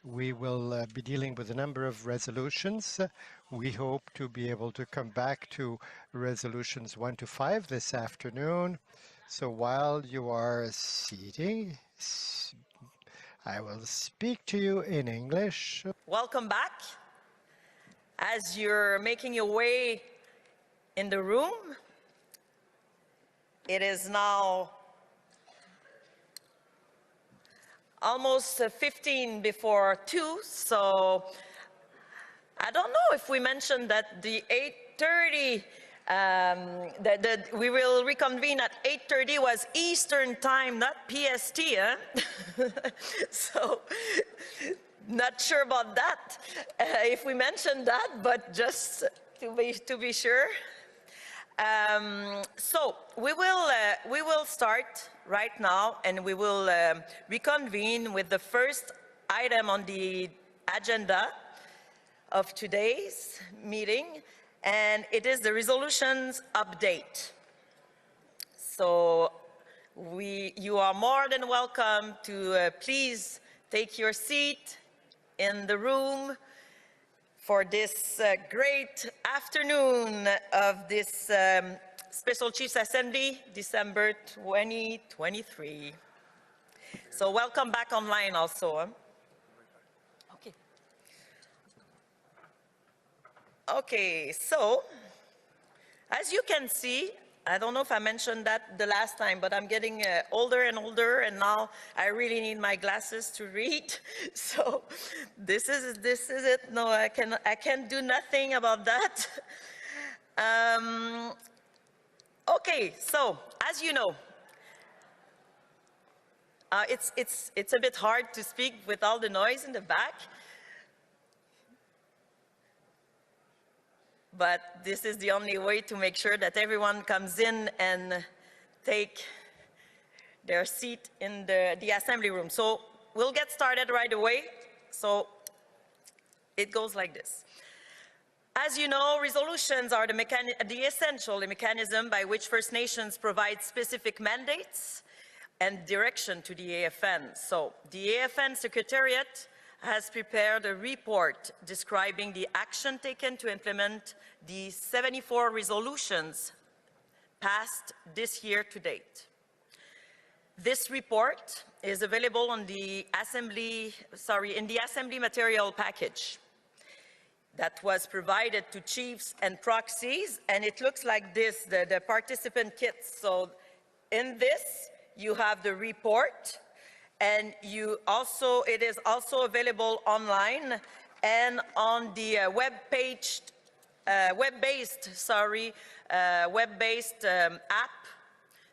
We will be dealing with a number of resolutions. We hope to be able to come back to resolutions 1 to 5 this afternoon. So while you are seating, I will speak to you in English. Welcome back. As you're making your way in the room, it is now almost 15 before 2, so I don't know if we mentioned that the 8:30, that we will reconvene at 8:30 was Eastern time, not PST, huh? So, not sure about that, if we mentioned that, but just to be sure. So we will start right now, and we will reconvene with the first item on the agenda of today's meeting, and it is the resolutions update. So you are more than welcome to please take your seat in the room for this great afternoon of this Special Chiefs Assembly, December 2023. So welcome back online also. Huh? Okay. Okay, so as you can see, I don't know if I mentioned that the last time, but I'm getting older and older, and now I really need my glasses to read. So this is it. No, I can't do nothing about that. Okay, so as you know, it's a bit hard to speak with all the noise in the back. But this is the only way to make sure that everyone comes in and take their seat in the assembly room. So we'll get started right away. So it goes like this. As you know, resolutions are the essential mechanism by which First Nations provide specific mandates and direction to the AFN. So the AFN Secretariat has prepared a report describing the action taken to implement the 74 resolutions passed this year to date. This report is available on the in the Assembly material package that was provided to chiefs and proxies, and it looks like this, the participant kits. So in this, you have the report, and it is also available online and on the web-based app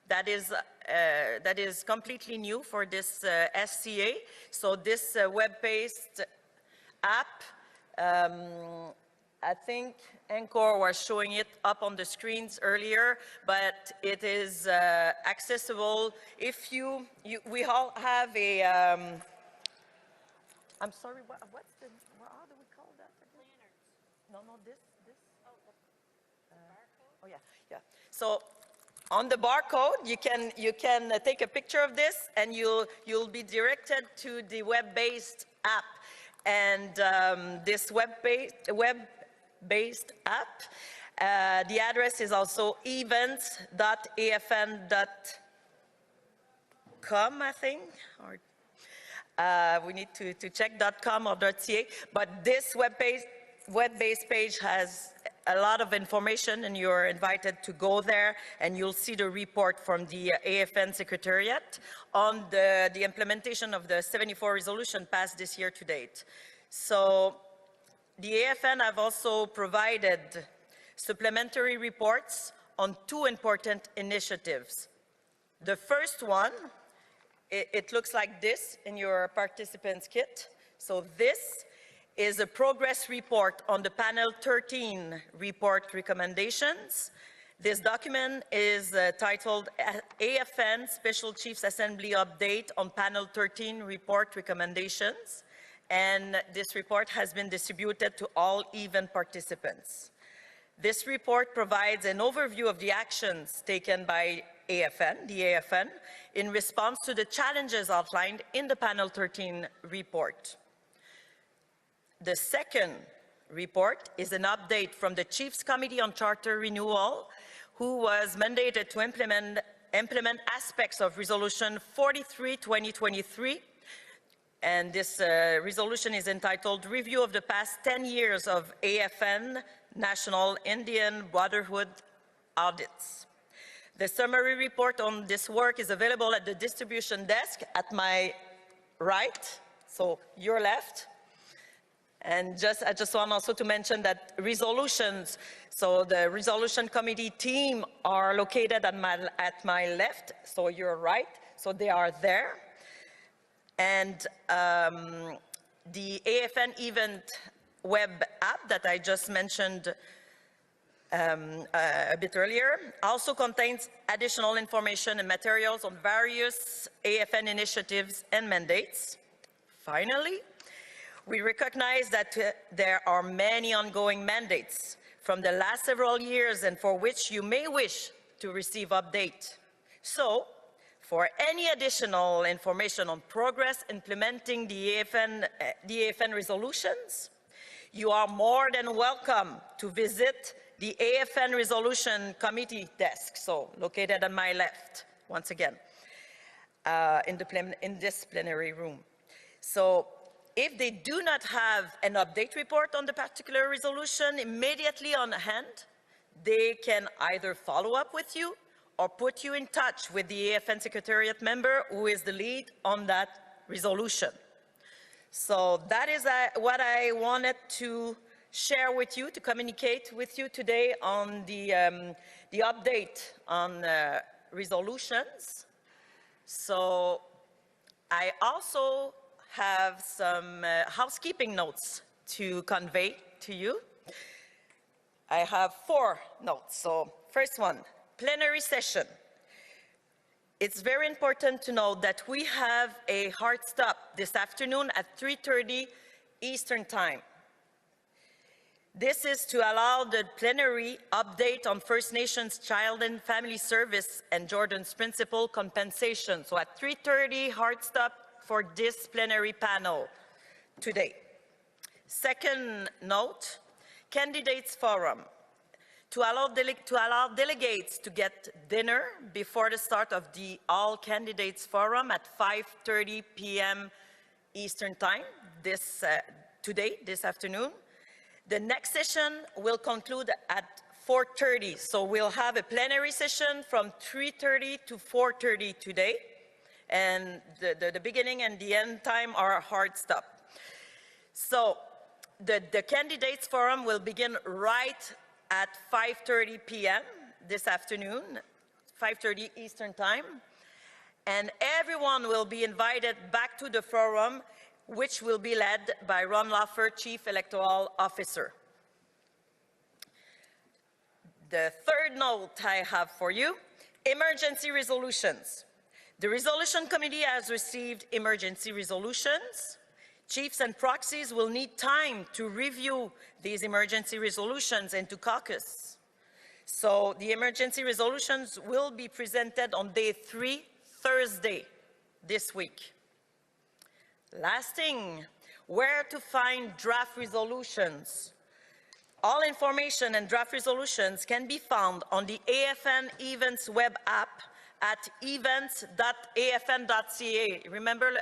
that is completely new for this SCA. So this web-based app, I think Encore was showing it up on the screens earlier, but it is accessible if we all have a, I'm sorry, how do we call that? Planners. No, this. Oh yeah. So on the barcode, you can take a picture of this, and you'll be directed to the web-based app. And this web-based app, the address is also events.afn.com, I think, or we need to check .com or .ca. But this web-based page has a lot of information, and you're invited to go there, and you'll see the report from the AFN Secretariat on the implementation of the 74 resolution passed this year to date. So the AFN have also provided supplementary reports on 2 important initiatives. The first one, it looks like this in your participants kit. So this is a progress report on the Panel 13 report recommendations. This document is titled AFN Special Chiefs Assembly Update on Panel 13 Report Recommendations, and this report has been distributed to all event participants. This report provides an overview of the actions taken by the AFN, in response to the challenges outlined in the Panel 13 report. The second report is an update from the Chiefs Committee on Charter Renewal, who was mandated to implement aspects of Resolution 43/2023. And this resolution is entitled Review of the Past 10 Years of AFN National Indian Brotherhood Audits. The summary report on this work is available at the distribution desk at my right, so your left. And I just want also to mention that resolutions, so the resolution committee team are located at my left, so your right, so they are there. And the AFN event web app that I just mentioned a bit earlier also contains additional information and materials on various AFN initiatives and mandates. Finally, we recognize that there are many ongoing mandates from the last several years and for which you may wish to receive update. So, for any additional information on progress implementing the AFN resolutions, you are more than welcome to visit the AFN Resolution Committee desk, so located on my left, once again, in this plenary room. So if they do not have an update report on the particular resolution immediately on hand, they can either follow up with you or put you in touch with the AFN Secretariat member who is the lead on that resolution. So that is what I wanted to share with you, to communicate with you today on the update on resolutions. So I also have some housekeeping notes to convey to you. I have 4 notes. So first one, plenary session. It's very important to know that we have a hard stop this afternoon at 3:30 Eastern Time. This is to allow the plenary update on First Nations Child and Family Service and Jordan's Principal compensation. So at 3:30, hard stop for this plenary panel today. Second note, candidates forum. To allow delegates to get dinner before the start of the All Candidates Forum at 5:30 p.m. Eastern Time today, this afternoon. The next session will conclude at 4:30, so we'll have a plenary session from 3:30 to 4:30 today, and the beginning and the end time are a hard stop. So the Candidates Forum will begin right at 5:30 p.m. this afternoon, 5:30 Eastern Time, and everyone will be invited back to the forum, which will be led by Ron Laffer, Chief Electoral Officer. The third note I have for you, emergency resolutions. The Resolution Committee has received emergency resolutions. Chiefs and proxies will need time to review these emergency resolutions and to caucus. So the emergency resolutions will be presented on day 3, Thursday, this week. Last thing, where to find draft resolutions. All information and draft resolutions can be found on the AFN Events web app at events.afn.ca. Remember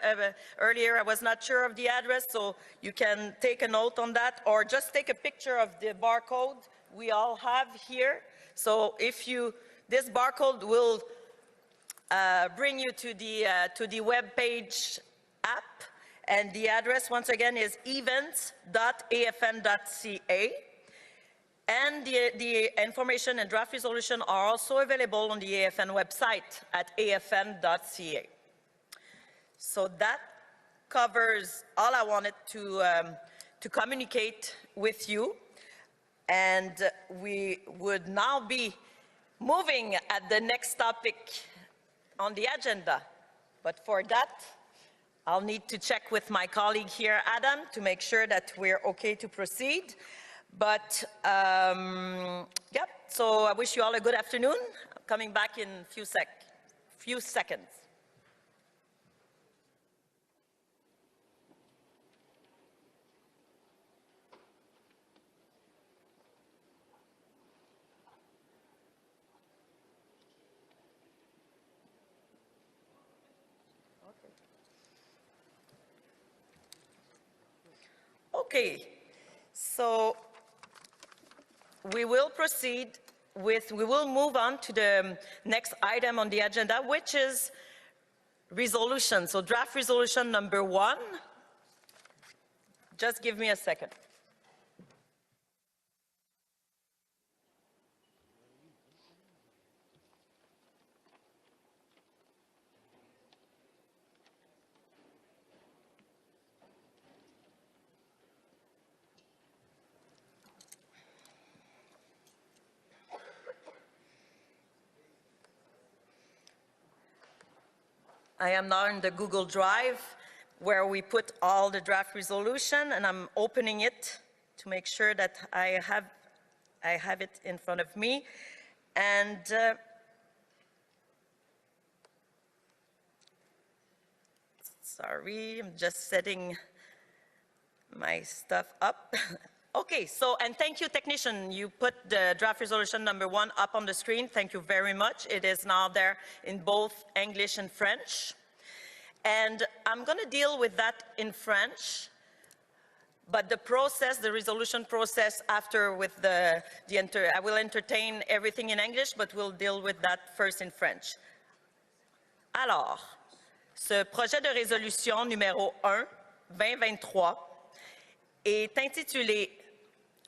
earlier I was not sure of the address, so you can take a note on that or just take a picture of the barcode we all have here. So this barcode will bring you to the web page app, and the address once again is events.afn.ca. And the information and draft resolution are also available on the AFN website at afn.ca. So that covers all I wanted to communicate with you. And we would now be moving at the next topic on the agenda. But for that, I'll need to check with my colleague here, Adam, to make sure that we're okay to proceed. But, yep, so I wish you all a good afternoon. I'm coming back in a few seconds. Okay, so we will move on to the next item on the agenda, which is resolution. So draft resolution number 1. Just give me a second. I am now in the Google Drive where we put all the draft resolution, and I'm opening it to make sure that I have it in front of me. And sorry, I'm just setting my stuff up. Okay, so, and thank you, technician. You put the draft resolution number 1 up on the screen. Thank you very much. It is now there in both English and French. And I'm going to deal with that in French. But the process, the resolution process after with I will entertain everything in English, but we'll deal with that first in French. Alors, ce projet de résolution numéro 1-2023 est intitulé «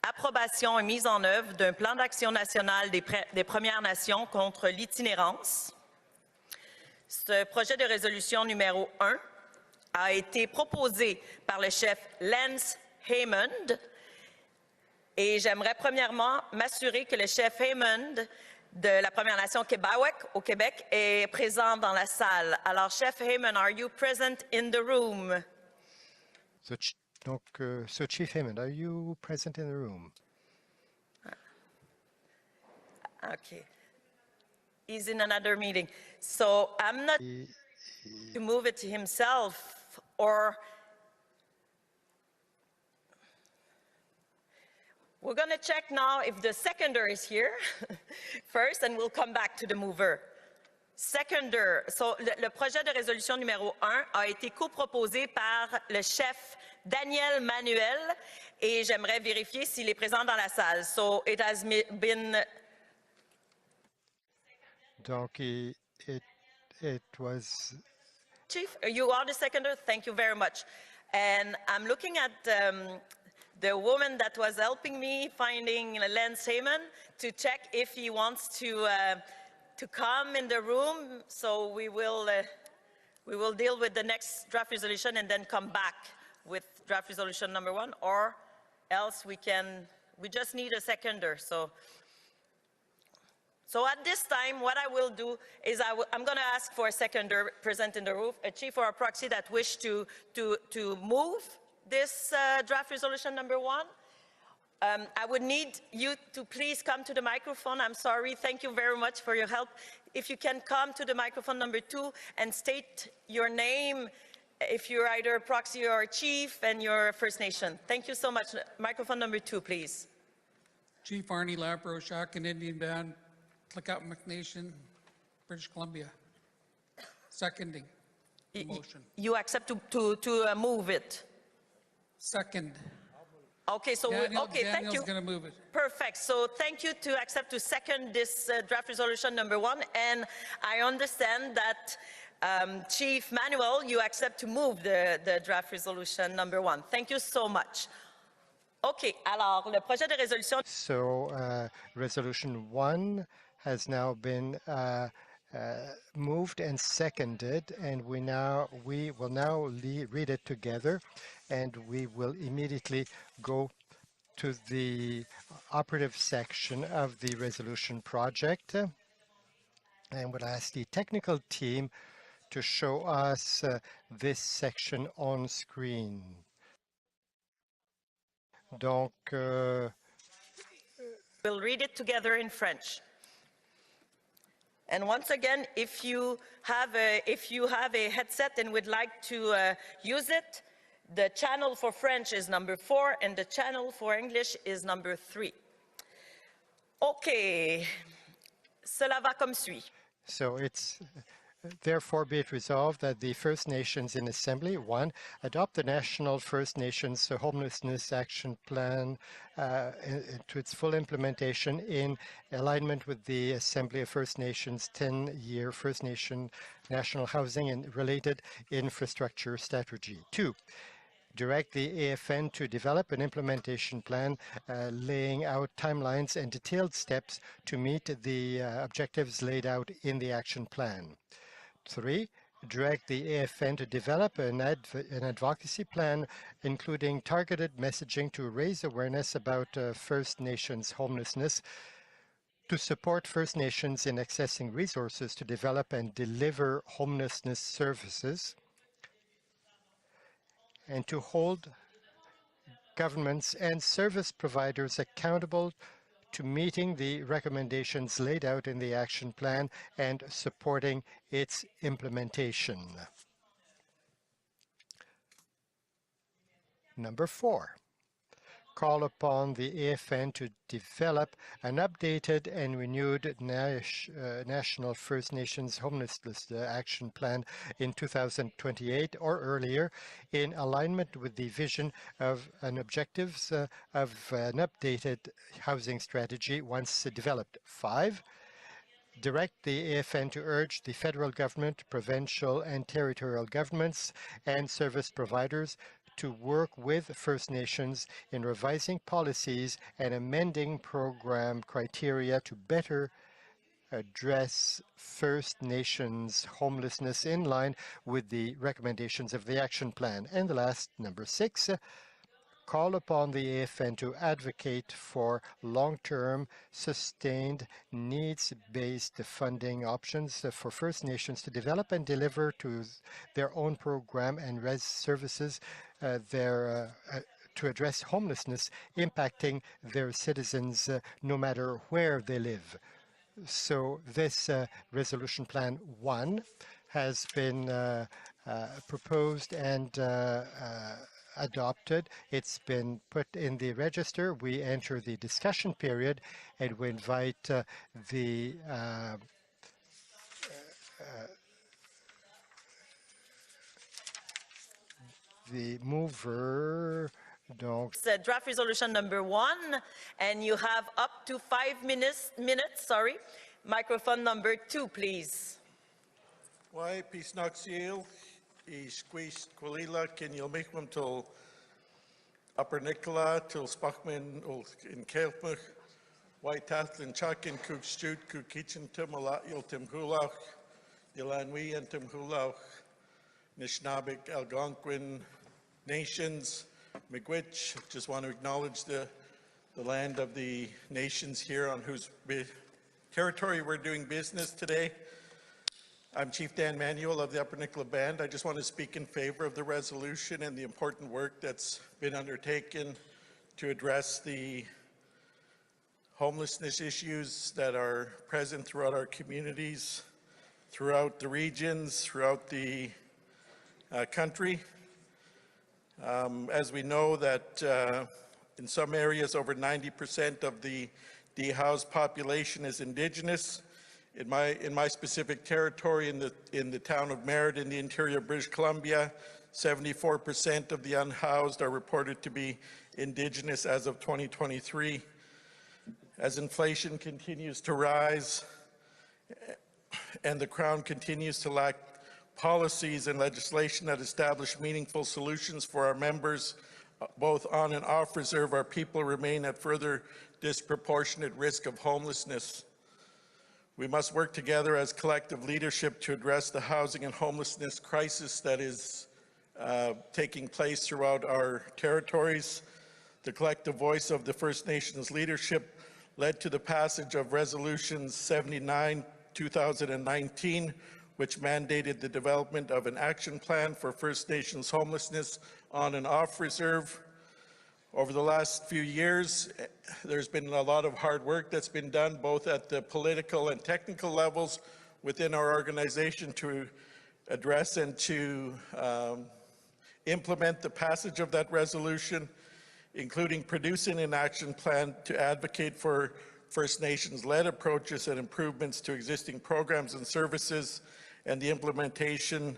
Approbation et mise en œuvre d'un plan d'action national des Premières Nations contre l'itinérance ». Ce projet de résolution numéro 1 a été proposé par le chef Lance Hammond et j'aimerais premièrement m'assurer que le chef Hammond de la Première Nation Kébawek au Québec est présent dans la salle. Alors, chef Hammond, are you present in the room? So Chief Hammond, are you present in the room? Okay. He's in another meeting. So I'm not to move it to himself or we're going to check now if the seconder is here first and we'll come back to the mover. Seconder, so le projet de résolution numéro 1 a été coproposé par le chef Daniel Manuel et j'aimerais vérifier s'il est présent dans la salle. So it has been... Donc, it was... Chief, you are the seconder? Thank you very much. And I'm looking at the woman that was helping me finding Lance Hammond to check if he wants to come in the room. So we will deal with the next draft resolution and then come back with draft resolution number 1, or else we just need a seconder. So at this time, what I will do is I'm going to ask for a seconder present in the room, a chief or a proxy that wish to move this draft resolution number 1. I would need you to please come to the microphone. I'm sorry. Thank you very much for your help. If you can come to the microphone number 2 and state your name, if you're either a proxy or a chief, and your First Nation. Thank you so much. Microphone number 2, please. Chief Arnie Labro, Indian Band, Tlakat Nation, British Columbia. Seconding the motion. You accept to move it? Second. Okay, so Daniel's thank you. Going to move it. Perfect. So thank you to accept to second this draft resolution number 1, and I understand that Chief Manuel, you accept to move the draft resolution number 1. Thank you so much. Okay, alors le projet de résolution. So resolution 1 has now been moved and seconded, and we will now read it together, and we will immediately go to the operative section of the resolution project, and would ask the technical team to show us this section on screen. Donc, we'll read it together in French. And once again, if you have a headset and would like to use it, the channel for French is number 4 and the channel for English is number 3. Okay, cela va comme suit. So it's Therefore, be it resolved that the First Nations in Assembly, 1, adopt the National First Nations Homelessness Action Plan to its full implementation in alignment with the Assembly of First Nations 10-year First Nation National Housing and related infrastructure strategy. 2, direct the AFN to develop an implementation plan laying out timelines and detailed steps to meet the objectives laid out in the action plan. 3, direct the AFN to develop an advocacy plan, including targeted messaging to raise awareness about First Nations homelessness, to support First Nations in accessing resources to develop and deliver homelessness services, and to hold governments and service providers accountable to meeting the recommendations laid out in the action plan and supporting its implementation. Number 4, call upon the AFN to develop an updated and renewed National First Nations Homelessness Action Plan in 2028 or earlier, in alignment with the vision of and objectives of an updated housing strategy once developed. 5, direct the AFN to urge the federal government, provincial and territorial governments, and service providers to work with First Nations in revising policies and amending program criteria to better address First Nations homelessness in line with the recommendations of the action plan. And the last, number 6, call upon the AFN to advocate for long-term, sustained, needs-based funding options for First Nations to develop and deliver to their own program and services to address homelessness impacting their citizens no matter where they live. So this resolution plan 1 has been proposed and adopted. It's been put in the register. We enter the discussion period and we invite the mover. It's draft resolution number 1, and you have up to 5 minutes. Microphone number 2, please. Why peace noxiel is squeezed Quilila can you make them till Upper Nicola till Spachman in Kelpmach, White Tathlin Chuck in Cook Stute, Cook Kitchen Timala Il Tim Hulach, Ilanwi and Tim Hulach, Nishnabik, Algonquin Nations, Miigwech. Just want to acknowledge the land of the nations here on whose territory we're doing business today. I'm Chief Dan Manuel of the Upper Nicola Band. I just want to speak in favor of the resolution and the important work that's been undertaken to address the homelessness issues that are present throughout our communities, throughout the regions, throughout the country. As we know that in some areas over 90% of the de-housed population is Indigenous. In my specific territory, in the town of Merritt in the interior of British Columbia, 74% of the unhoused are reported to be Indigenous as of 2023. As inflation continues to rise and the Crown continues to lack policies and legislation that establish meaningful solutions for our members, both on and off reserve, our people remain at further disproportionate risk of homelessness. We must work together as collective leadership to address the housing and homelessness crisis that is taking place throughout our territories. The collective voice of the First Nations leadership led to the passage of Resolution 79, 2019, which mandated the development of an action plan for First Nations homelessness on and off reserve. Over the last few years, there's been a lot of hard work that's been done both at the political and technical levels within our organization to address and to implement the passage of that resolution, including producing an action plan to advocate for First Nations-led approaches and improvements to existing programs and services, and the implementation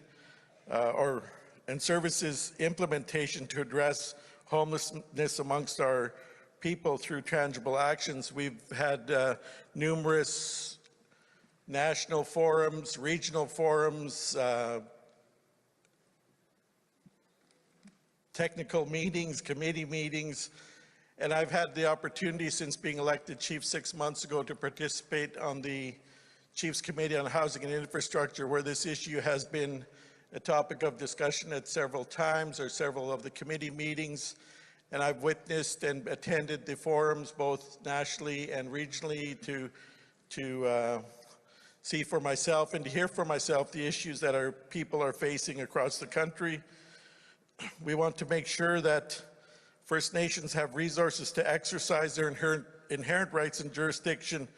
and services implementation to address homelessness amongst our people through tangible actions. We've had numerous national forums, regional forums, technical meetings, committee meetings, and I've had the opportunity since being elected chief 6 months ago to participate on the Chiefs Committee on Housing and Infrastructure, where this issue has been a topic of discussion at several times or several of the committee meetings. And I've witnessed and attended the forums both nationally and regionally to see for myself and to hear for myself the issues that our people are facing across the country. We want to make sure that First Nations have resources to exercise their inherent rights and jurisdiction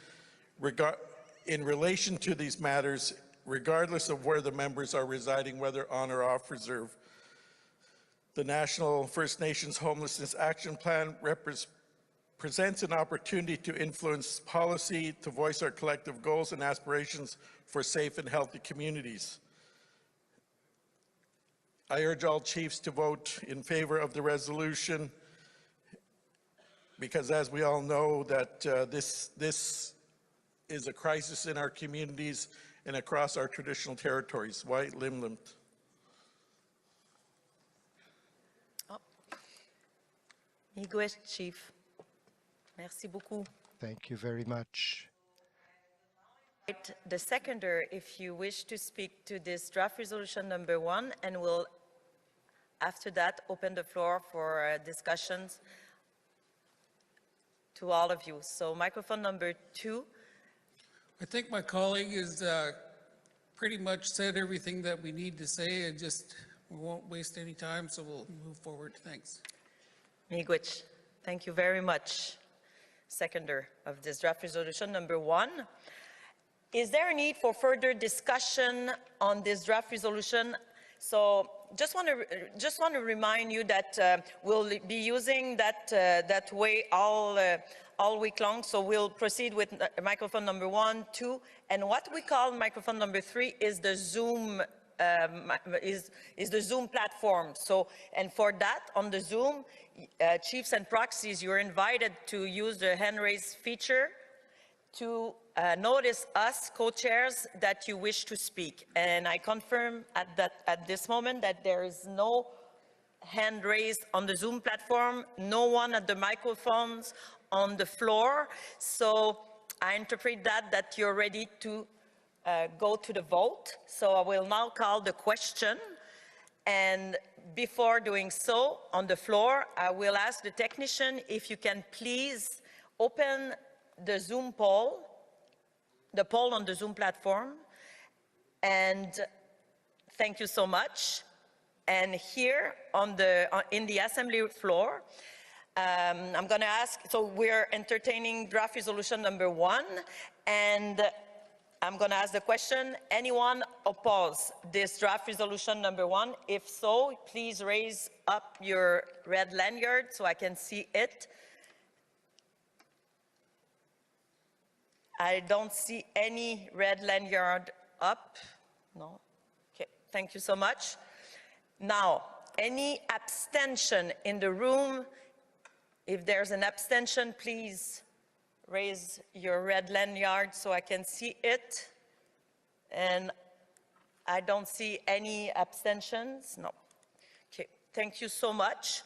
in relation to these matters, regardless of where the members are residing, whether on or off reserve. The National First Nations Homelessness Action Plan presents an opportunity to influence policy, to voice our collective goals and aspirations for safe and healthy communities. I urge all chiefs to vote in favor of the resolution, because as we all know that this is a crisis in our communities and across our traditional territories. White Limlimt. Miigwech, Chief. Merci beaucoup. Thank you very much. The seconder, if you wish to speak to this draft resolution number 1, and we'll, after that, open the floor for discussions to all of you. So microphone number 2. I think my colleague has pretty much said everything that we need to say, and just we won't waste any time, so we'll move forward. Thanks. Miigwech, thank you very much. Seconder of this draft resolution number 1. Is there a need for further discussion on this draft resolution? So just want to remind you that we'll be using that way all week long. So we'll proceed with microphone number 1, 2, and what we call microphone number 3 is the Zoom is the Zoom platform. So, and for that on the Zoom, chiefs and proxies, you're invited to use the hand raise feature to notice us co-chairs that you wish to speak. And I confirm at this moment that there is no hand raised on the Zoom platform, no one at the microphones on the floor. So I interpret that you're ready to go to the vote. So I will now call the question. And before doing so, on the floor, I will ask the technician if you can please open the Zoom poll, the poll on the Zoom platform. And thank you so much. And here on in the assembly floor, I'm going to ask, so we're entertaining draft resolution number 1, and I'm going to ask the question, anyone oppose this draft resolution number 1? If so, please raise up your red lanyard so I can see it. I don't see any red lanyard up. No. Okay, thank you so much. Now, any abstention in the room? If there's an abstention, please raise your red lanyard so I can see it. And I don't see any abstentions. No. Okay, thank you so much.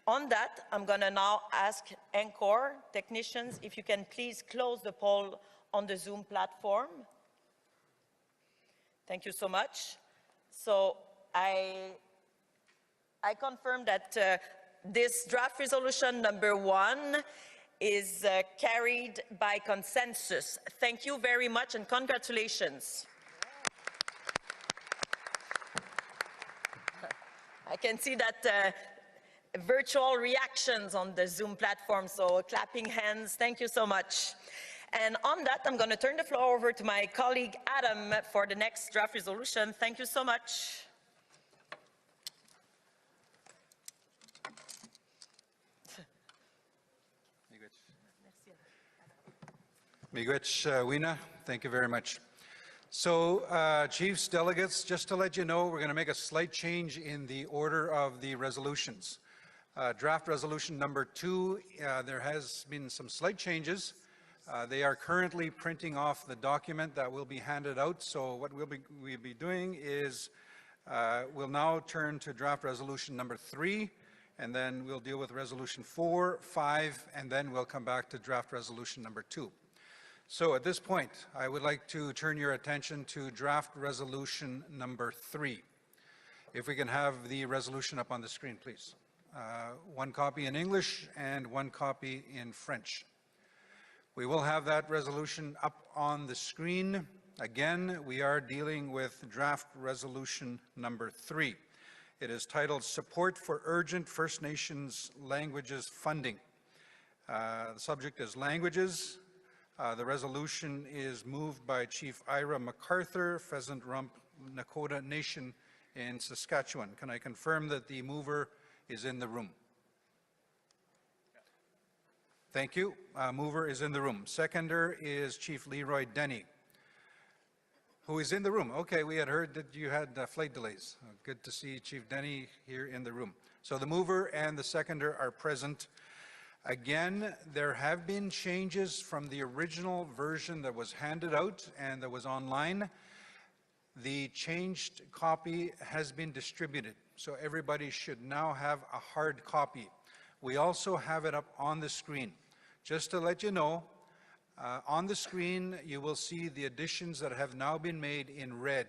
On that, I'm going to now ask Encore technicians if you can please close the poll on the Zoom platform. Thank you so much. So I confirm that this draft resolution number 1 is carried by consensus. Thank you very much and congratulations. I can see that virtual reactions on the Zoom platform, so clapping hands. Thank you so much. And on that, I'm going to turn the floor over to my colleague Adam for the next draft resolution. Thank you so much. Miigwech, Wina, thank you very much. So, Chiefs, delegates, just to let you know, we're going to make a slight change in the order of the resolutions. Draft resolution number 2, there has been some slight changes. They are currently printing off the document that will be handed out. So what we'll be doing is we'll now turn to draft resolution number 3, and then we'll deal with resolution 4, 5, and then we'll come back to draft resolution number 2. So at this point, I would like to turn your attention to draft resolution number 3. If we can have the resolution up on the screen, please. One copy in English and one copy in French. We will have that resolution up on the screen. Again, we are dealing with draft resolution number 3. It is titled Support for Urgent First Nations Languages Funding. The subject is languages. The resolution is moved by Chief Ira MacArthur, Pheasant Rump, Nakota Nation in Saskatchewan. Can I confirm that the mover is in the room? Thank you. Mover is in the room. Seconder is Chief Leroy Denny, who is in the room. Okay, we had heard that you had flight delays. Good to see Chief Denny here in the room. So the mover and the seconder are present. Again, there have been changes from the original version that was handed out and that was online. The changed copy has been distributed, so everybody should now have a hard copy. We also have it up on the screen. Just to let you know, on the screen you will see the additions that have now been made in red.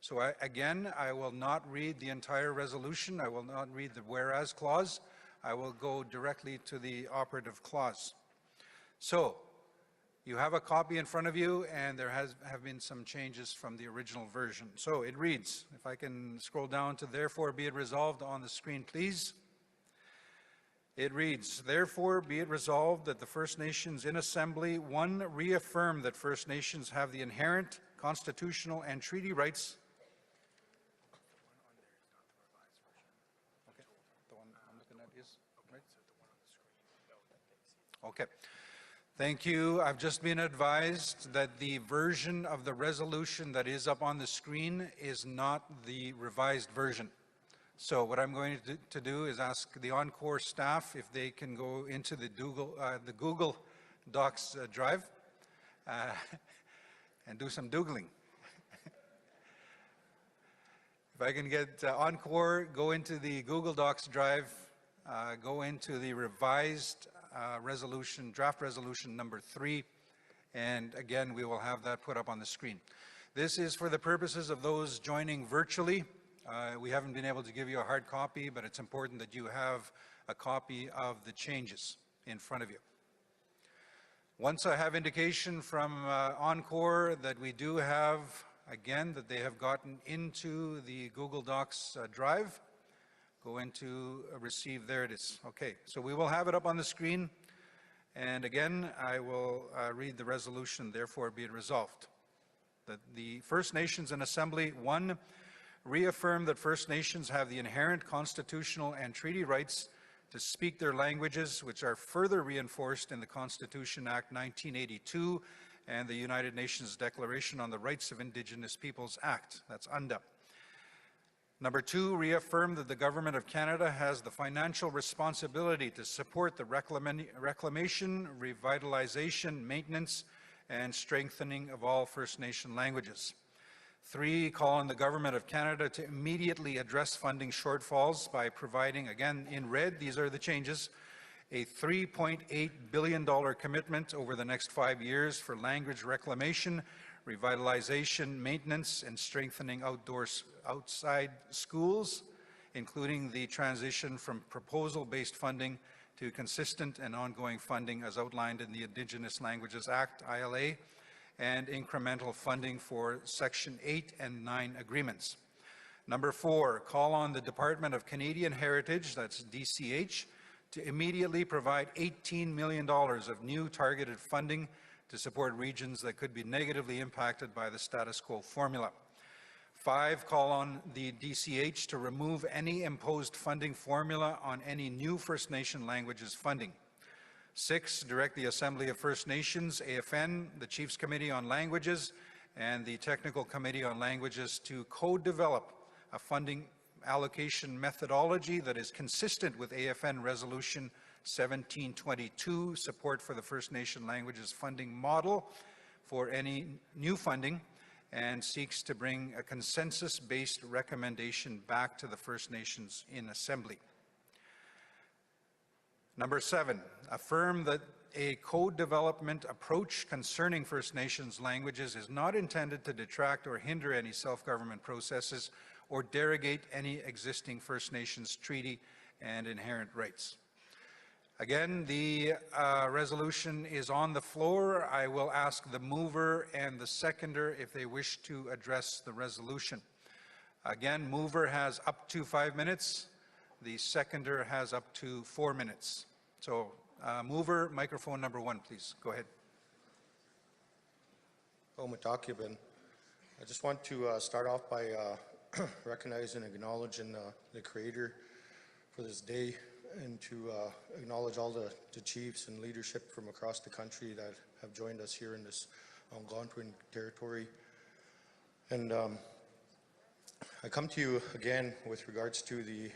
So again, I will not read the entire resolution. I will not read the whereas clause. I will go directly to the operative clause. So, you have a copy in front of you, and there have been some changes from the original version. So it reads, if I can scroll down to therefore be it resolved on the screen, please. It reads, therefore be it resolved that the First Nations in Assembly, 1, reaffirm that First Nations have the inherent constitutional and treaty rights. Okay. Thank you. I've just been advised that the version of the resolution that is up on the screen is not the revised version. So what I'm going to do is ask the Encore staff if they can go into the Google Docs drive and do some doogling. If I can get Encore, go into the Google Docs drive, go into the revised resolution, draft resolution number 3, and again we will have that put up on the screen. This is for the purposes of those joining virtually. We haven't been able to give you a hard copy, but it's important that you have a copy of the changes in front of you. Once I have indication from Encore that we do have, again, that they have gotten into the Google Docs drive, go into receive, there it is. Okay, so we will have it up on the screen. And again, I will read the resolution, therefore be it resolved. That the First Nations in Assembly, 1, reaffirm that First Nations have the inherent constitutional and treaty rights to speak their languages, which are further reinforced in the Constitution Act 1982 and the United Nations Declaration on the Rights of Indigenous Peoples Act. That's UNDA. Number 2, reaffirm that the Government of Canada has the financial responsibility to support the reclamation, revitalization, maintenance, and strengthening of all First Nation languages. 3, call on the Government of Canada to immediately address funding shortfalls by providing, again in red, these are the changes, a $3.8 billion commitment over the next 5 years for language reclamation, revitalization, maintenance, and strengthening outside schools, including the transition from proposal-based funding to consistent and ongoing funding as outlined in the Indigenous Languages Act, ILA, and incremental funding for Section 8 and 9 agreements. Number 4, call on the Department of Canadian Heritage, that's DCH, to immediately provide $18 million of new targeted funding to support regions that could be negatively impacted by the status quo formula. 5, call on the DCH to remove any imposed funding formula on any new First Nation languages funding. 6, direct the Assembly of First Nations, AFN, the Chiefs Committee on Languages, and the Technical Committee on Languages to co-develop a funding allocation methodology that is consistent with AFN Resolution 1722, support for the First Nation languages funding model for any new funding, and seeks to bring a consensus-based recommendation back to the First Nations in Assembly. Number 7, affirm that a co-development approach concerning First Nations languages is not intended to detract or hinder any self-government processes or derogate any existing First Nations treaty and inherent rights. Again, the resolution is on the floor. I will ask the mover and the seconder if they wish to address the resolution. Again, mover has up to 5 minutes. The seconder has up to 4 minutes. So, mover, microphone number 1, please. Go ahead. Housekeeping. I just want to start off by recognizing and acknowledging the creator for this day, and to acknowledge all the chiefs and leadership from across the country that have joined us here in this Algonquin territory. And I come to you again with regards to the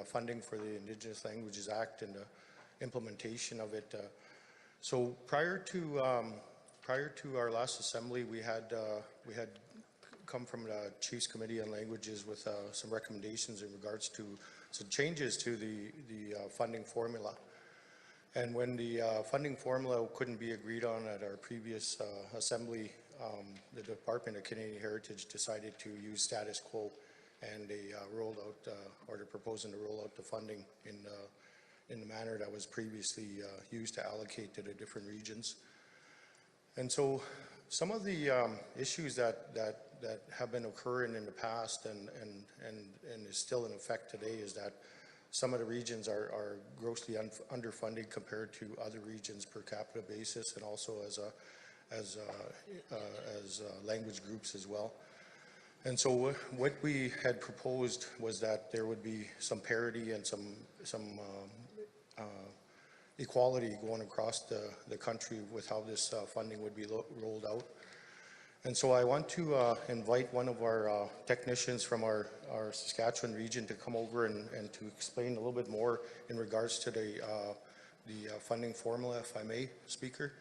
funding for the Indigenous Languages Act and the implementation of it. So prior to our last assembly, we had come from the Chiefs Committee on Languages with some recommendations in regards to some changes to the funding formula. And when the funding formula couldn't be agreed on at our previous assembly, the Department of Canadian Heritage decided to use status quo, and they rolled out, or they're proposing to roll out the funding in the manner that was previously used to allocate to the different regions. And so some of the issues that have been occurring in the past and is still in effect today is that some of the regions are grossly underfunded compared to other regions per capita basis, and also as language groups as well. And so what we had proposed was that there would be some parity and some equality going across the country with how this funding would be rolled out. And so I want to invite one of our technicians from our Saskatchewan region to come over and to explain a little bit more in regards to the funding formula, if I may, Speaker.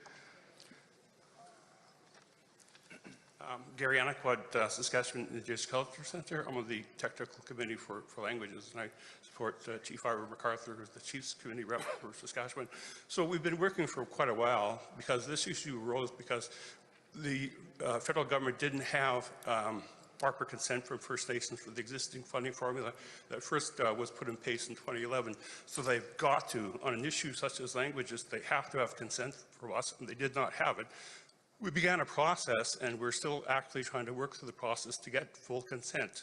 Gary Anaquad, Saskatchewan Indigenous Culture Centre. I'm on the Technical Committee for Languages, and I support Chief Ira MacArthur, who's the Chiefs Committee rep for Saskatchewan. So we've been working for quite a while because this issue arose because the federal government didn't have proper consent from First Nations for the existing funding formula that first was put in place in 2011. So they've got to, on an issue such as languages, they have to have consent from us, and they did not have it. We began a process, and we're still actually trying to work through the process to get full consent.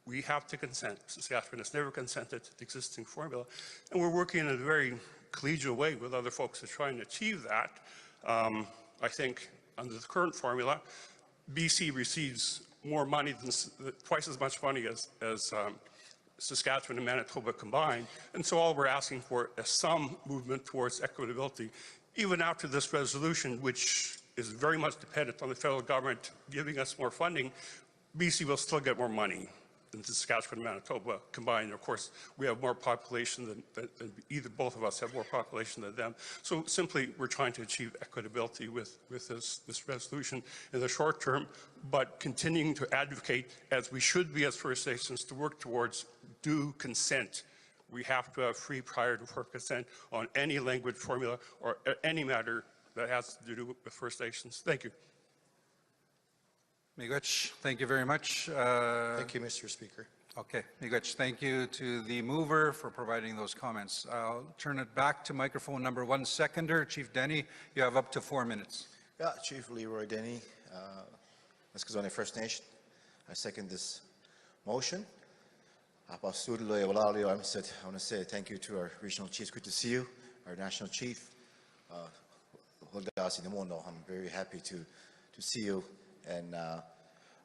We have to consent. Saskatchewan has never consented to the existing formula, and we're working in a very collegial way with other folks to try and achieve that. I think under the current formula, BC receives more money than twice as much money as Saskatchewan and Manitoba combined, and so all we're asking for is some movement towards equitability, even after this resolution, which is very much dependent on the federal government giving us more funding. BC will still get more money than Saskatchewan and Manitoba combined. Of course, we have more population than either both of us have more population than them. So simply, we're trying to achieve equitability with this resolution in the short term, but continuing to advocate, as we should be as First Nations, to work towards due consent. We have to have free, prior and informed consent on any language formula or any matter that has to do with First Nations. Thank you. Miigwech, thank you very much. Thank you, Mr. Speaker. Okay, Miigwech, thank you to the mover for providing those comments. I'll turn it back to microphone number 1, seconder. Chief Denny, you have up to 4 minutes. Yeah, Chief Leroy Denny, Muscazone First Nation. I second this motion. I want to say thank you to our regional chiefs. Good to see you, our national chief. I'm very happy to see you, and I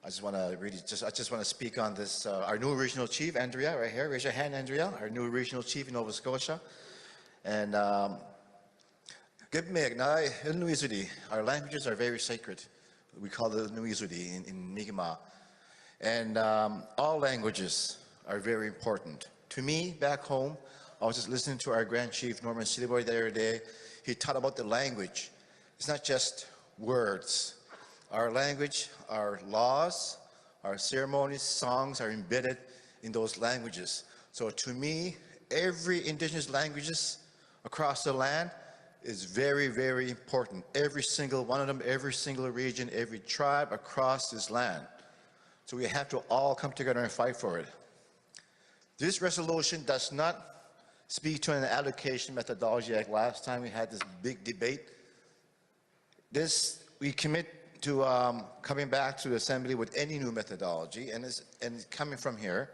just want to speak on this. Our new regional chief, Andrea, right here. Raise your hand, Andrea. Our new regional chief in Nova Scotia, and our languages are very sacred. We call it Nuizudi in Mi'kmaq. And all languages are very important. To me, back home, I was just listening to our Grand Chief, Norman Siliboy, the other day. He taught about the language. It's not just words. Our language, our laws, our ceremonies, songs are embedded in those languages. So to me, every indigenous languages across the land is very, very important. Every single one of them, every single region, every tribe across this land. So we have to all come together and fight for it. This resolution does not speak to an allocation methodology like last time we had this big debate. We commit to coming back to the Assembly with any new methodology, and it's coming from here.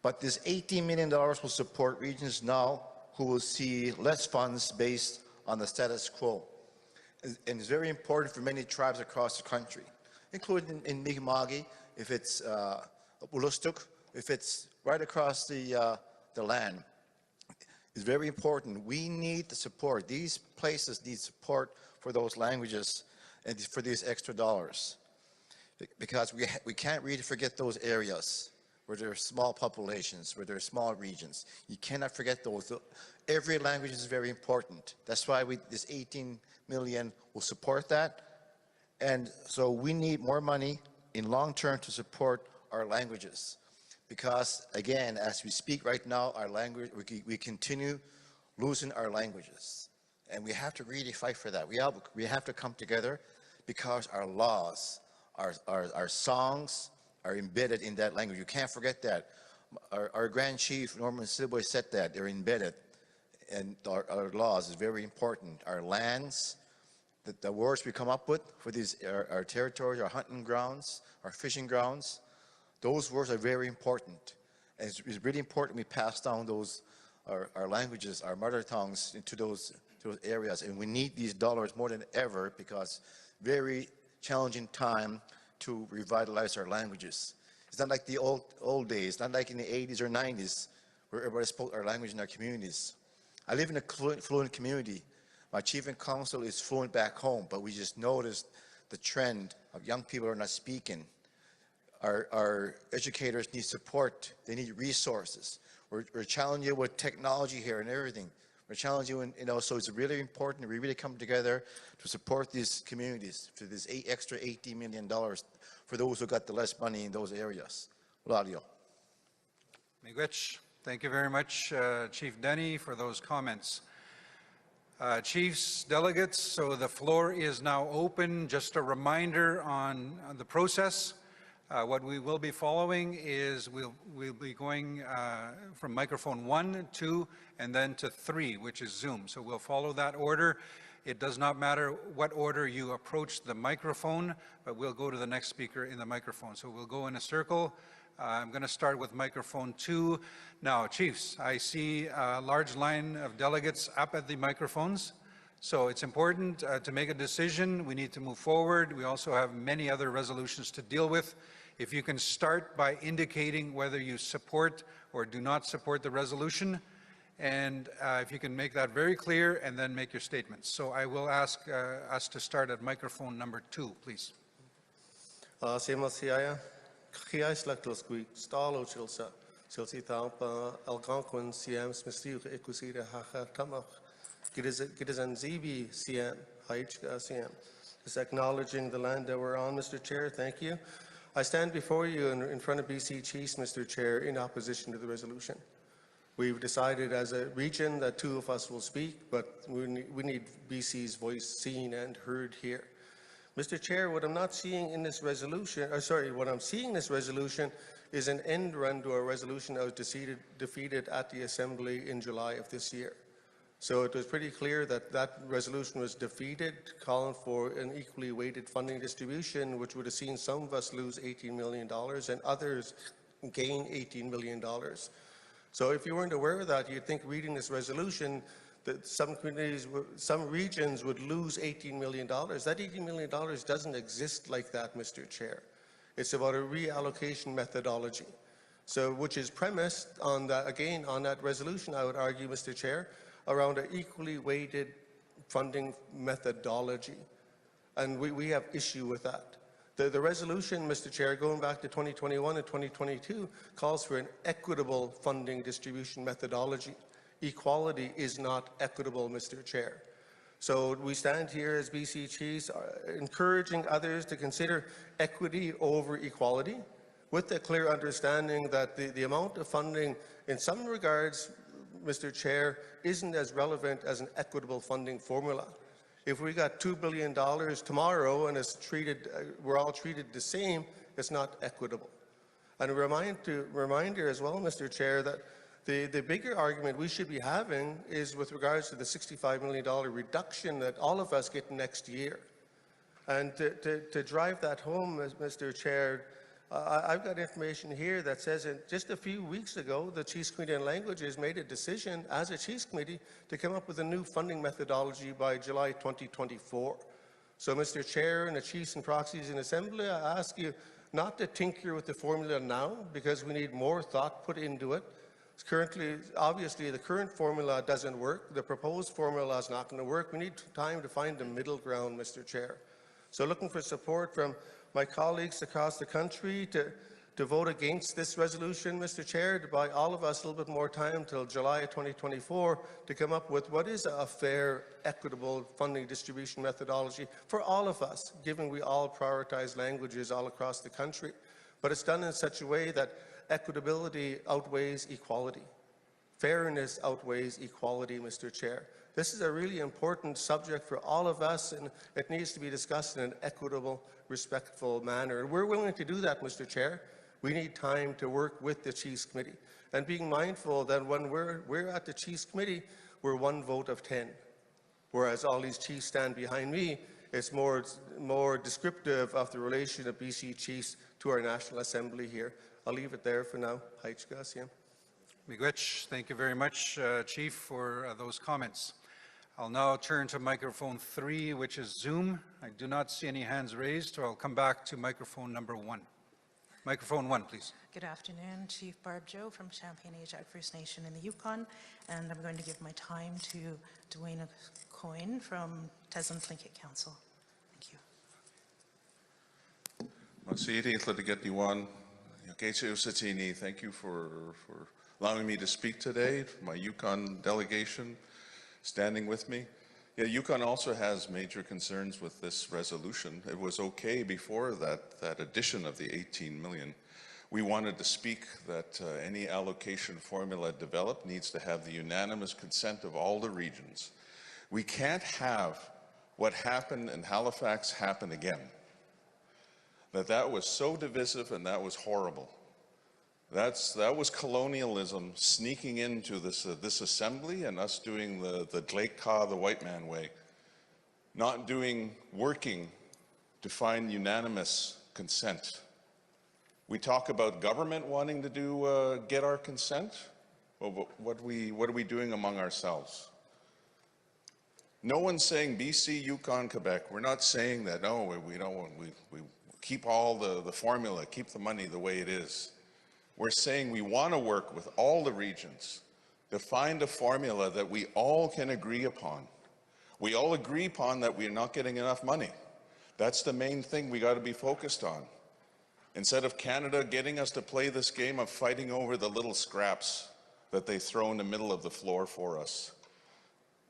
But this $18 million will support regions now who will see less funds based on the status quo. And it's very important for many tribes across the country, including in Mi'kmaq, if it's Ulustuk, if it's right across the land. It's very important. We need the support. These places need support for those languages and for these extra dollars. Because we can't really forget those areas where there are small populations, where there are small regions. You cannot forget those. Every language is very important. That's why this 18 million will support that. And so we need more money in long term to support our languages. Because again, as we speak right now, our language, we continue losing our languages. And we have to really fight for that. We have to come together because our laws, our songs are embedded in that language. You can't forget that. Our Grand Chief, Norman Siliboy, said that. They're embedded. And our laws is very important. Our lands, the words we come up with for these, our territories, our hunting grounds, our fishing grounds, those words are very important. And it's really important we pass down our languages, our mother tongues into those areas. And we need these dollars more than ever because very challenging time to revitalize our languages. It's not like the old days, not like in the 80s or 90s where everybody spoke our language in our communities. I live in a fluent community. My chief and council is fluent back home, but we just noticed the trend of young people are not speaking. Our educators need support. They need resources. We're challenging you with technology here and everything. We're challenging you, so it's really important we really come together to support these communities for this extra $18 million for those who got the less money in those areas. Ladio. Miigwech. Thank you very much, Chief Denny, for those comments. Chiefs, delegates, so the floor is now open. Just a reminder on the process. What we will be following is we'll be going from microphone 1, 2, and then to 3, which is Zoom. So we'll follow that order. It does not matter what order you approach the microphone, but we'll go to the next speaker in the microphone. So we'll go in a circle. I'm going to start with microphone 2. Now, Chiefs, I see a large line of delegates up at the microphones. So it's important to make a decision. We need to move forward. We also have many other resolutions to deal with. If you can start by indicating whether you support or do not support the resolution, and if you can make that very clear and then make your statements. So I will ask us to start at microphone number 2, please. Just acknowledging the land that we're on, Mr. Chair. Thank you. I stand before you in front of BC Chiefs, Mr. Chair, in opposition to the resolution. We've decided as a region that 2 of us will speak, but we need BC's voice seen and heard here. Mr. Chair, what I'm not seeing in this resolution, what I'm seeing in this resolution is an end run to a resolution that was defeated at the Assembly in July of this year. So it was pretty clear that that resolution was defeated, calling for an equally weighted funding distribution, which would have seen some of us lose $18 million and others gain $18 million. So if you weren't aware of that, you'd think reading this resolution that some regions would lose $18 million. That $18 million doesn't exist like that, Mr. Chair. It's about a reallocation methodology. So which is premised on that, again, on that resolution, I would argue, Mr. Chair, around an equally weighted funding methodology. and we have issue with that. The resolution, Mr. Chair, going back to 2021 and 2022, calls for an equitable funding distribution methodology. Equality is not equitable, Mr. Chair. So we stand here as BC Chiefs encouraging others to consider equity over equality, with the clear understanding that the amount of funding in some regards, Mr. Chair, isn't as relevant as an equitable funding formula. If we got $2 billion tomorrow and it's treated, we're all treated the same, it's not equitable. And a reminder as well, Mr. Chair, that the bigger argument we should be having is with regards to the $65 million reduction that all of us get next year. And to drive that home, Mr. Chair, I've got information here that says just a few weeks ago, the Chiefs Committee on Languages made a decision as a Chiefs Committee to come up with a new funding methodology by July 2024. So, Mr. Chair and the Chiefs and Proxies in Assembly, I ask you not to tinker with the formula now, because we need more thought put into it. Currently, obviously, the current formula doesn't work. The proposed formula is not going to work. We need time to find the middle ground, Mr. Chair. So looking for support from my colleagues across the country to vote against this resolution, Mr. Chair, to buy all of us a little bit more time till July 2024 to come up with what is a fair, equitable funding distribution methodology for all of us, given we all prioritize languages all across the country. But it's done in such a way that equitability outweighs equality. Fairness outweighs equality, Mr. Chair. This is a really important subject for all of us, and it needs to be discussed in an equitable, respectful manner. And we're willing to do that, Mr. Chair. We need time to work with the Chiefs Committee, and being mindful that when we're at the Chiefs Committee, we're one vote of 10. Whereas all these chiefs stand behind me, it's more descriptive of the relation of BC Chiefs to our National Assembly here. I'll leave it there for now. Miigwech, thank you very much, Chief, for those comments. I'll now turn to microphone 3, which is Zoom. I do not see any hands raised, so I'll come back to microphone number 1. Microphone 1, please. Good afternoon, Chief Barb Joe from Champaign-Ajax First Nation in the Yukon, and I'm going to give my time to Dwayne Coyne from Teslin Tlingit Council. Thank you. Thank you for allowing me to speak today. My Yukon delegation standing with me. Yeah, Yukon also has major concerns with this resolution. It was okay before that addition of the 18 million. We wanted to speak that any allocation formula developed needs to have the unanimous consent of all the regions. We can't have what happened in Halifax happen again. That was so divisive and that was horrible. That was colonialism sneaking into this assembly and us doing the Glake Ka, the white man way, not working to find unanimous consent. We talk about government wanting to get our consent. Well, what are we doing among ourselves? No one's saying BC, Yukon, Quebec. We're not saying that. No, we don't. We keep all the formula, keep the money the way it is. We're saying we want to work with all the regions to find a formula that we all can agree upon. We all agree upon that we're not getting enough money. That's the main thing we got to be focused on. Instead of Canada getting us to play this game of fighting over the little scraps that they throw in the middle of the floor for us.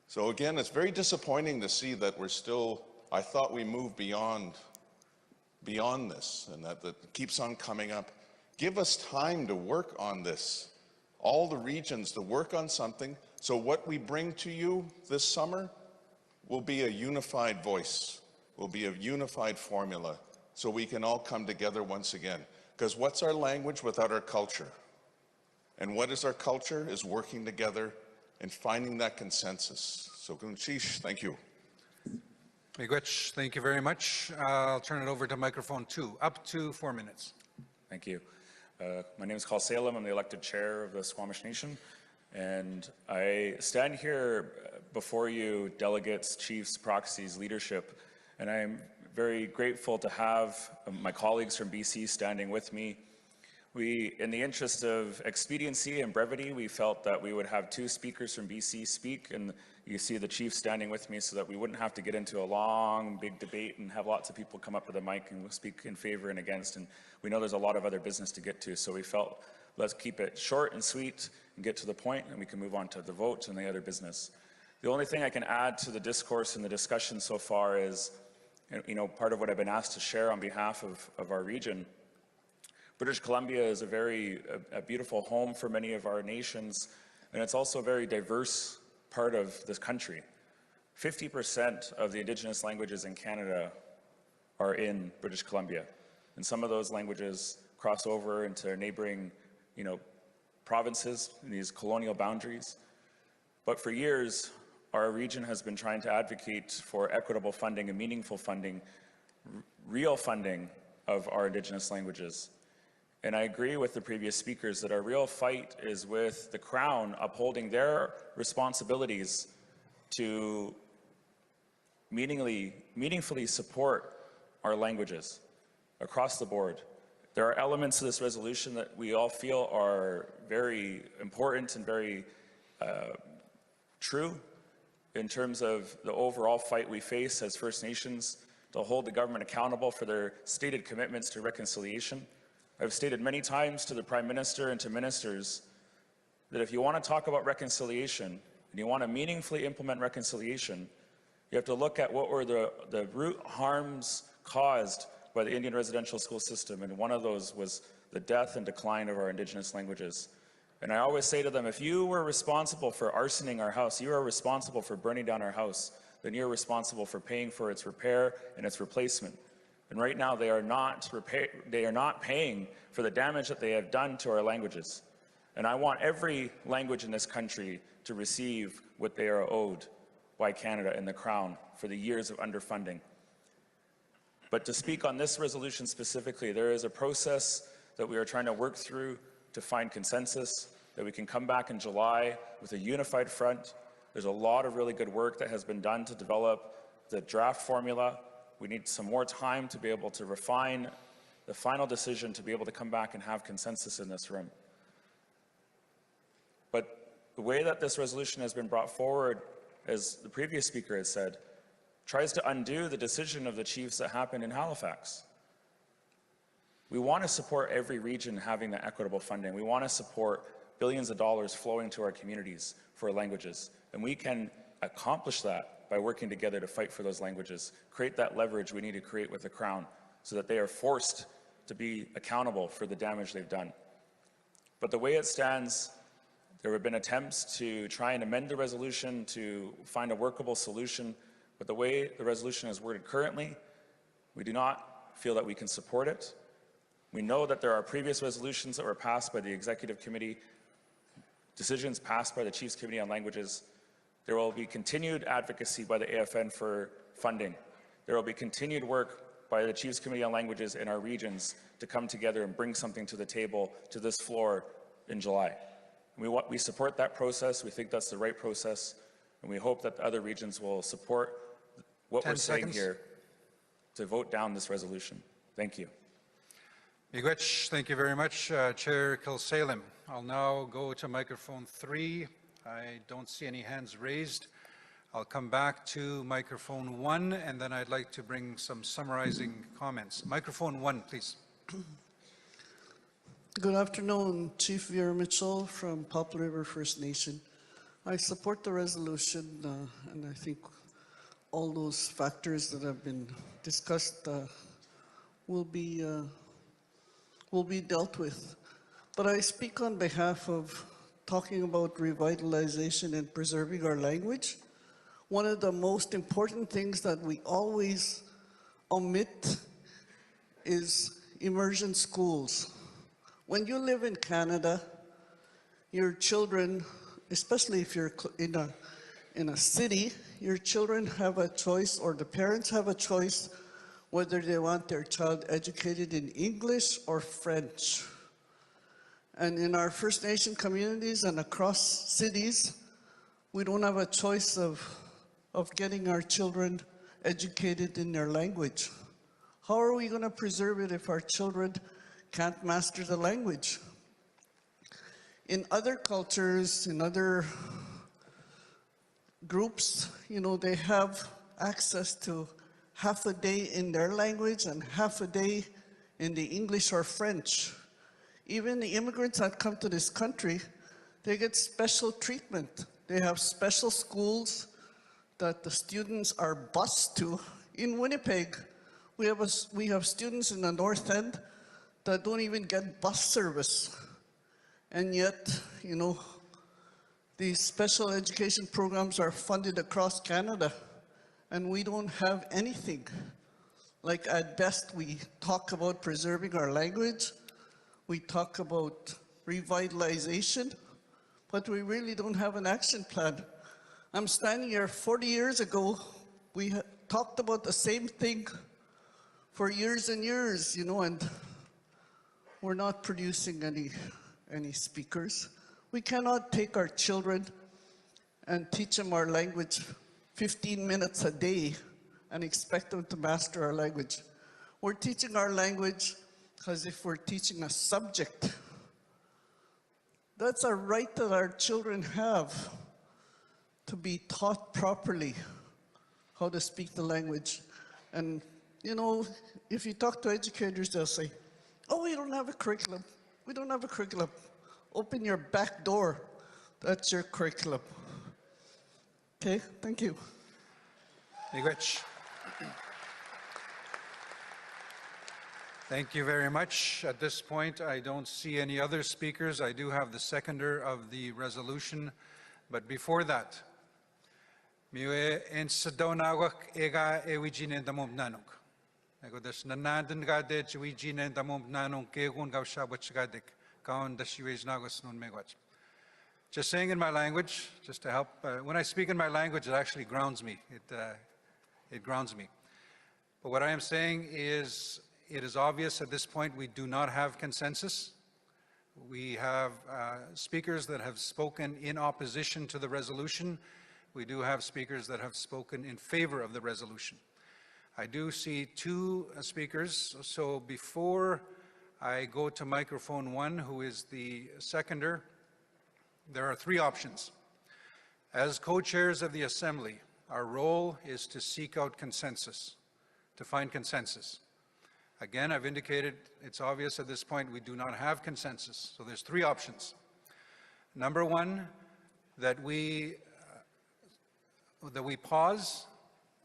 So again, it's very disappointing to see that we're still, I thought we moved beyond this, and that keeps on coming up. Give us time to work on this. All the regions to work on something, so what we bring to you this summer will be a unified voice, will be a unified formula, so we can all come together once again. Because what's our language without our culture? And what is our culture is working together and finding that consensus. So, Gunshish, thank you. Miigwech, thank you very much. I'll turn it over to microphone 2, up to 4 minutes. Thank you. My name is Carl Salem. I'm the elected chair of the Squamish Nation. And I stand here before you, delegates, chiefs, proxies, leadership, and I'm very grateful to have my colleagues from BC standing with me. In the interest of expediency and brevity, we felt that we would have 2 speakers from BC speak, and you see the chief standing with me so that we wouldn't have to get into a long, big debate and have lots of people come up with a mic and speak in favor and against. And we know there's a lot of other business to get to, so we felt let's keep it short and sweet and get to the point, and we can move on to the vote and the other business. The only thing I can add to the discourse and the discussion so far is, part of what I've been asked to share on behalf of our region. British Columbia is a beautiful home for many of our nations, and it's also a very diverse part of this country. 50% of the Indigenous languages in Canada are in British Columbia, and some of those languages cross over into neighboring, provinces in these colonial boundaries. But for years, our region has been trying to advocate for equitable funding and meaningful funding, real funding of our Indigenous languages. And I agree with the previous speakers that our real fight is with the Crown upholding their responsibilities to meaningfully support our languages across the board. There are elements of this resolution that we all feel are very important and very true in terms of the overall fight we face as First Nations to hold the government accountable for their stated commitments to reconciliation. I've stated many times to the Prime Minister and to ministers that if you want to talk about reconciliation and you want to meaningfully implement reconciliation, you have to look at what were the root harms caused by the Indian residential school system, and one of those was the death and decline of our Indigenous languages. And I always say to them, if you were responsible for arsoning our house, you are responsible for burning down our house, then you're responsible for paying for its repair and its replacement. And right now they are not paying for the damage that they have done to our languages. And I want every language in this country to receive what they are owed by Canada and the Crown for the years of underfunding. But to speak on this resolution specifically, there is a process that we are trying to work through to find consensus, that we can come back in July with a unified front. There's a lot of really good work that has been done to develop the draft formula. We need some more time to be able to refine the final decision to be able to come back and have consensus in this room. But the way that this resolution has been brought forward, as the previous speaker has said, tries to undo the decision of the chiefs that happened in Halifax. We want to support every region having the equitable funding. We want to support billions of dollars flowing to our communities for languages. And we can accomplish that by working together to fight for those languages, create that leverage we need to create with the Crown so that they are forced to be accountable for the damage they've done. But the way it stands, there have been attempts to try and amend the resolution to find a workable solution, but the way the resolution is worded currently, we do not feel that we can support it. We know that there are previous resolutions that were passed by the Executive Committee, decisions passed by the Chiefs Committee on Languages. There will be continued advocacy by the AFN for funding. There will be continued work by the Chiefs Committee on Languages in our regions to come together and bring something to the table, to this floor in July. We support that process. We think that's the right process, and we hope that the other regions will support what we're saying here to vote down this resolution. Thank you. Miigwech, thank you very much, Chair Kilsalem. I'll now go to microphone 3. I don't see any hands raised. I'll come back to microphone 1, and then I'd like to bring some summarizing comments. Microphone 1, please. Good afternoon, Chief Vera Mitchell from Poplar River First Nation. I support the resolution, and I think all those factors that have been discussed will be dealt with. But I speak on behalf of talking about revitalization and preserving our language. One of the most important things that we always omit is immersion schools. When you live in Canada, your children, especially if you're in a city, your children have a choice, or the parents have a choice, whether they want their child educated in English or French. And in our First Nation communities and across cities, we don't have a choice of getting our children educated in their language. How are we going to preserve it if our children can't master the language. In other cultures, in other groups, you know, they have access to half a day in their language and half a day in the English or French. Even the immigrants that come to this country, they get special treatment. They have special schools that the students are bused to. In Winnipeg, we have students in the North End that don't even get bus service. And yet, you know, these special education programs are funded across Canada, and we don't have anything. Like, at best, we talk about preserving our language, we talk about revitalization, but we really don't have an action plan. I'm standing here 40 years ago, we talked about the same thing for years and years, you know, and we're not producing any speakers. We cannot take our children and teach them our language 15 minutes a day and expect them to master our language. We're teaching our language because if we're teaching a subject, that's a right that our children have to be taught properly how to speak the language. And, you know, if you talk to educators, they'll say, oh, we don't have a curriculum. We don't have a curriculum. Open your back door. That's your curriculum. Okay, thank you. Miigwech. Thank you very much. At this point, I don't see any other speakers. I do have the seconder of the resolution, but before that, miwe en sadonawak ega ewijine damum nanuk. Ego des nanaden gade ewijine damum nanuk kegun gawshabachgadik kaun dashiwej nagos nun megwach. Just saying in my language, just to help. When I speak in my language, it actually grounds me. It grounds me. But what I am saying is, it is obvious at this point we do not have consensus. We have speakers that have spoken in opposition to the resolution. We do have speakers that have spoken in favor of the resolution. I do see two speakers, so before I go to microphone 1, who is the seconder, there are 3 options. As co-chairs of the Assembly, our role is to seek out consensus, to find consensus. Again, I've indicated it's obvious at this point we do not have consensus, so there's 3 options. Number 1, that we pause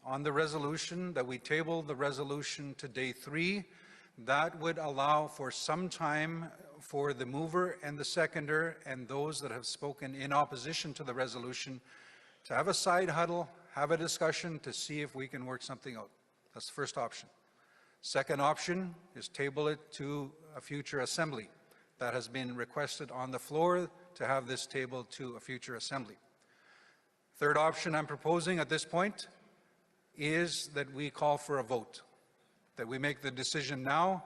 on the resolution, that we table the resolution to day 3. That would allow for some time for the mover and the seconder and those that have spoken in opposition to the resolution to have a side huddle, have a discussion to see if we can work something out. That's the first option. Second option is table it to a future assembly. That has been requested on the floor to have this tabled to a future assembly. Third option I'm proposing at this point is that we call for a vote. That we make the decision now,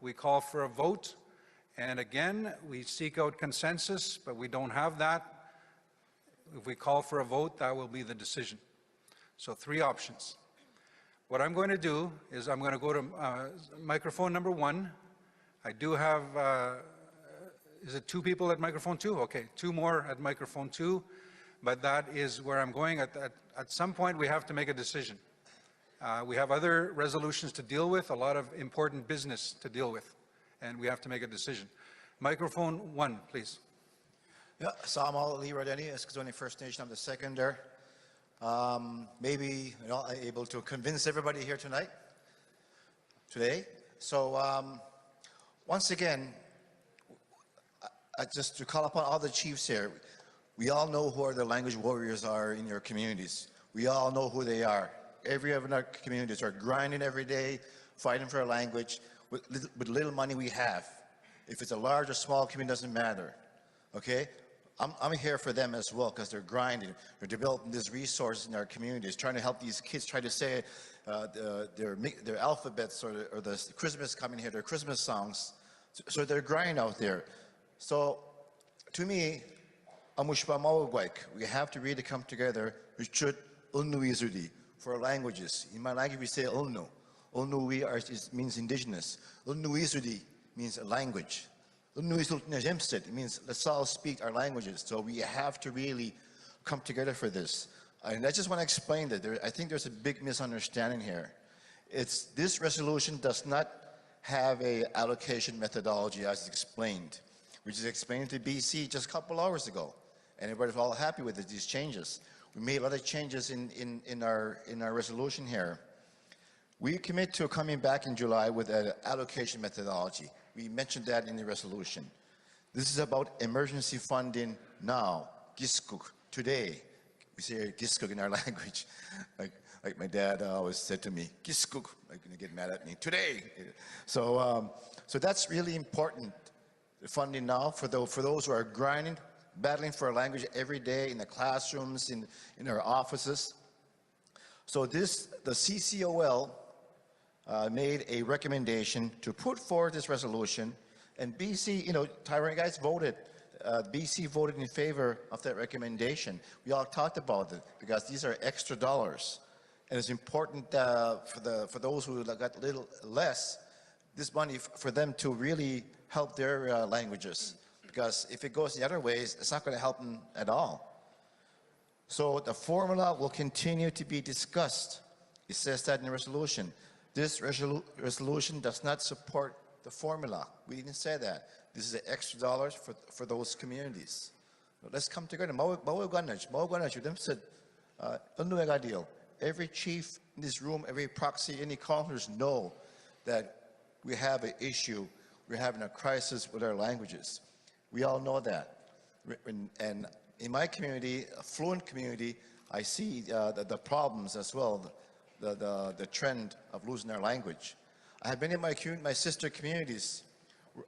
we call for a vote, and again, we seek out consensus, but we don't have that. If we call for a vote, that will be the decision. So 3 options. What I'm going to do is I'm going to go to microphone number 1. I do have, is it 2 people at microphone 2? Okay, 2 more at microphone 2, but that is where I'm going. At some point, we have to make a decision. We have other resolutions to deal with, a lot of important business to deal with, and we have to make a decision. Microphone 1, please. Yeah, Samal Lee Rodeni, Eskazoni First Nation, I'm the seconder. Maybe I'm able to convince everybody here today. So once again, just to call upon all the chiefs here, we all know who the language warriors are in your communities. We all know who they are. Every of our communities are grinding every day, fighting for our language with little money we have. If it's a large or small community, doesn't matter, okay? I'm here for them as well because they're grinding. They're developing these resources in our communities, trying to help these kids try to say their alphabets or the Christmas coming here, their Christmas songs. So they're grinding out there. So to me, we have to really come together. For our languages. In my language, we say Ulnu. Ulnu means indigenous. Ulnu Izudi means a language. It means let's all speak our languages. So we have to really come together for this. And I just want to explain that I think there's a big misunderstanding here. This resolution does not have a allocation methodology as explained, which is explained to BC just a couple hours ago. And everybody's all happy with it, these changes. We made a lot of changes in our resolution here. We commit to coming back in July with an allocation methodology. We mentioned that in the resolution. This is about emergency funding now, giskuk, today. We say giskuk in our language. Like my dad always said to me, giskuk, like going to get mad at me, today. So that's really important, the funding now for those who are grinding, battling for a language every day in the classrooms, in our offices. So the CCOL made a recommendation to put forward this resolution, and BC, Tyrone guys voted. BC voted in favor of that recommendation. We all talked about it because these are extra dollars, and it's important for those who got a little less, this money for them to really help their languages. Because if it goes the other ways, it's not going to help them at all. So the formula will continue to be discussed. It says that in the resolution. This resolution does not support the formula. We didn't say that. This is extra dollars for those communities. But let's come together. Every chief in this room, every proxy, any councillors know that we have an issue. We're having a crisis with our languages. We all know that. And in my community, a fluent community, I see the problems as well, the trend of losing our language. I have been in my sister communities.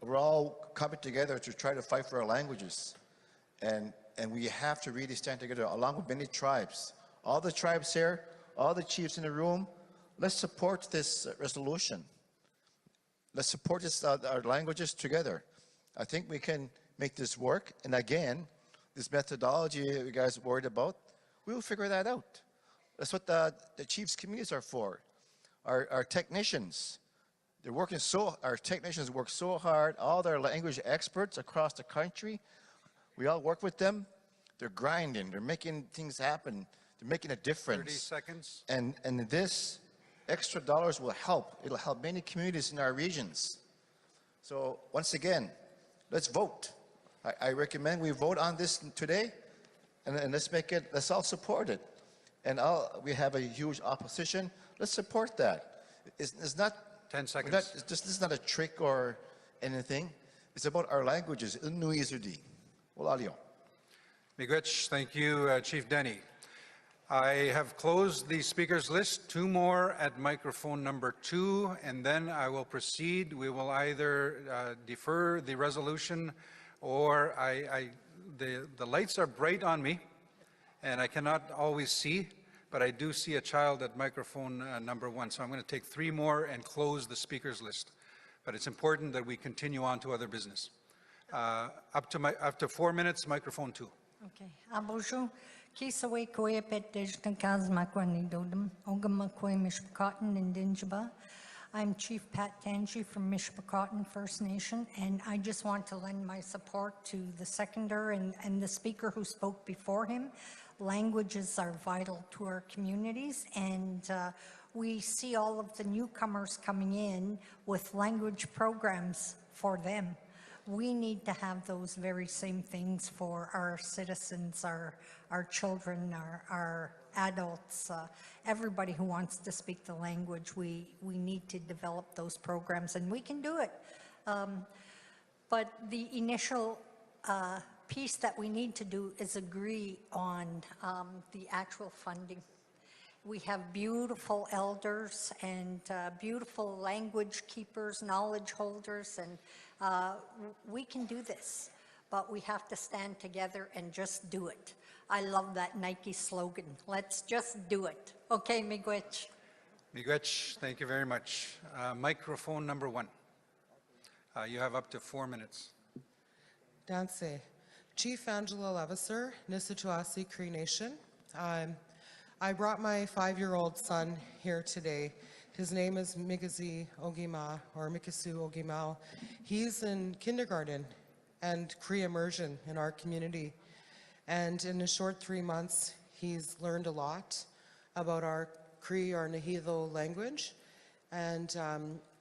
We're all coming together to try to fight for our languages. And we have to really stand together along with many tribes. All the tribes here, all the chiefs in the room, let's support this resolution. Let's support our languages together. I think we can make this work. And again, this methodology you guys are worried about, we'll figure that out. That's what the chiefs' committees are for. Our technicians, our technicians work so hard, all their language experts across the country, we all work with them. They're grinding, they're making things happen, they're making a difference. 30 seconds. And this extra dollars will help. It'll help many communities in our regions. So once again, let's vote. I recommend we vote on this today, and let's all support it. And we have a huge opposition. Let's support that. It's not 10 seconds. This is not a trick or anything. It's about our languages. Miigwech, thank you, Chief Denny. I have closed the speakers list. 2 more at microphone number 2, and then I will proceed. We will either defer the resolution, or the lights are bright on me, and I cannot always see, but I do see a child at microphone number 1. So I'm going to take 3 more and close the speakers list. But it's important that we continue on to other business. Up to 4 minutes, microphone 2. Okay. Bonjour. Kisawe koe pet dejna kazmakwa dodum ogamakwe Mishpakottan in Dinjaba. I'm Chief Pat Tangi from Mishpakottan First Nation, and I just want to lend my support to the seconder and the speaker who spoke before him. Languages are vital to our communities, and we see all of the newcomers coming in with language programs for them. We need to have those very same things for our citizens, our children, our adults, everybody who wants to speak the language. We need to develop those programs, and we can do it. But the initial piece that we need to do is agree on the actual funding. We have beautiful elders and beautiful language keepers, knowledge holders, and we can do this, but we have to stand together and just do it. I love that Nike slogan, let's just do it. Okay, Miigwech. Miigwech, thank you very much. Microphone number 1. You have up to 4 minutes. Danse. Chief Angela Levisser, Nisituasi Cree Nation. I brought my 5-year-old son here today His name is Migazi Ogima, or Mikasu Ogimao. He's in kindergarten and Cree immersion in our community. And in a short 3 months, he's learned a lot about our Cree or Nahido language. And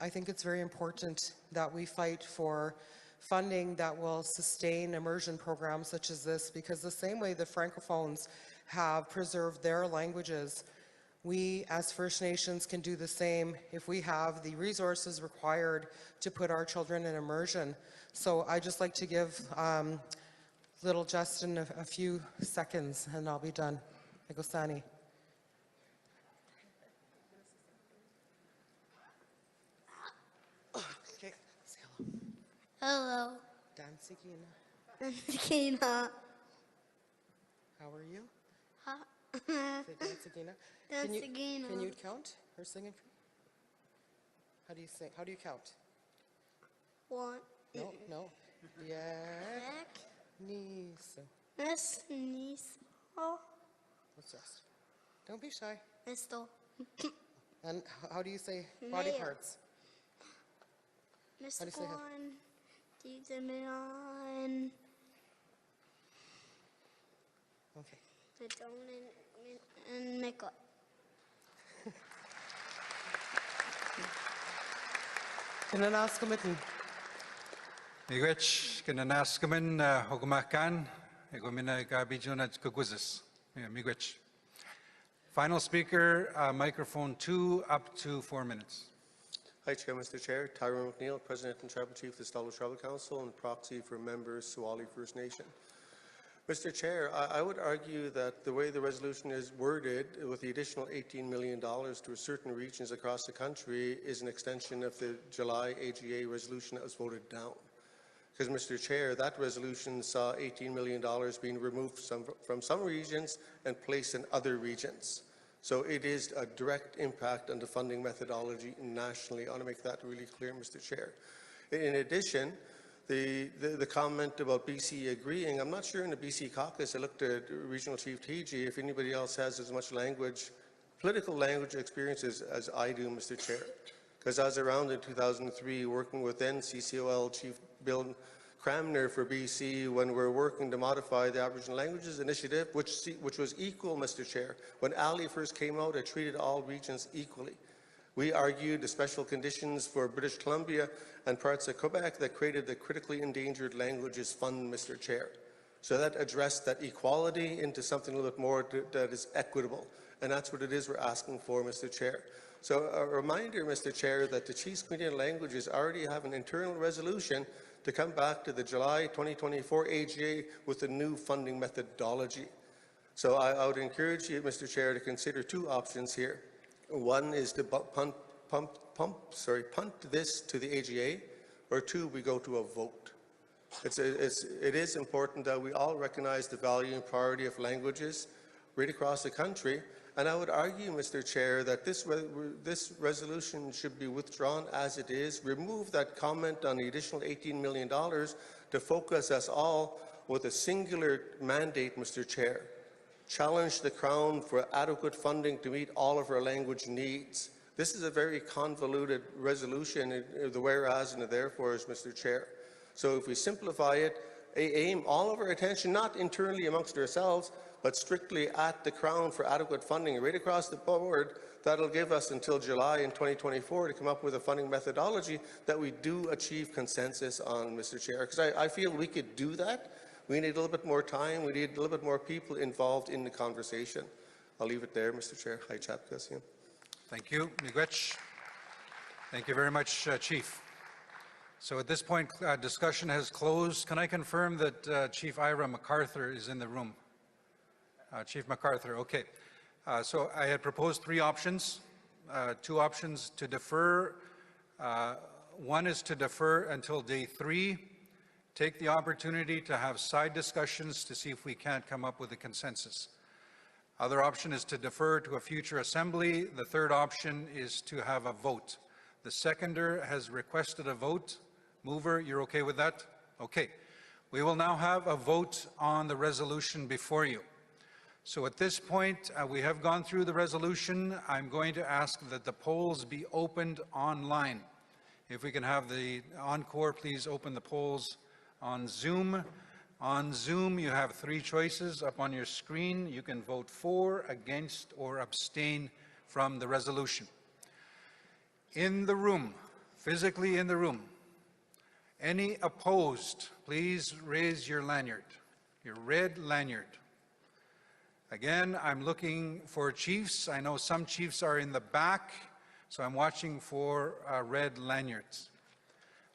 I think it's very important that we fight for funding that will sustain immersion programs such as this, because the same way the Francophones have preserved their languages, we as First Nations can do the same if we have the resources required to put our children in immersion. So I'd just like to give little Justin a few seconds and I'll be done. Egosani. Okay, say hello. Hello. Dansigina. How are you? Say Dansigina. Can you count or sing it? How do you sing? How do you count? 1. No. Yak. Niso. Niso. What's this? Don't be shy. Misto. And how do you say body Nail. parts? How do you say that? Titamion. Okay. And Miko. Kinanaskamitn. Miigwech, kinanaskamin, hogumakan, egomina gabijunat kuguzis. Miigwech. Final speaker, microphone 2, up to 4 minutes. Hi, Chair, Mr. Chair. Tyrone McNeil, President and Tribal Chief of the Stalo Tribal Council and proxy for members Suwali First Nation. Mr. Chair, I would argue that the way the resolution is worded, with the additional $18 million to certain regions across the country, is an extension of the July AGA resolution that was voted down. Because, Mr. Chair, that resolution saw $18 million being removed from some regions and placed in other regions. So it is a direct impact on the funding methodology nationally. I want to make that really clear, Mr. Chair. In addition, the comment about BC agreeing, I'm not sure in the BC caucus, I looked at Regional Chief TG, if anybody else has as much political language experiences as I do, Mr. Chair. Because I was around in 2003 working with then CCOL Chief Bill Cramner for BC when we're working to modify the Aboriginal Languages Initiative, which was equal, Mr. Chair. When ALI first came out, it treated all regions equally. We argued the special conditions for British Columbia and parts of Quebec that created the Critically Endangered Languages Fund, Mr. Chair. So that addressed that equality into something a little bit more that is equitable. And that's what it is we're asking for, Mr. Chair. So a reminder, Mr. Chair, that the Chiefs Committee on Languages already have an internal resolution to come back to the July 2024 AGA with a new funding methodology. So I would encourage you, Mr. Chair, to consider 2 options here. One is to punt this to the AGA, or 2, we go to a vote. It is important that we all recognize the value and priority of languages right across the country. And I would argue, Mr. Chair, that this resolution should be withdrawn as it is. Remove that comment on the additional $18 million to focus us all with a singular mandate, Mr. Chair. Challenge the Crown for adequate funding to meet all of our language needs. This is a very convoluted resolution, the whereas and the therefores, Mr. Chair. So if we simplify it, aim all of our attention not internally amongst ourselves, but strictly at the Crown for adequate funding right across the board, that'll give us until July in 2024 to come up with a funding methodology that we do achieve consensus on, Mr. Chair. Because I feel we could do that. We need a little bit more time. We need a little bit more people involved in the conversation. I'll leave it there, Mr. Chair. Hi, Chapkasian. Thank you, Miigwech. Thank you very much, Chief. So at this point, discussion has closed. Can I confirm that Chief Ira MacArthur is in the room? Chief MacArthur, okay. So I had proposed 3 options, 2 options to defer. One is to defer until day 3. Take the opportunity to have side discussions to see if we can't come up with a consensus. Other option is to defer to a future assembly. The third option is to have a vote. The seconder has requested a vote. Mover, you're okay with that? Okay. We will now have a vote on the resolution before you. So at this point, we have gone through the resolution. I'm going to ask that the polls be opened online. If we can have the encore, please open the polls on Zoom. On Zoom, you have 3 choices up on your screen. You can vote for, against, or abstain from the resolution. In the room, physically in the room, any opposed, please raise your lanyard, your red lanyard. Again, I'm looking for chiefs. I know some chiefs are in the back, so I'm watching for red lanyards.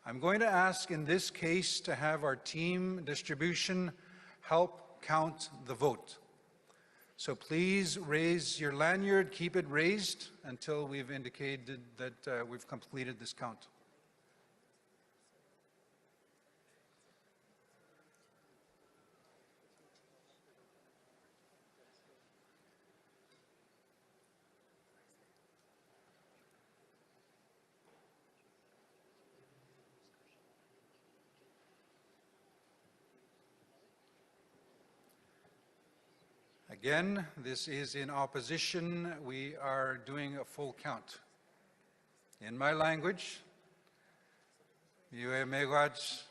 I'm going to ask in this case to have our team distribution help count the vote. So please raise your lanyard, keep it raised until we've indicated that we've completed this count. Again, this is in opposition. We are doing a full count. In my language, yue megaj,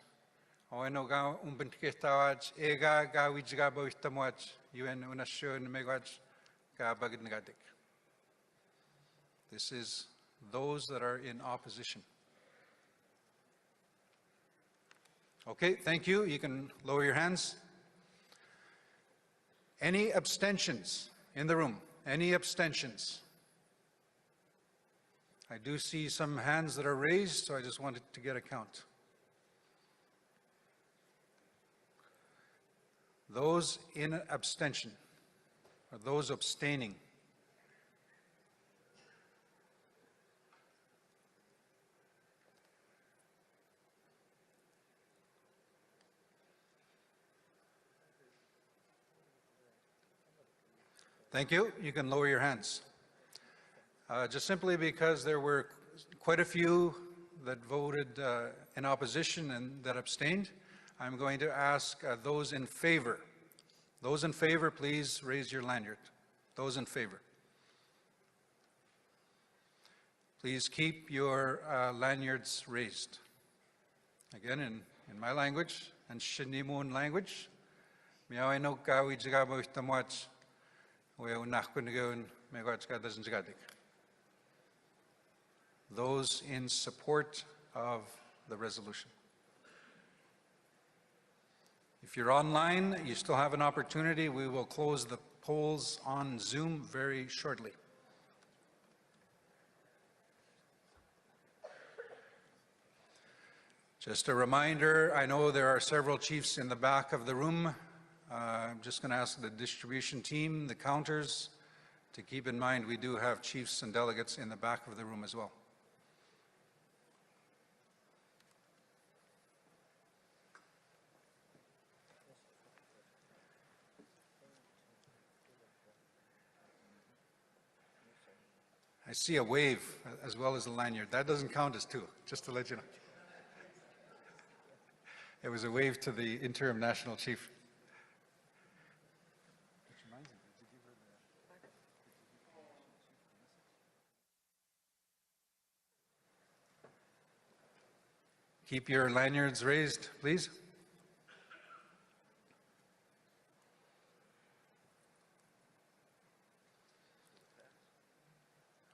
oeno ga umpentkehtawaj, ega ga wijga boistamwaj, yuen unashun megaj ga bagidngadik. This is those that are in opposition. Okay, thank you. You can lower your hands. Any abstentions in the room? Any abstentions? I do see some hands that are raised, so I just wanted to get a count. Those in abstention, or those abstaining? Thank you. You can lower your hands. Just simply because there were quite a few that voted in opposition and that abstained, I'm going to ask those in favor. Those in favor, please raise your lanyard. Those in favor. Please keep your lanyards raised. Again, in my language, and Shinimun language, those in support of the resolution. If you're online, you still have an opportunity. We will close the polls on Zoom very shortly. Just a reminder, I know there are several chiefs in the back of the room. I'm just going to ask the distribution team, the counters, to keep in mind we do have chiefs and delegates in the back of the room as well. I see a wave as well as a lanyard. That doesn't count as 2, just to let you know. It was a wave to the interim national chief. Keep your lanyards raised, please.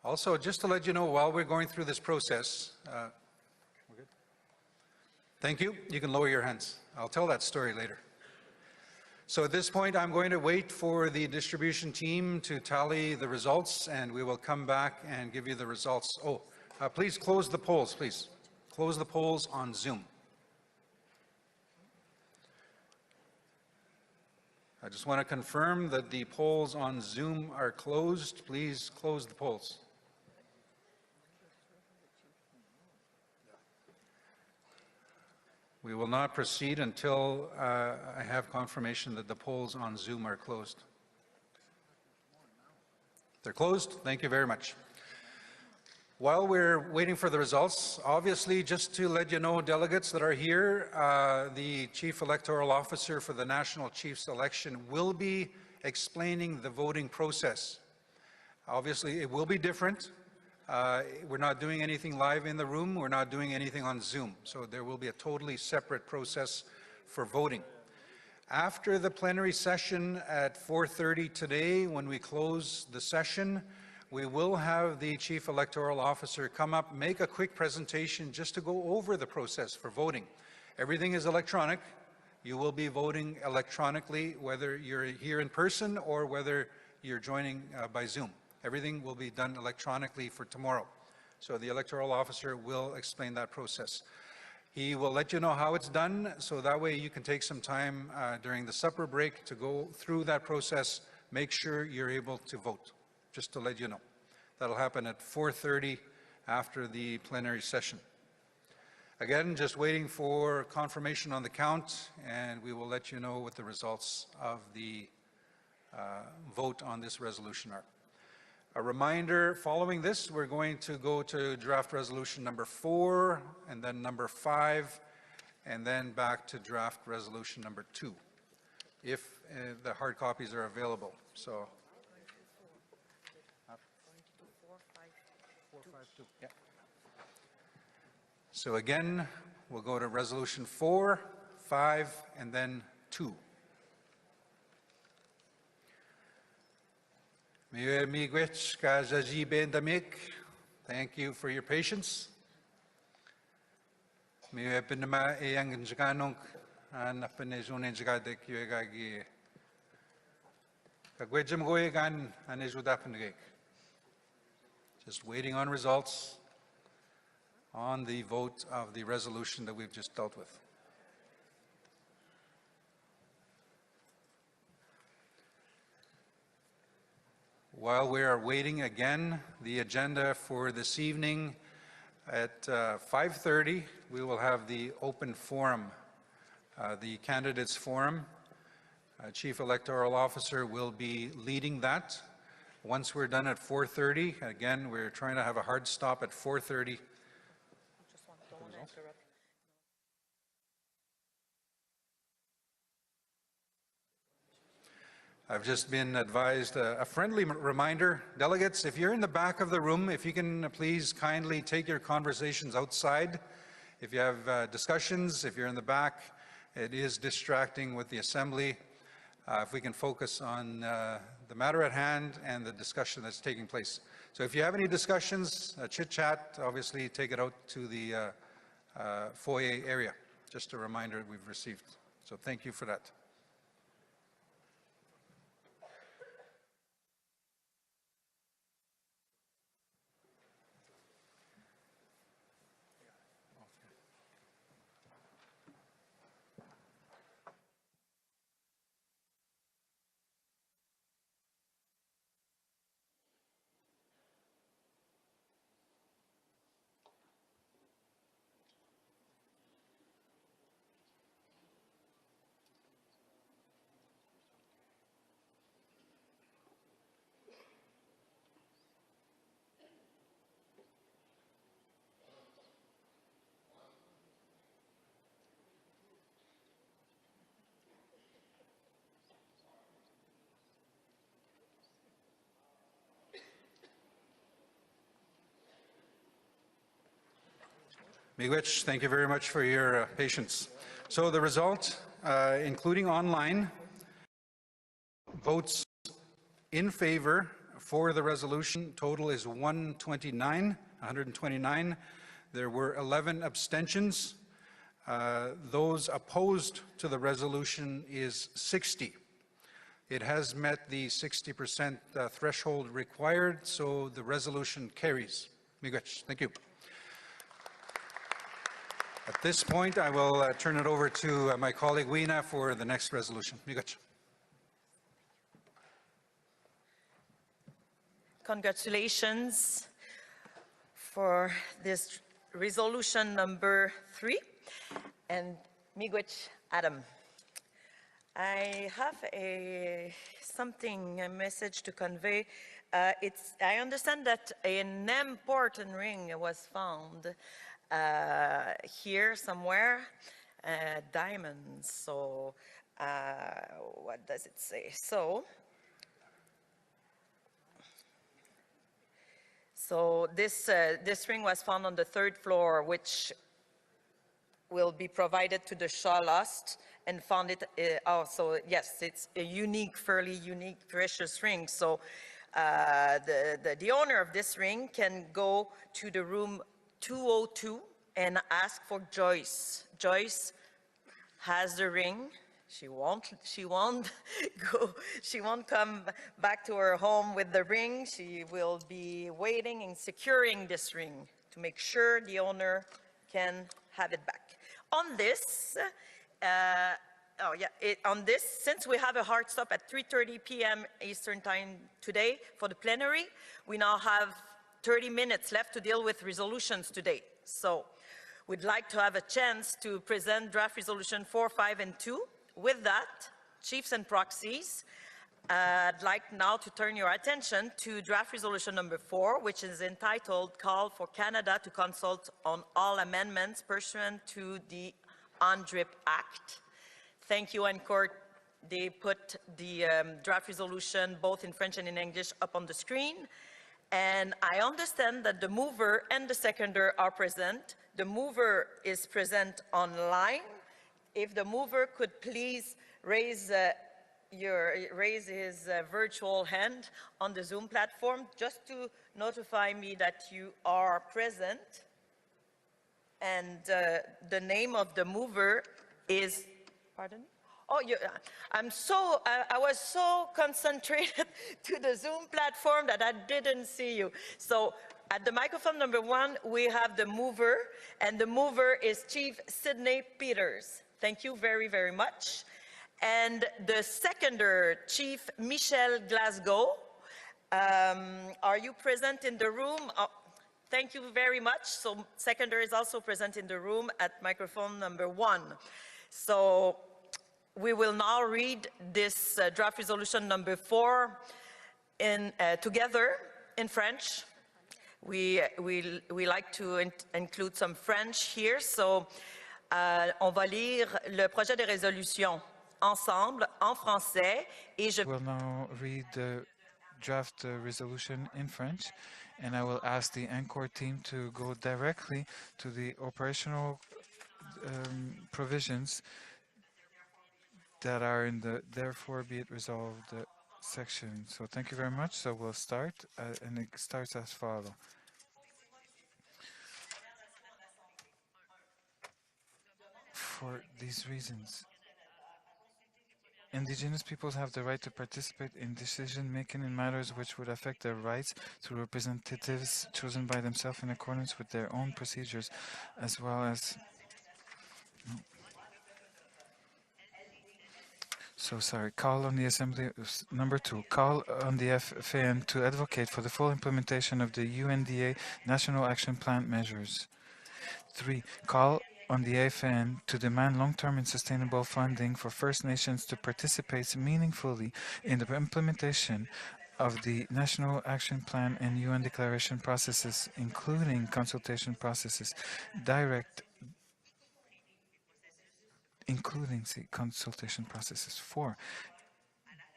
Also, just to let you know, while we're going through this process, thank you. You can lower your hands. I'll tell that story later. So at this point, I'm going to wait for the distribution team to tally the results, and we will come back and give you the results. Please close the polls, please. Close the polls on Zoom. I just want to confirm that the polls on Zoom are closed. Please close the polls. We will not proceed until I have confirmation that the polls on Zoom are closed. They're closed. Thank you very much. While we're waiting for the results, obviously, just to let you know, delegates that are here, the Chief Electoral Officer for the National Chiefs election will be explaining the voting process. Obviously, it will be different. We're not doing anything live in the room. We're not doing anything on Zoom. So there will be a totally separate process for voting. After the plenary session at 4:30 today, when we close the session, we will have the Chief Electoral Officer come up, make a quick presentation just to go over the process for voting. Everything is electronic. You will be voting electronically, whether you're here in person or whether you're joining by Zoom. Everything will be done electronically for tomorrow. So the Electoral Officer will explain that process. He will let you know how it's done, so that way you can take some time during the supper break to go through that process, make sure you're able to vote, just to let you know. That'll happen at 4:30 after the plenary session. Again, just waiting for confirmation on the count, and we will let you know what the results of the vote on this resolution are. A reminder, following this, we're going to go to draft resolution number 4, and then number 5, and then back to draft resolution number 2, if the hard copies are available. So, 452. Yeah. So again, we'll go to resolution 4, 5, and then 2. Thank you for your patience. Just waiting on results on the vote of the resolution that we've just dealt with. While we are waiting, again, the agenda for this evening at 5:30, we will have the open forum, the candidates forum. Chief Electoral Officer will be leading that. Once we're done at 4:30, again, we're trying to have a hard stop at 4:30. I've just been advised, a friendly reminder, delegates, if you're in the back of the room, if you can please kindly take your conversations outside. If you have discussions, if you're in the back, it is distracting with the assembly. If we can focus on the matter at hand and the discussion that's taking place. So if you have any discussions, chit-chat, obviously take it out to the foyer area. Just a reminder we've received. So thank you for that. Miigwech, thank you very much for your patience. So the result, including online, votes in favor for the resolution, total is 129. There were 11 abstentions. Those opposed to the resolution is 60. It has met the 60% threshold required, so the resolution carries. Miigwech, thank you. At this point, I will turn it over to my colleague Weena for the next resolution. Miigwech. Congratulations for this resolution number 3. And Miigwech Adam. I have a message to convey. I understand that an important ring was found here somewhere, diamonds. So what does it say? So So this ring was found on the 3rd floor, which will be provided to the Shaw Lost, and found it also, yes, it's a unique, fairly unique, precious ring. So the owner of this ring can go to the room 202 and ask for Joyce. Joyce has the ring. She won't come back to her home with the ring. She will be waiting and securing this ring to make sure the owner can have it back. On this, since we have a hard stop at 3:30 p.m. Eastern Time today for the plenary, we now have 30 minutes left to deal with resolutions today. So we'd like to have a chance to present draft resolution 4, 5, and 2. With that, chiefs and proxies, I'd like now to turn your attention to draft resolution number 4, which is entitled Call for Canada to Consult on All Amendments Pursuant to the UNDRIP Act. Thank you, Encore. They put the draft resolution both in French and in English up on the screen. And I understand that the mover and the seconder are present. The mover is present online. If the mover could please raise his virtual hand on the Zoom platform, just to notify me that you are present. And the name of the mover is, pardon? Oh, I was so concentrated to the Zoom platform that I didn't see you. So at the microphone number 1, we have the mover, and the mover is Chief Sidney Peters. Thank you very, very much. And the seconder, Chief Michel Glasgow. Are you present in the room? Oh, thank you very much. So seconder is also present in the room at microphone number 1. So we will now read this draft resolution number 4 together in French. We like to include some French here. So on va lire le projet de résolution ensemble en français et je will now read the draft resolution in French, and I will ask the Encore team to go directly to the operational provisions that are in the therefore be it resolved section. So thank you very much. So we'll start, and it starts as follows. For these reasons, Indigenous peoples have the right to participate in decision-making in matters which would affect their rights through representatives chosen by themselves in accordance with their own procedures, as well as... Call on the Assembly, number 2, call on the AFN to advocate for the full implementation of the UNDA National Action Plan measures. 3, call on the AFN to demand long-term and sustainable funding for First Nations to participate meaningfully in the implementation of the National Action Plan and UN declaration processes, including consultation processes, consultation processes. 4,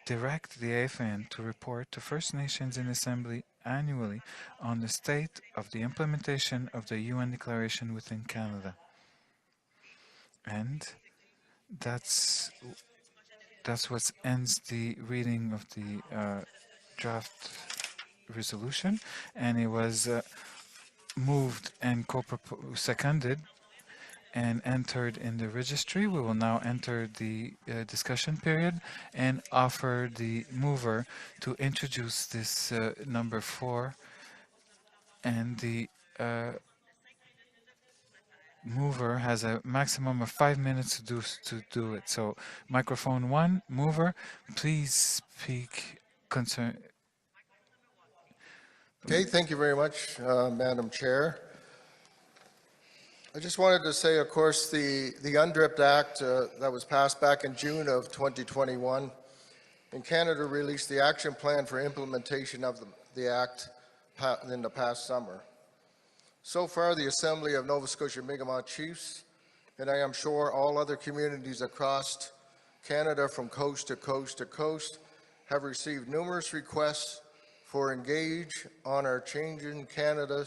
direct the AFN to report to First Nations in Assembly annually on the state of the implementation of the UN declaration within Canada. And that's what ends the reading of the draft resolution, and it was moved and seconded and entered in the registry. We will now enter the discussion period and offer the mover to introduce this number 4, and the mover has a maximum of 5 minutes to do it. So microphone 1, mover, please speak concern. Okay, thank you very much, Madam Chair. I just wanted to say, of course, the UNDRIP Act that was passed back in June of 2021, and Canada released the action plan for implementation of the Act in the past summer. So far, the Assembly of Nova Scotia Mi'kmaq Chiefs, and I am sure all other communities across Canada from coast to coast to coast, have received numerous requests for engage on our changing Canada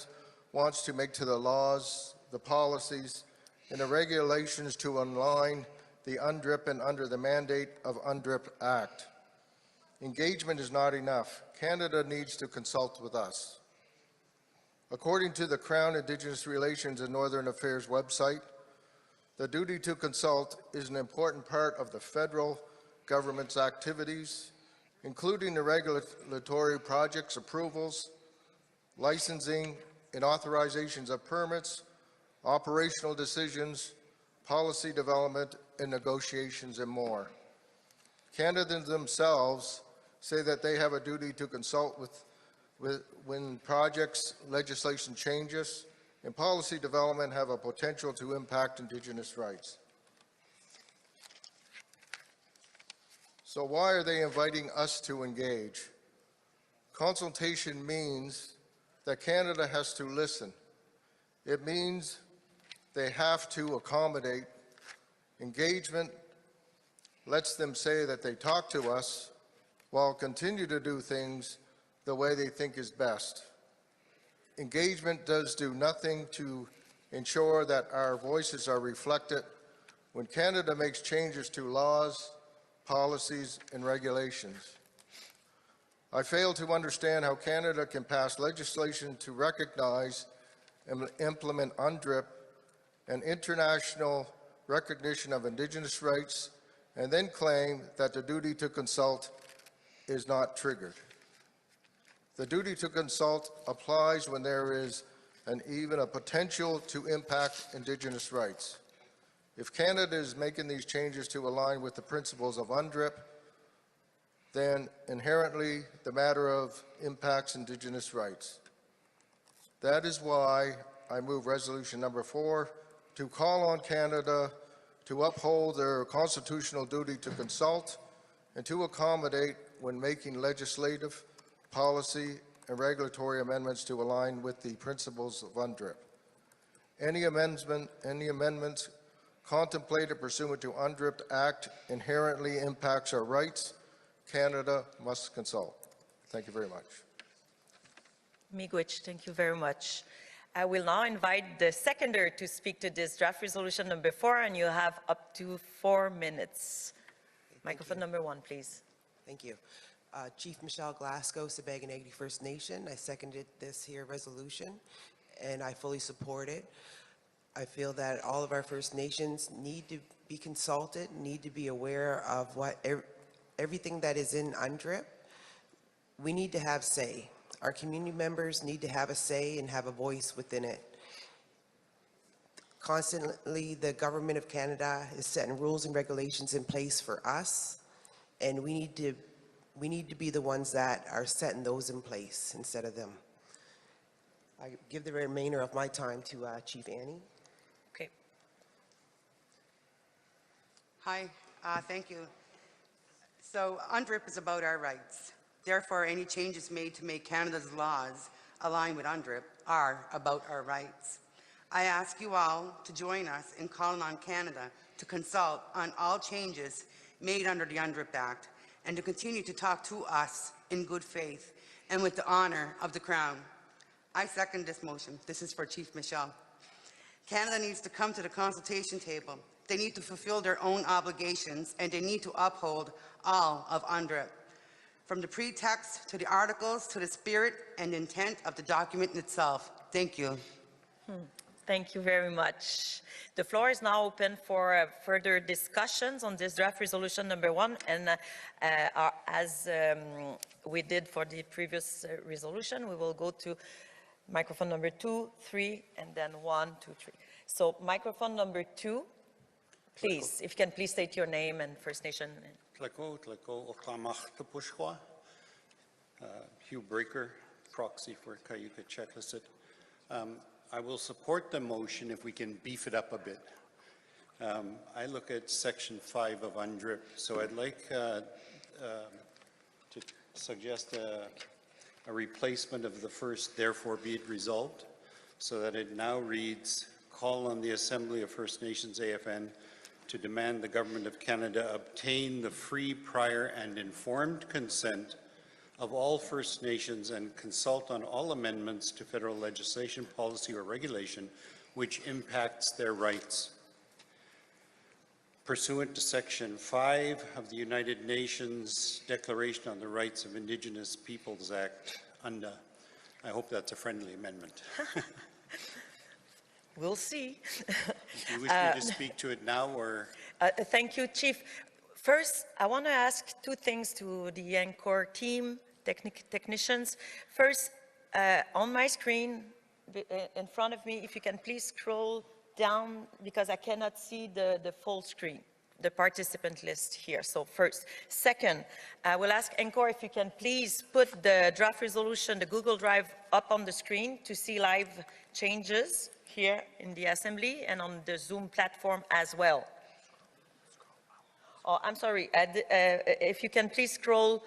wants to make to the laws, the policies, and the regulations to align the UNDRIP and under the mandate of UNDRIP Act. Engagement is not enough. Canada needs to consult with us. According to the Crown Indigenous Relations and Northern Affairs website, the duty to consult is an important part of the federal government's activities, including the regulatory projects approvals, licensing and authorizations of permits, operational decisions, policy development, and negotiations, and more. Canadians themselves say that they have a duty to consult when projects, legislation changes, and policy development have a potential to impact Indigenous rights. So why are they inviting us to engage? Consultation means that Canada has to listen. It means they have to accommodate. Engagement lets them say that they talk to us while continue to do things the way they think is best. Engagement does do nothing to ensure that our voices are reflected when Canada makes changes to laws, policies, and regulations. I fail to understand how Canada can pass legislation to recognize and implement UNDRIP, an international recognition of Indigenous rights, and then claim that the duty to consult is not triggered. The duty to consult applies when there is even a potential to impact Indigenous rights. If Canada is making these changes to align with the principles of UNDRIP, then inherently the matter of impacts Indigenous rights. That is why I move resolution number 4 to call on Canada to uphold their constitutional duty to consult and to accommodate when making legislative, policy, and regulatory amendments to align with the principles of UNDRIP. Any amendments contemplated pursuant to UNDRIP Act inherently impacts our rights. Canada must consult. Thank you very much. Miigwech, thank you very much. I will now invite the seconder to speak to this draft resolution number 4, and you have up to 4 minutes. Microphone number 1, please. Thank you. Chief Michelle Glasgow, Sabaganagdi First Nation. I seconded this here resolution, and I fully support it. I feel that all of our First Nations need to be consulted, need to be aware of what everything that is in UNDRIP. We need to have say. Our community members need to have a say and have a voice within it. Constantly, the Government of Canada is setting rules and regulations in place for us, and we need to be the ones that are setting those in place instead of them. I give the remainder of my time to Chief Annie. Okay. Hi, thank you. So UNDRIP is about our rights. Therefore, any changes made to make Canada's laws align with UNDRIP are about our rights. I ask you all to join us in calling on Canada to consult on all changes made under the UNDRIP Act and to continue to talk to us in good faith and with the honor of the Crown. I second this motion. This is for Chief Michelle. Canada needs to come to the consultation table. They need to fulfill their own obligations, and they need to uphold all of UNDRIP, from the pretext to the articles to the spirit and intent of the document itself. Thank you. Thank you very much. The floor is now open for further discussions on this draft resolution number 1, and as we did for the previous resolution, we will go to microphone number 2, 3, and then 1, 2, 3. So microphone number 2, please, if you can please state your name and First Nation. Hugh Breaker, proxy for Cayuga Checklisset. I will support the motion if we can beef it up a bit. I look at section 5 of UNDRIP, so I'd like to suggest a replacement of the first, therefore be it resolved, so that it now reads, call on the Assembly of First Nations AFN to demand the Government of Canada obtain the free, prior and informed consent of all First Nations and consult on all amendments to federal legislation, policy, or regulation which impacts their rights. Pursuant to Section 5 of the United Nations Declaration on the Rights of Indigenous Peoples Act, UNDA. I hope that's a friendly amendment. We'll see. Do you wish me to speak to it now, or? Thank you, Chief. First, I want to ask two things to the Encore team, technicians. First, on my screen, in front of me, if you can please scroll down, because I cannot see the full screen, the participant list here. So first. Second, I will ask Encore if you can please put the draft resolution, the Google Drive, up on the screen to see live changes here in the Assembly and on the Zoom platform as well. Oh, I'm sorry, if you can please scroll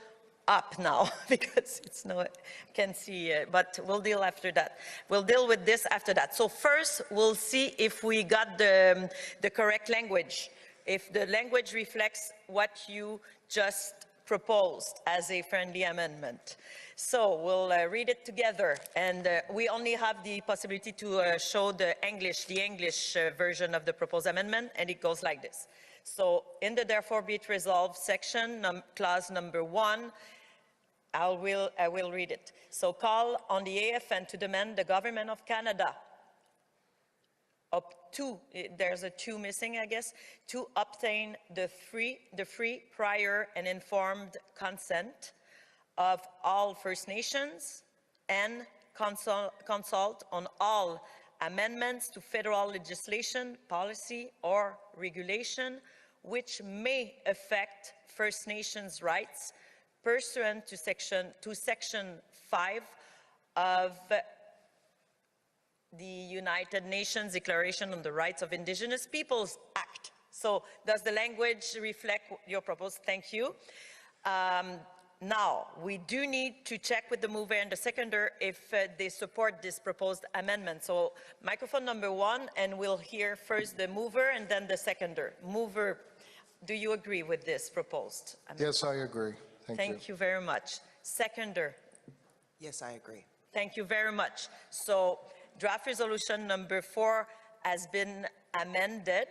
up now, because it's no, I can't see, but we'll deal after that. We'll deal with this after that. So first, we'll see if we got the correct language, if the language reflects what you just proposed as a friendly amendment. So we'll read it together, and we only have the possibility to show the English version of the proposed amendment, and it goes like this. So in the therefore be it resolved section, clause number 1, I will read it. So call on the AFN to demand the government of Canada up to, there's a 2 missing, I guess, to obtain the free, prior, and informed consent of all First Nations and consult on all amendments to federal legislation, policy, or regulation which may affect First Nations rights pursuant to Section 5 of the United Nations Declaration on the Rights of Indigenous Peoples Act. So does the language reflect your proposal? Thank you. Now, we do need to check with the mover and the seconder if they support this proposed amendment. So microphone number 1, and we'll hear first the mover and then the seconder. Mover, do you agree with this proposed amendment? Yes, I agree. Thank you very much. Seconder? Yes, I agree. Thank you very much. So draft resolution number 4 has been amended.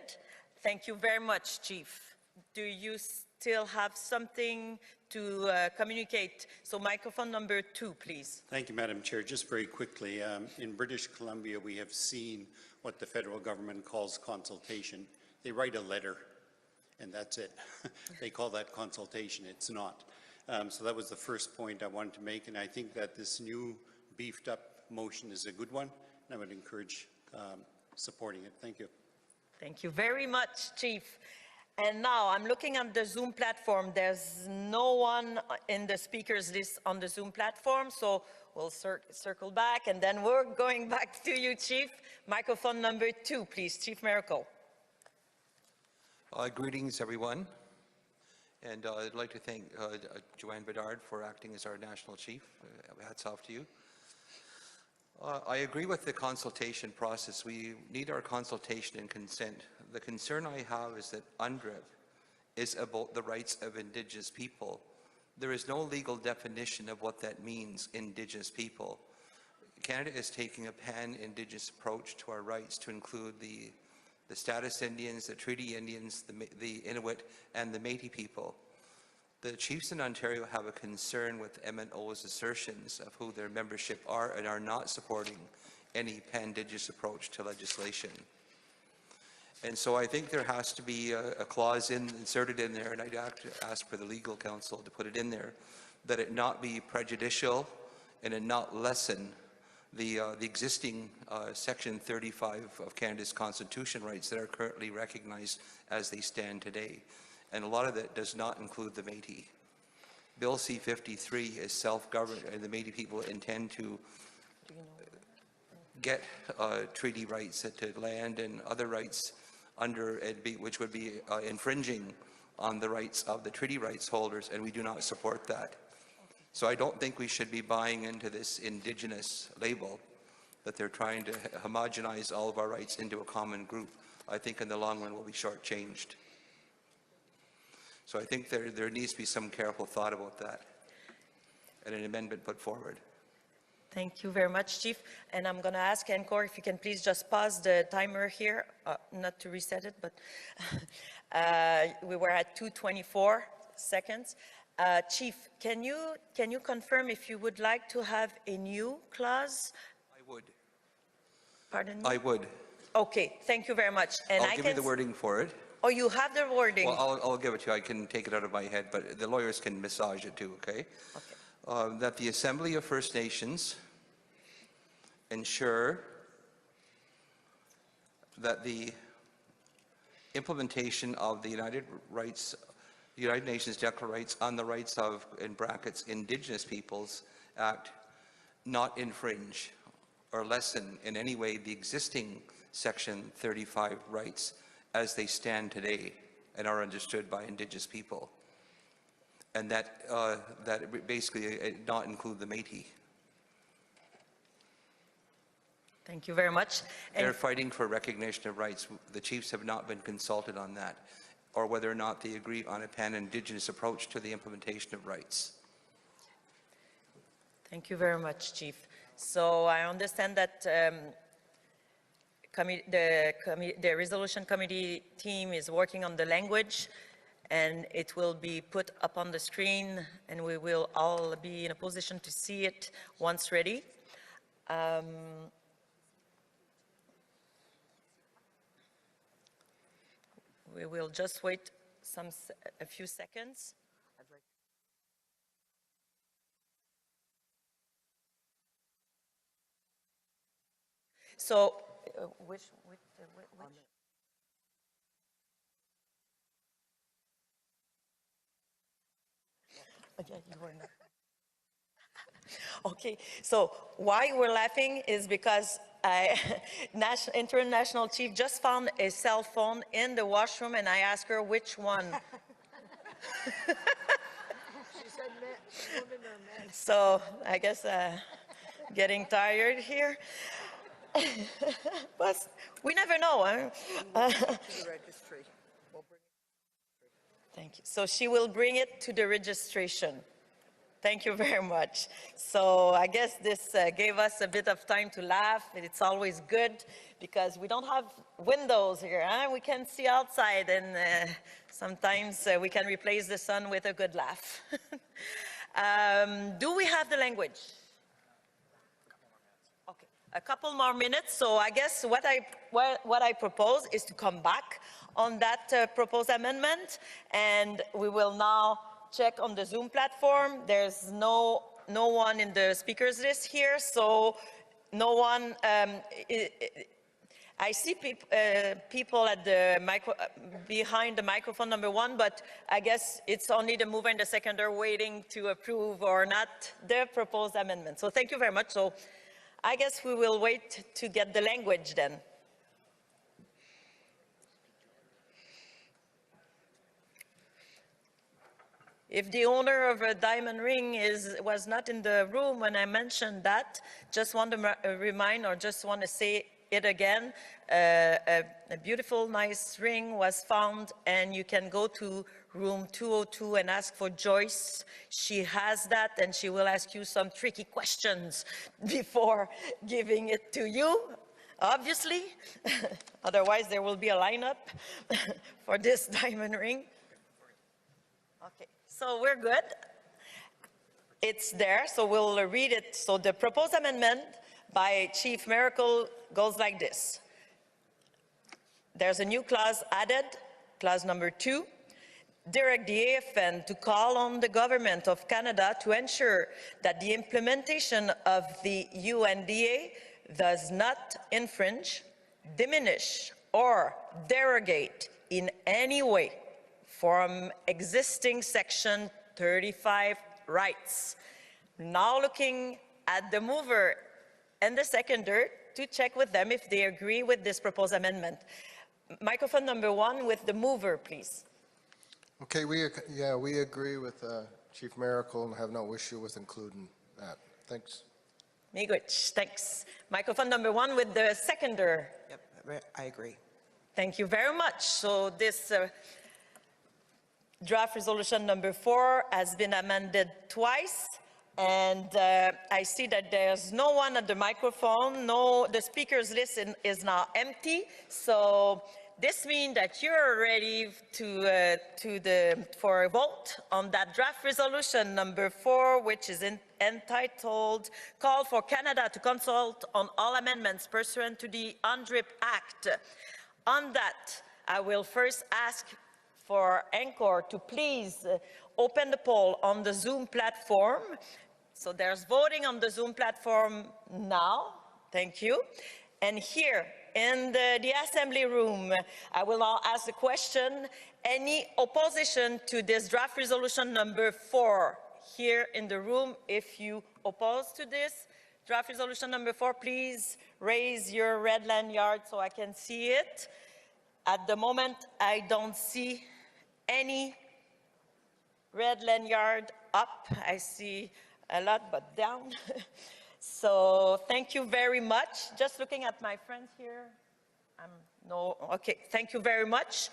Thank you very much, Chief. Do you still have something to communicate? So microphone number 2, please. Thank you, Madam Chair. Just very quickly, in British Columbia, we have seen what the federal government calls consultation. They write a letter, and that's it. They call that consultation. It's not. So that was the first point I wanted to make, and I think that this new beefed up motion is a good one, and I would encourage supporting it. Thank you. Thank you very much, Chief. And now I'm looking at the Zoom platform. There's no one in the speakers list on the Zoom platform, so we'll circle back, and then we're going back to you, Chief. Microphone number 2, please, Chief Miracle. Greetings, everyone. And I'd like to thank Joanne Bedard for acting as our National Chief. Hats off to you. I agree with the consultation process. We need our consultation and consent. The concern I have is that UNDRIP is about the rights of Indigenous people. There is no legal definition of what that means, Indigenous people. Canada is taking a pan-Indigenous approach to our rights to include the status Indians, the Treaty Indians, the Inuit, and the Métis people. The chiefs in Ontario have a concern with MNO's assertions of who their membership are and are not supporting any pan-Indigenous approach to legislation. And so I think there has to be a clause inserted in there, and I'd ask for the legal counsel to put it in there, that it not be prejudicial and it not lessen the existing Section 35 of Canada's Constitution rights that are currently recognized as they stand today. And a lot of that does not include the Métis. Bill C-53 is self-governed, and the Métis people intend to get treaty rights to land and other rights under which would be infringing on the rights of the treaty rights holders, and we do not support that. So I don't think we should be buying into this Indigenous label that they're trying to homogenize all of our rights into a common group. I think in the long run we'll be shortchanged. So I think there needs to be some careful thought about that. and an amendment put forward. Thank you very much, Chief. And I'm going to ask Encore if you can please just pause the timer here, not to reset it, but we were at 2:24 seconds. Chief, can you confirm if you would like to have a new clause? I would. Pardon me? I would. Okay, thank you very much. And I'll give you the wording for it. Oh, you have the wording? Well, I'll give it to you. I can take it out of my head, but the lawyers can massage it too, okay? Okay. That the Assembly of First Nations ensure that the implementation of the United Nations Declaration on the Rights of, in brackets, Indigenous Peoples Act not infringe or lessen in any way the existing Section 35 rights as they stand today and are understood by Indigenous people. And that, basically not include the Métis. Thank you very much. They're fighting for recognition of rights. The chiefs have not been consulted on that, or whether or not they agree on a pan-Indigenous approach to the implementation of rights. Thank you very much, Chief. So I understand that the resolution committee team is working on the language, and it will be put up on the screen, and we will all be in a position to see it once ready. We will just wait a few seconds. So, which? Yeah, you were not. Okay, so why we're laughing is because International Chief just found a cell phone in the washroom, and I asked her which one. She said women or men. So I guess getting tired here. But we never know. Huh? To the registry. We'll bring it. Thank you. So she will bring it to the registration. Thank you very much. So I guess this gave us a bit of time to laugh. It's always good because we don't have windows here. Huh? We can see outside, and sometimes we can replace the sun with a good laugh. Do we have the language? Okay, a couple more minutes. So I guess what I propose is to come back on that proposed amendment, and we will now check on the Zoom platform. There's no one in the speakers list here, so no one. I see people at the behind the microphone number 1, but I guess it's only the mover and the seconder waiting to approve or not the proposed amendment. So thank you very much. So I guess we will wait to get the language then. If the owner of a diamond ring was not in the room when I mentioned that, just want to remind or just want to say it again, a beautiful, nice ring was found, and you can go to room 202 and ask for Joyce. She has that, and she will ask you some tricky questions before giving it to you, obviously. Otherwise, there will be a lineup for this diamond ring. Okay. So we're good. It's there, so we'll read it. So the proposed amendment by Chief Miracle goes like this. There's a new clause added, clause number 2. Direct the AFN to call on the government of Canada to ensure that the implementation of the UNDA does not infringe, diminish, or derogate in any way from existing Section 35 rights. Now looking at the mover and the seconder to check with them if they agree with this proposed amendment. Microphone number 1 with the mover, please. Okay, we agree with Chief Miracle and have no issue with including that. Thanks. Miigwech, thanks. Microphone number 1 with the seconder. Yep, I agree. Thank you very much. So this draft resolution number 4 has been amended twice And I see that there's no one at the microphone. No, the speakers list is now empty. So this means that you're ready for a vote on that draft resolution number 4, which is entitled Call for Canada to Consult on All Amendments Pursuant to the UNDRIP Act. On that, I will first ask for Encore to please open the poll on the Zoom platform. So there's voting on the Zoom platform now. Thank you. And here in the assembly room, I will now ask the question, any opposition to this draft resolution number 4? Here in the room, if you oppose to this draft resolution number 4, please raise your red lanyard so I can see it. At the moment, I don't see any red lanyard up. I see a lot, but down. So thank you very much. Just looking at my friends here. No, okay, thank you very much.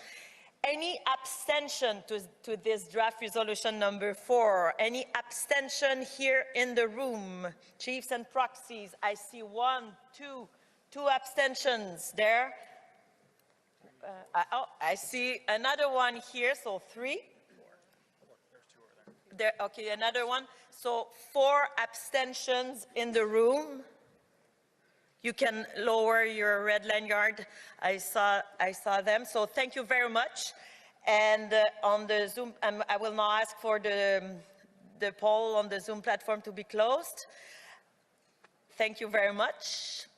Any abstention to this draft resolution number 4? Any abstention here in the room? Chiefs and proxies, I see 1, 2 abstentions there. I see another one here, so 3. There, okay, another one. So 4 abstentions in the room. You can lower your red lanyard. I saw them. So thank you very much. And on the Zoom, I will now ask for the poll on the Zoom platform to be closed. Thank you very much.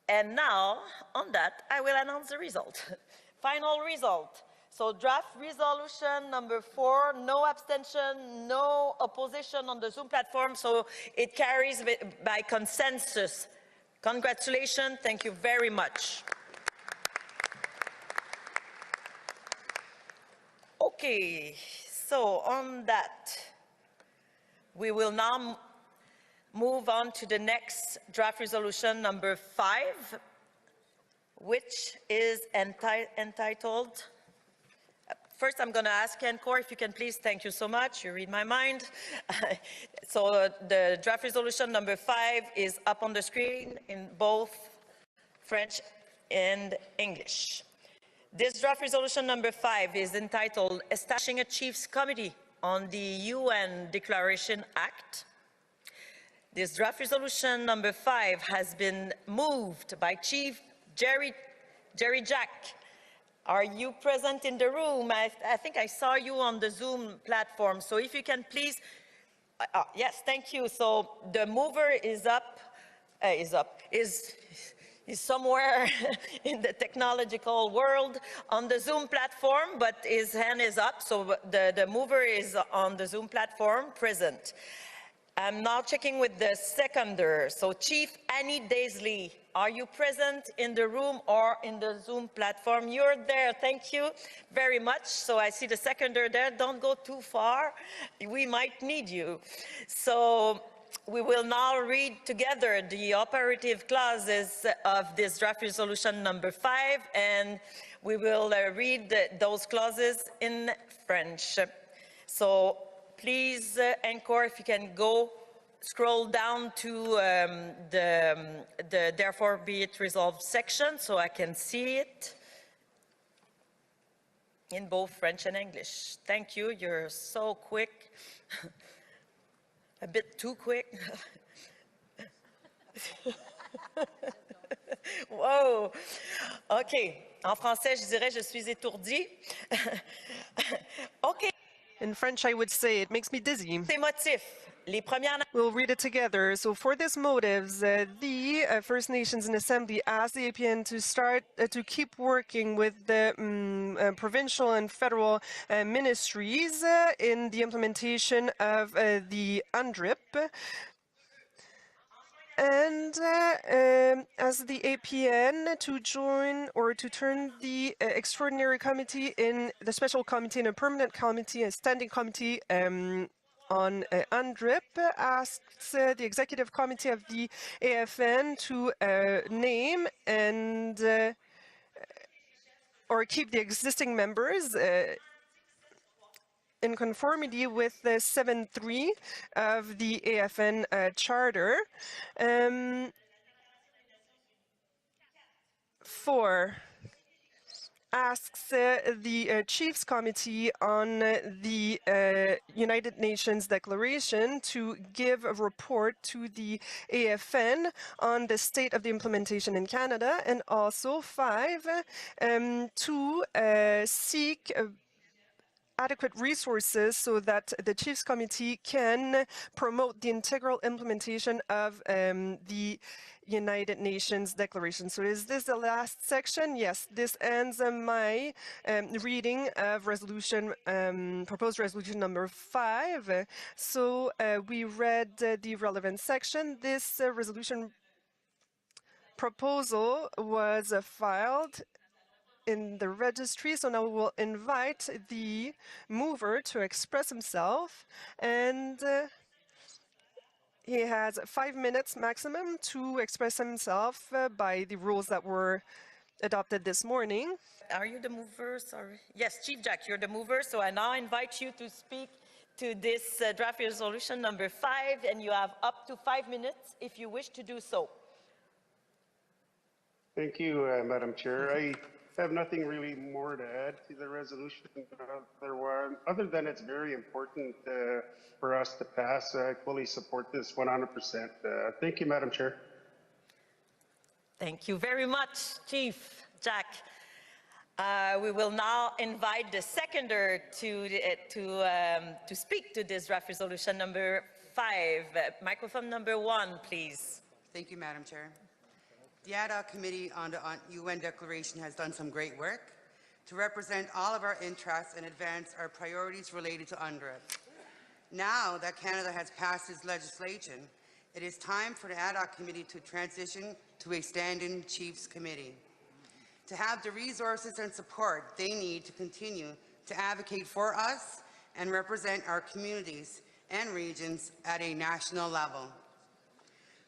And now, on that, I will announce the result. Final result. So draft resolution number 4, no abstention, no opposition on the Zoom platform, so it carries by consensus. Congratulations, thank you very much. Okay, so on that, we will now move on to the next draft resolution number 5, which is entitled, first I'm going to ask Encore if you can please, thank you so much, you read my mind. So the draft resolution number 5 is up on the screen in both French and English. This draft resolution number 5 is entitled Establishing a Chiefs Committee on the UN Declaration Act. This draft resolution number 5 has been moved by Chief Jerry Jack. Are you present in the room? I think I saw you on the Zoom platform. So if you can please, yes, thank you. So the mover is somewhere in the technological world on the Zoom platform, but his hand is up. So the mover is on the Zoom platform, present. I'm now checking with the seconder. So Chief Annie Daisley, are you present in the room or in the Zoom platform? You're there, thank you very much. So I see the seconder there, don't go too far. We might need you. So we will now read together the operative clauses of this draft resolution number 5, and we will read those clauses in French. So please, Encore, if you can scroll down to the therefore be it resolved section so I can see it in both French and English. Thank you, you're so quick. A bit too quick. Wow. OK. En français, je dirais, je suis étourdie. OK. In French, I would say it makes me dizzy. Ces motifs. We'll read it together. So for these motives, the First Nations in Assembly asked the APN to start to keep working with the provincial and federal ministries in the implementation of the UNDRIP. And as the APN to join or to turn the extraordinary committee in the special committee in a permanent committee, a standing committee on UNDRIP, asks the executive committee of the AFN to name and or keep the existing members in conformity with the 7.3 of the AFN Charter. 4 asks the Chiefs Committee on the United Nations Declaration to give a report to the AFN on the state of the implementation in Canada, and also 5 to seek adequate resources so that the Chiefs Committee can promote the integral implementation of the United Nations Declaration. So is this the last section? Yes, this ends my reading of resolution, proposed resolution number 5. So we read the relevant section. This resolution proposal was filed in the registry. So now we will invite the mover to express himself, and he has 5 minutes maximum to express himself by the rules that were adopted this morning. Are you the mover? Sorry. Yes, Chief Jack, you're the mover. So I now invite you to speak to this draft resolution number 5, and you have up to 5 minutes if you wish to do so. Thank you, Madam Chair. I have nothing really more to add to the resolution other than it's very important for us to pass. I fully support this 100%. Thank you, Madam Chair. Thank you very much, Chief Jack. We will now invite the seconder to speak to this draft resolution number 5. Microphone number 1, please. Thank you, Madam Chair. The Ad Hoc Committee on the UN Declaration has done some great work to represent all of our interests and advance our priorities related to UNDRIP. Now that Canada has passed its legislation, it is time for the Ad Hoc Committee to transition to a standing Chiefs Committee, to have the resources and support they need to continue to advocate for us and represent our communities and regions at a national level.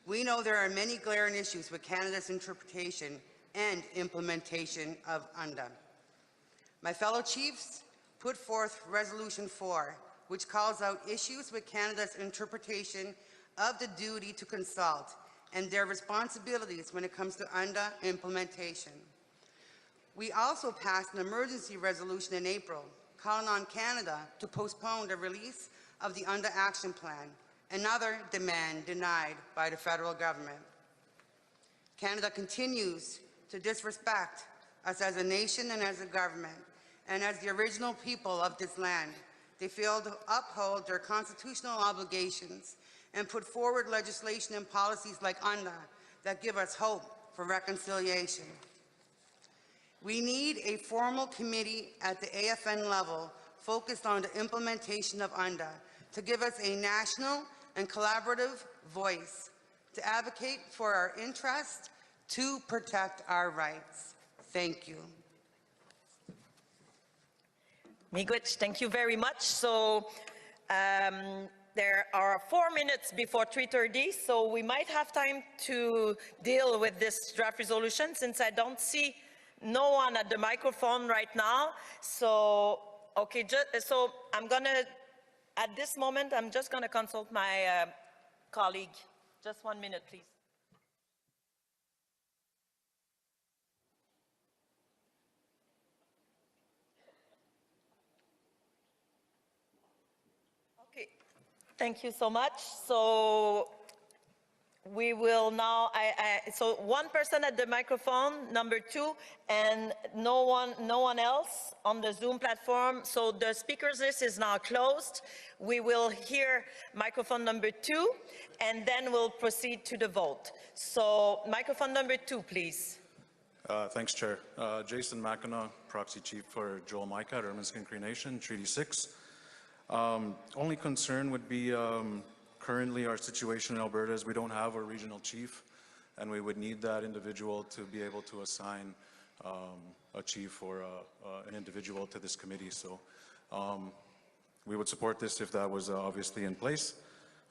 We know there are many glaring issues with Canada's interpretation and implementation of UNDA. My fellow chiefs put forth Resolution 4, which calls out issues with Canada's interpretation of the duty to consult and their responsibilities when it comes to UNDA implementation. We also passed an emergency resolution in April calling on Canada to postpone the release of the UNDA Action Plan, another demand denied by the federal government. Canada continues to disrespect us as a nation and as a government, and as the original people of this land. They fail to uphold their constitutional obligations and put forward legislation and policies like UNDA that give us hope for reconciliation. We need a formal committee at the AFN level focused on the implementation of UNDA to give us a national and collaborative voice to advocate for our interests, to protect our rights. Thank you. Miigwech, thank you very much. So there are 4 minutes before 3:30, so we might have time to deal with this draft resolution since I don't see no one at the microphone right now. So, okay, so I'm gonna, at this moment, I'm just gonna consult my colleague. Just 1 minute, please. Okay, thank you so much. So we will now, so one person at the microphone, number 2, and no one else on the Zoom platform. So the speakers list is now closed. We will hear microphone number 2, and then we'll proceed to the vote. So microphone number 2, please. Thanks, Chair. Jason McEnaugh, Proxy Chief for Joel Micah at Ermineskin Cree Nation, Treaty 6. Only concern would be currently our situation in Alberta is we don't have a regional chief, and we would need that individual to be able to assign a chief or an individual to this committee. So we would support this if that was obviously in place.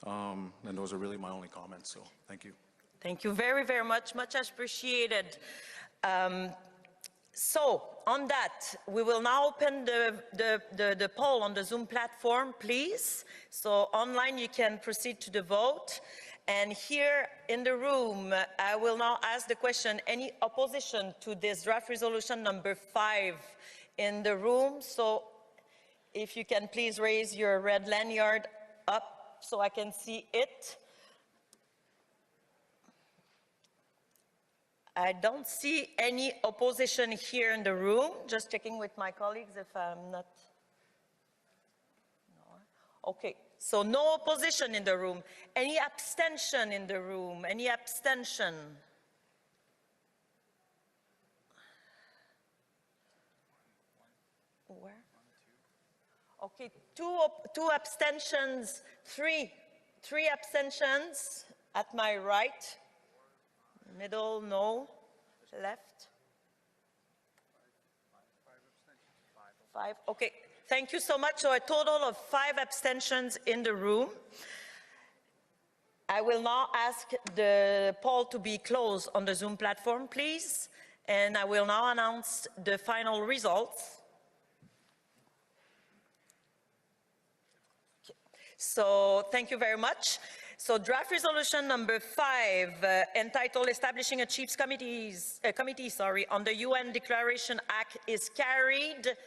And those are really my only comments. So thank you. Thank you very, very much. Much appreciated. So on that, we will now open the poll on the Zoom platform, please. So online you can proceed to the vote. And here in the room, I will now ask the question, any opposition to this draft resolution number 5 in the room? So if you can please raise your red lanyard up so I can see it. I don't see any opposition here in the room. Just checking with my colleagues if I'm not. No. Okay, so no opposition in the room. Any abstention in the room? Any abstention? Where? Okay, two abstentions, three abstentions at my right. Middle, no. Left? 5. Okay, thank you so much. So a total of 5 abstentions in the room. I will now ask the poll to be closed on the Zoom platform, please. And I will now announce the final results. So thank you very much. So draft resolution number 5, entitled Establishing a Chiefs Committee on the UN Declaration Act is carried.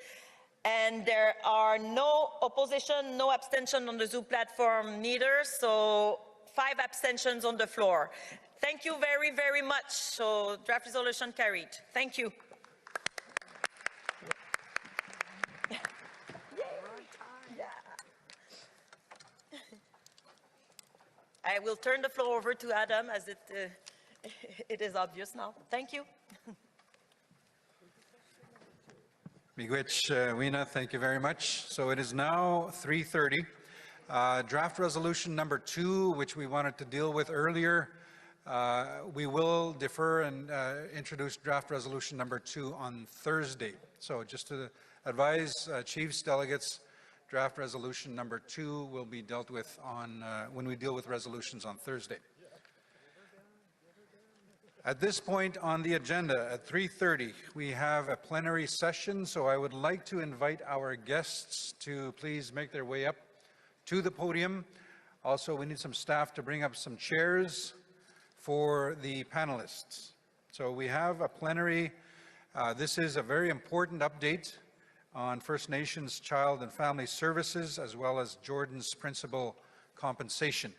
And there are no opposition, no abstention on the Zoom platform neither. So 5 abstentions on the floor. Thank you very, very much. So draft resolution carried. Thank you. I will turn the floor over to Adam as it is obvious now. Thank you. Miigwech Weena, thank you very much. So it is now 3:30. Draft resolution number 2, which we wanted to deal with earlier, we will defer and introduce draft resolution number 2 on Thursday. So just to advise chiefs, delegates, draft resolution number 2 will be dealt with on when we deal with resolutions on Thursday. At this point on the agenda, at 3:30, we have a plenary session, so I would like to invite our guests to please make their way up to the podium. Also, we need some staff to bring up some chairs for the panelists. So we have a plenary. This is a very important update on First Nations Child and Family Services, as well as Jordan's principal compensation.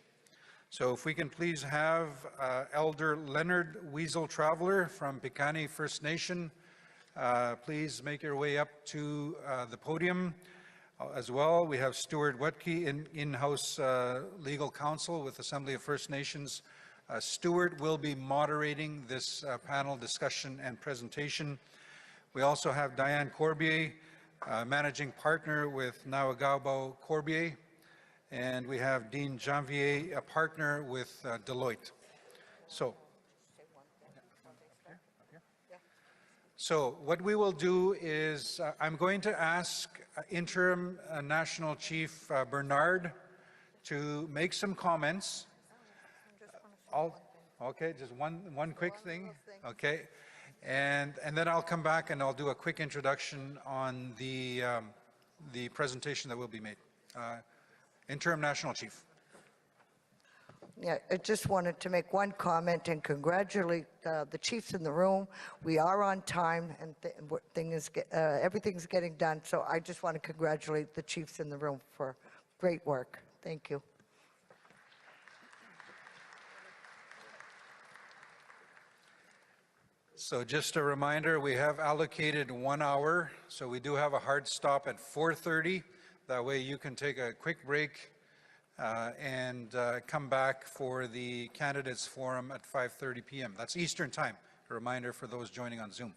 So if we can please have Elder Leonard Weasel Traveler from Piikani First Nation, please make your way up to the podium. As well, we have Stuart Wetke, in-house legal counsel with Assembly of First Nations. Stuart will be moderating this panel discussion and presentation. We also have Diane Corbier, managing partner with Nawagaubao Corbier, and we have Dean Janvier, a partner with Deloitte. So what we will do is I'm going to ask Interim National Chief Bernard to make some comments. Okay, just one quick thing. Okay. And then I'll come back and I'll do a quick introduction on the presentation that will be made. Interim National Chief. Yeah, I just wanted to make one comment and congratulate the chiefs in the room. We are on time and everything's getting done. So I just want to congratulate the chiefs in the room for great work. Thank you. So just a reminder, we have allocated 1 hour, so we do have a hard stop at 4:30. That way you can take a quick break and come back for the candidates forum at 5:30 p.m. That's Eastern time, a reminder for those joining on Zoom.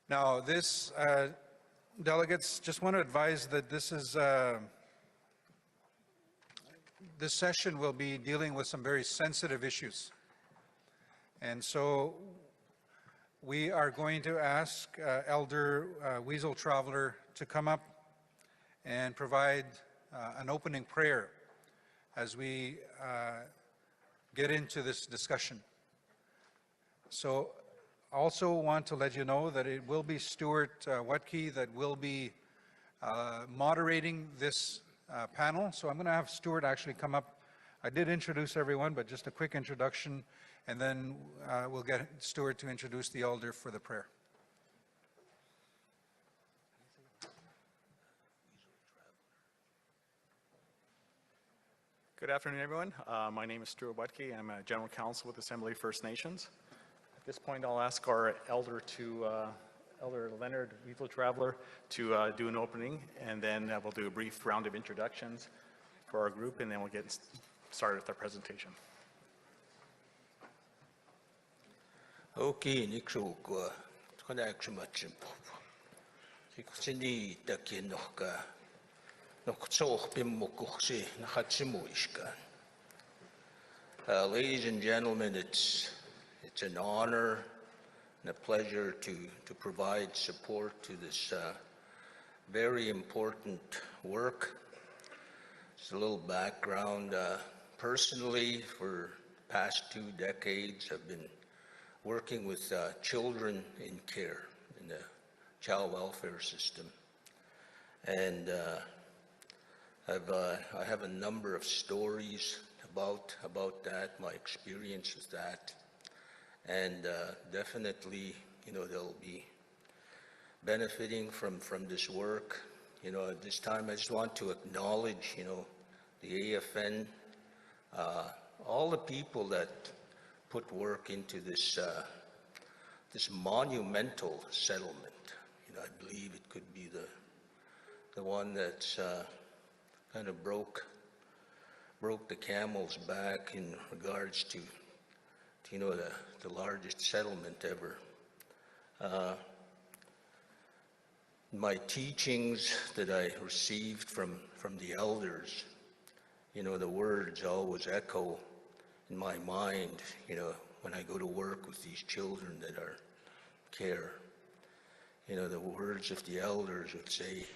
Now this, delegates, just want to advise that this session will be dealing with some very sensitive issues. And so we are going to ask Elder Weasel Traveler to come up and provide an opening prayer as we get into this discussion. So also want to let you know that it will be Stuart Wetke that will be moderating this panel. So I'm going to have Stuart actually come up. I did introduce everyone, but just a quick introduction, and then we'll get Stuart to introduce the elder for the prayer. Good afternoon, everyone. My name is Stuart Wetke. I'm a General Counsel with Assembly First Nations. At this point, I'll ask our elder Elder Leonard Weasel Traveler to do an opening, and then we'll do a brief round of introductions for our group, and then we'll get started with our presentation. Okay, Nikro, connection much. Sini takin noka, noksoch bimokuxi, nahatsimuishka. Ladies and gentlemen, it's an honor and a pleasure to provide support to this very important work. Just a little background. Personally, for the past 2 decades, I've been working with children in care in the child welfare system. And I have a number of stories about that, my experience with that. And definitely, they'll be benefiting from this work. At this time, I just want to acknowledge, the AFN, all the people that put work into this this monumental settlement. I believe it could be the one that's kind of broke the camel's back in regards to the largest settlement ever. My teachings that I received from the elders, the words always echo in my mind, when I go to work with these children that are care. The words of the elders would say,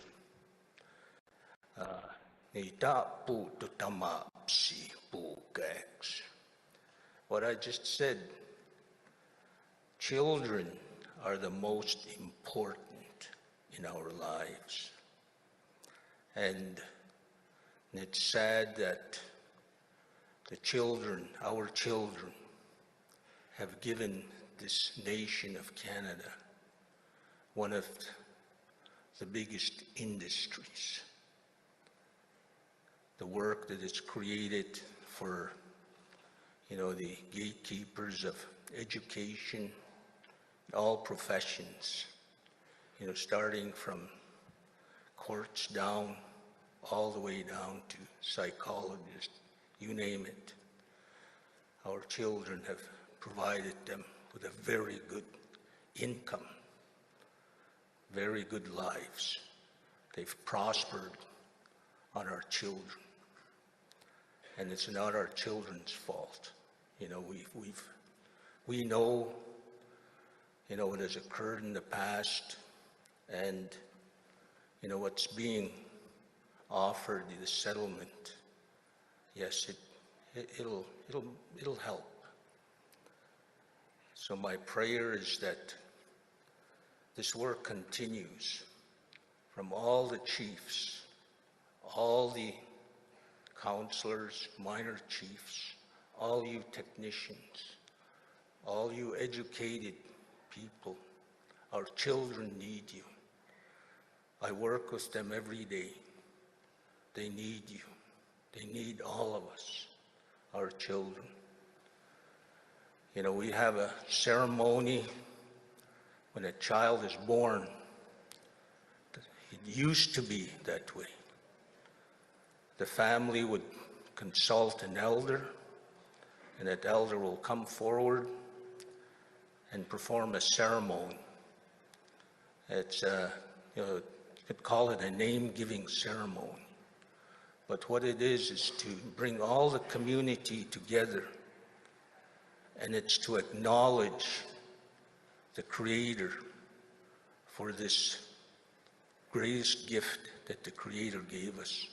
what I just said, children are the most important in our lives. And it's sad that the children, our children, have given this nation of Canada one of the biggest industries. The work that is created for, the gatekeepers of education, all professions, starting from courts down, all the way down to psychologists, you name it. Our children have provided them with a very good income, very good lives. They've prospered on our children. And it's not our children's fault. We know, what has occurred in the past, and, what's being offered, the settlement. Yes, it'll help. So my prayer is that this work continues from all the chiefs, all the counselors, minor chiefs, all you technicians, all you educated people. Our children need you. I work with them every day. They need you. They need all of us, our children. We have a ceremony when a child is born. It used to be that way. The family would consult an elder, and that elder will come forward and perform a ceremony. It's, you could call it a name-giving ceremony. But what it is to bring all the community together, and it's to acknowledge the Creator for this greatest gift that the Creator gave us,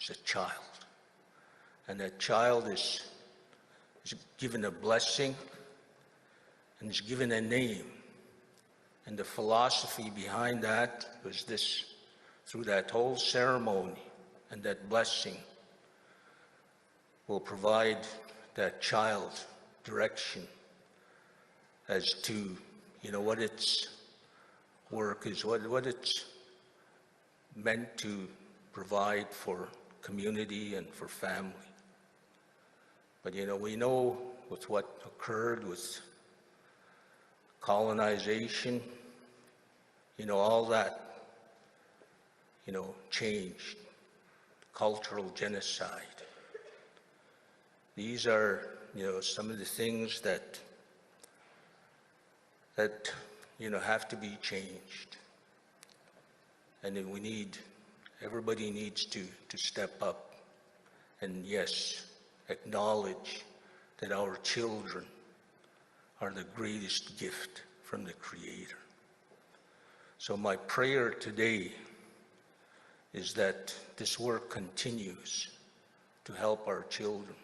is a child. And that child is given a blessing, and and is given a name. And the philosophy behind that was this: through that whole ceremony and that blessing, will provide that child direction as to, what its work is, what it's meant to provide for community and for family. But we know with what occurred with colonization, all that, changed. Cultural genocide. These are, some of the things that have to be changed. And then everybody needs to step up and, yes, acknowledge that our children are the greatest gift from the Creator. So my prayer today is that this work continues to help our children.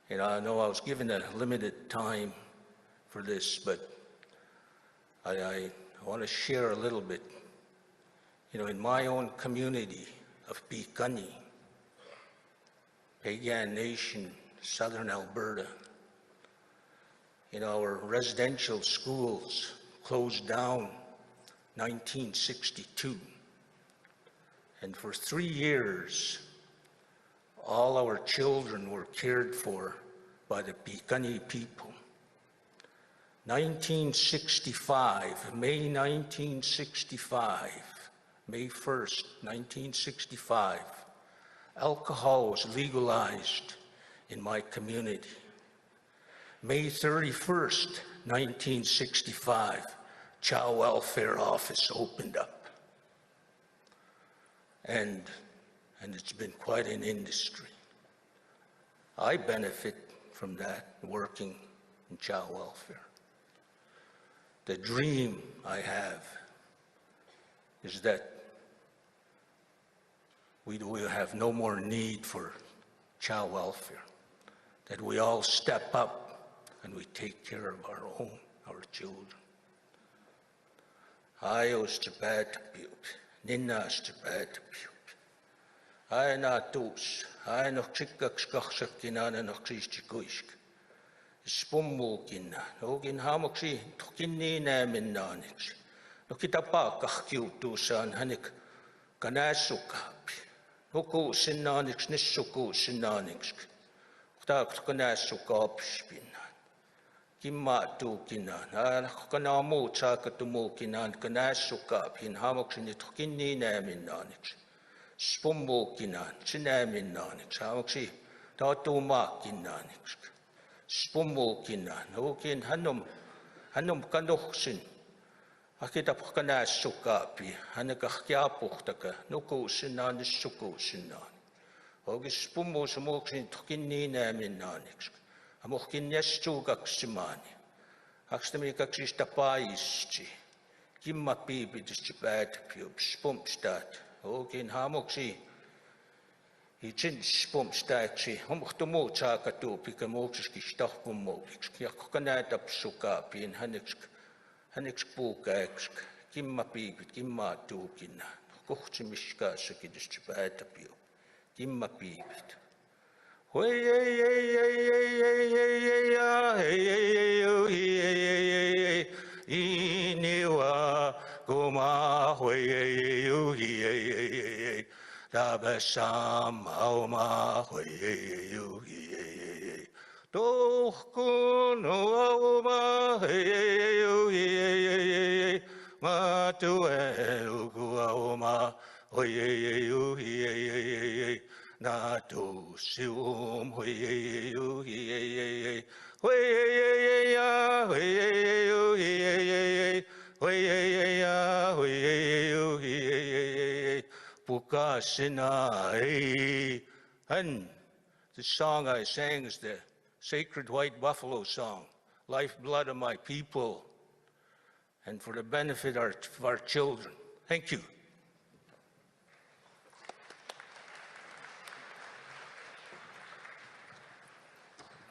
And I know I was given a limited time for this, but I want to share a little bit. In my own community of Pikani, APTN Nation, southern Alberta, our residential schools closed down 1962. And for 3 years, all our children were cared for by the Pikani people. 1965, May 1965, May 1st, 1965, alcohol was legalized in my community. May 31st, 1965, Child Welfare Office opened up. And it's been quite an industry. I benefit from that, working in child welfare. The dream I have is that we will have no more need for child welfare, that we all step up and we take care of our children. I was to bad Ninna's to bad. I not those. I no chickakskachakina no christikuisk. Spumulkina. Ogin hamoksi tukinni naminanix. No kitapakakkiutusan hanik kanasukapi. Nuku sinanix nissuku sinanix. Tak kanasukapspin. Kimma tukinan, kanamu tsakatumukinan, kanasukapin, hamoksin tukinni naminanix. Spumukinan, sinaminanix, hamoksi tatumakinanix. Spumukinan, hukin hanum kanuksin. Akitap kanasukapi, hanakakyapuktaka, nuku sinan, suku sinan. Ogis spumus moksin tukinni naminanix. Amokin nestugaksimaani. Akstamikaksista paisci. Kimma piipitistä päätpiups pumpstaat. Okin hamoksi. Itsins pumpstaaksi. Homuktu muut saakatuupika muuksiskis tahpummuuksiks. Ja kokonaatapsukaapiin häneksi puukääksi. Kimma piipit, kimma tuukina. Kohtsimiskaasakidistä päätpiup. Kimma piipit. Iniwa goma Dabasham auma Tohkuno auma Matuelugu auma Natu sium Pukasina. And the song I sang is the Sacred White Buffalo song, Lifeblood of My People, and for the benefit of our children. Thank you.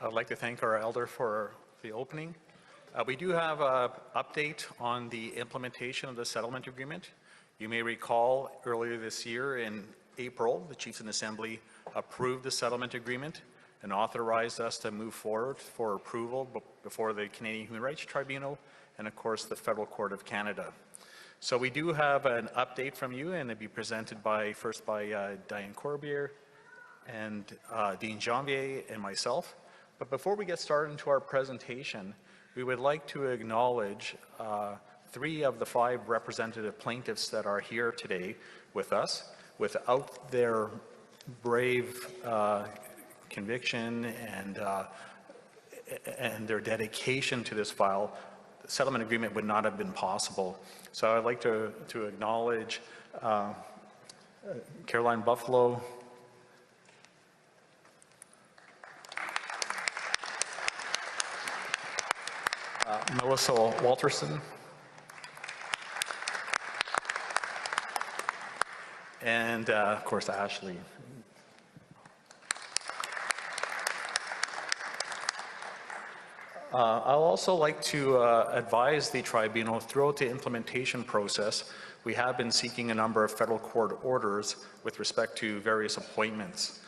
I'd like to thank our elder for the opening. We do have an update on the implementation of the settlement agreement. You may recall earlier this year in April, the Chiefs in Assembly approved the settlement agreement and authorized us to move forward for approval before the Canadian Human Rights Tribunal and, of course, the Federal Court of Canada. So we do have an update from you, and it'll be presented first by Diane Corbier and Dean Janvier and myself. But before we get started into our presentation, we would like to acknowledge 3 of the 5 representative plaintiffs that are here today with us. Without their brave conviction and their dedication to this file, the settlement agreement would not have been possible. So I'd like to acknowledge Caroline Buffalo, Melissa Walterson, and of course Ashley. I'll also like to advise the tribunal throughout the implementation process, we have been seeking a number of federal court orders with respect to various appointments.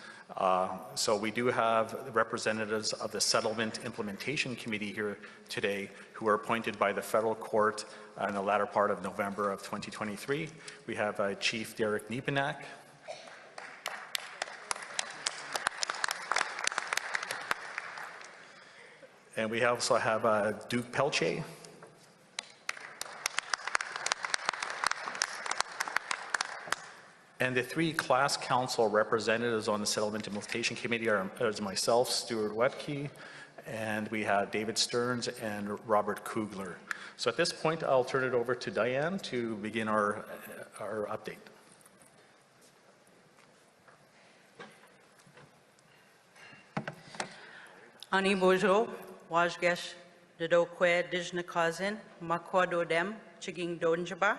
So we do have representatives of the Settlement Implementation Committee here today who were appointed by the federal court in the latter part of November of 2023. We have Chief Derek Niepenak, and we also have Duke Pelche. And the 3 class council representatives on the Settlement Implementation Committee are myself, Stuart Wetke, and we have David Stearns and Robert Kugler. So at this point, I'll turn it over to Diane to begin our update. Ani Bojo, Wajgesh, Dodokwe, Dijnakazin, Makwadodem, Chiging Donjaba.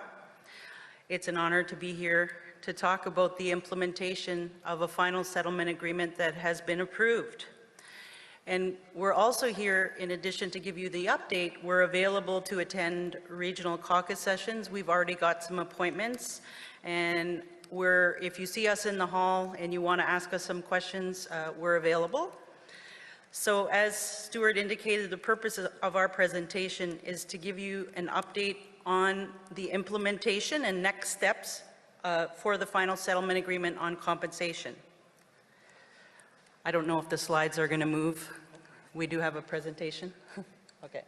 It's an honor to be here to talk about the implementation of a final settlement agreement that has been approved. And we're also here, in addition to give you the update, we're available to attend regional caucus sessions. We've already got some appointments, and if you see us in the hall and you want to ask us some questions, we're available. So as Stuart indicated, the purpose of our presentation is to give you an update on the implementation and next steps for the final settlement agreement on compensation. I don't know if the slides are going to move. We do have a presentation. Okay.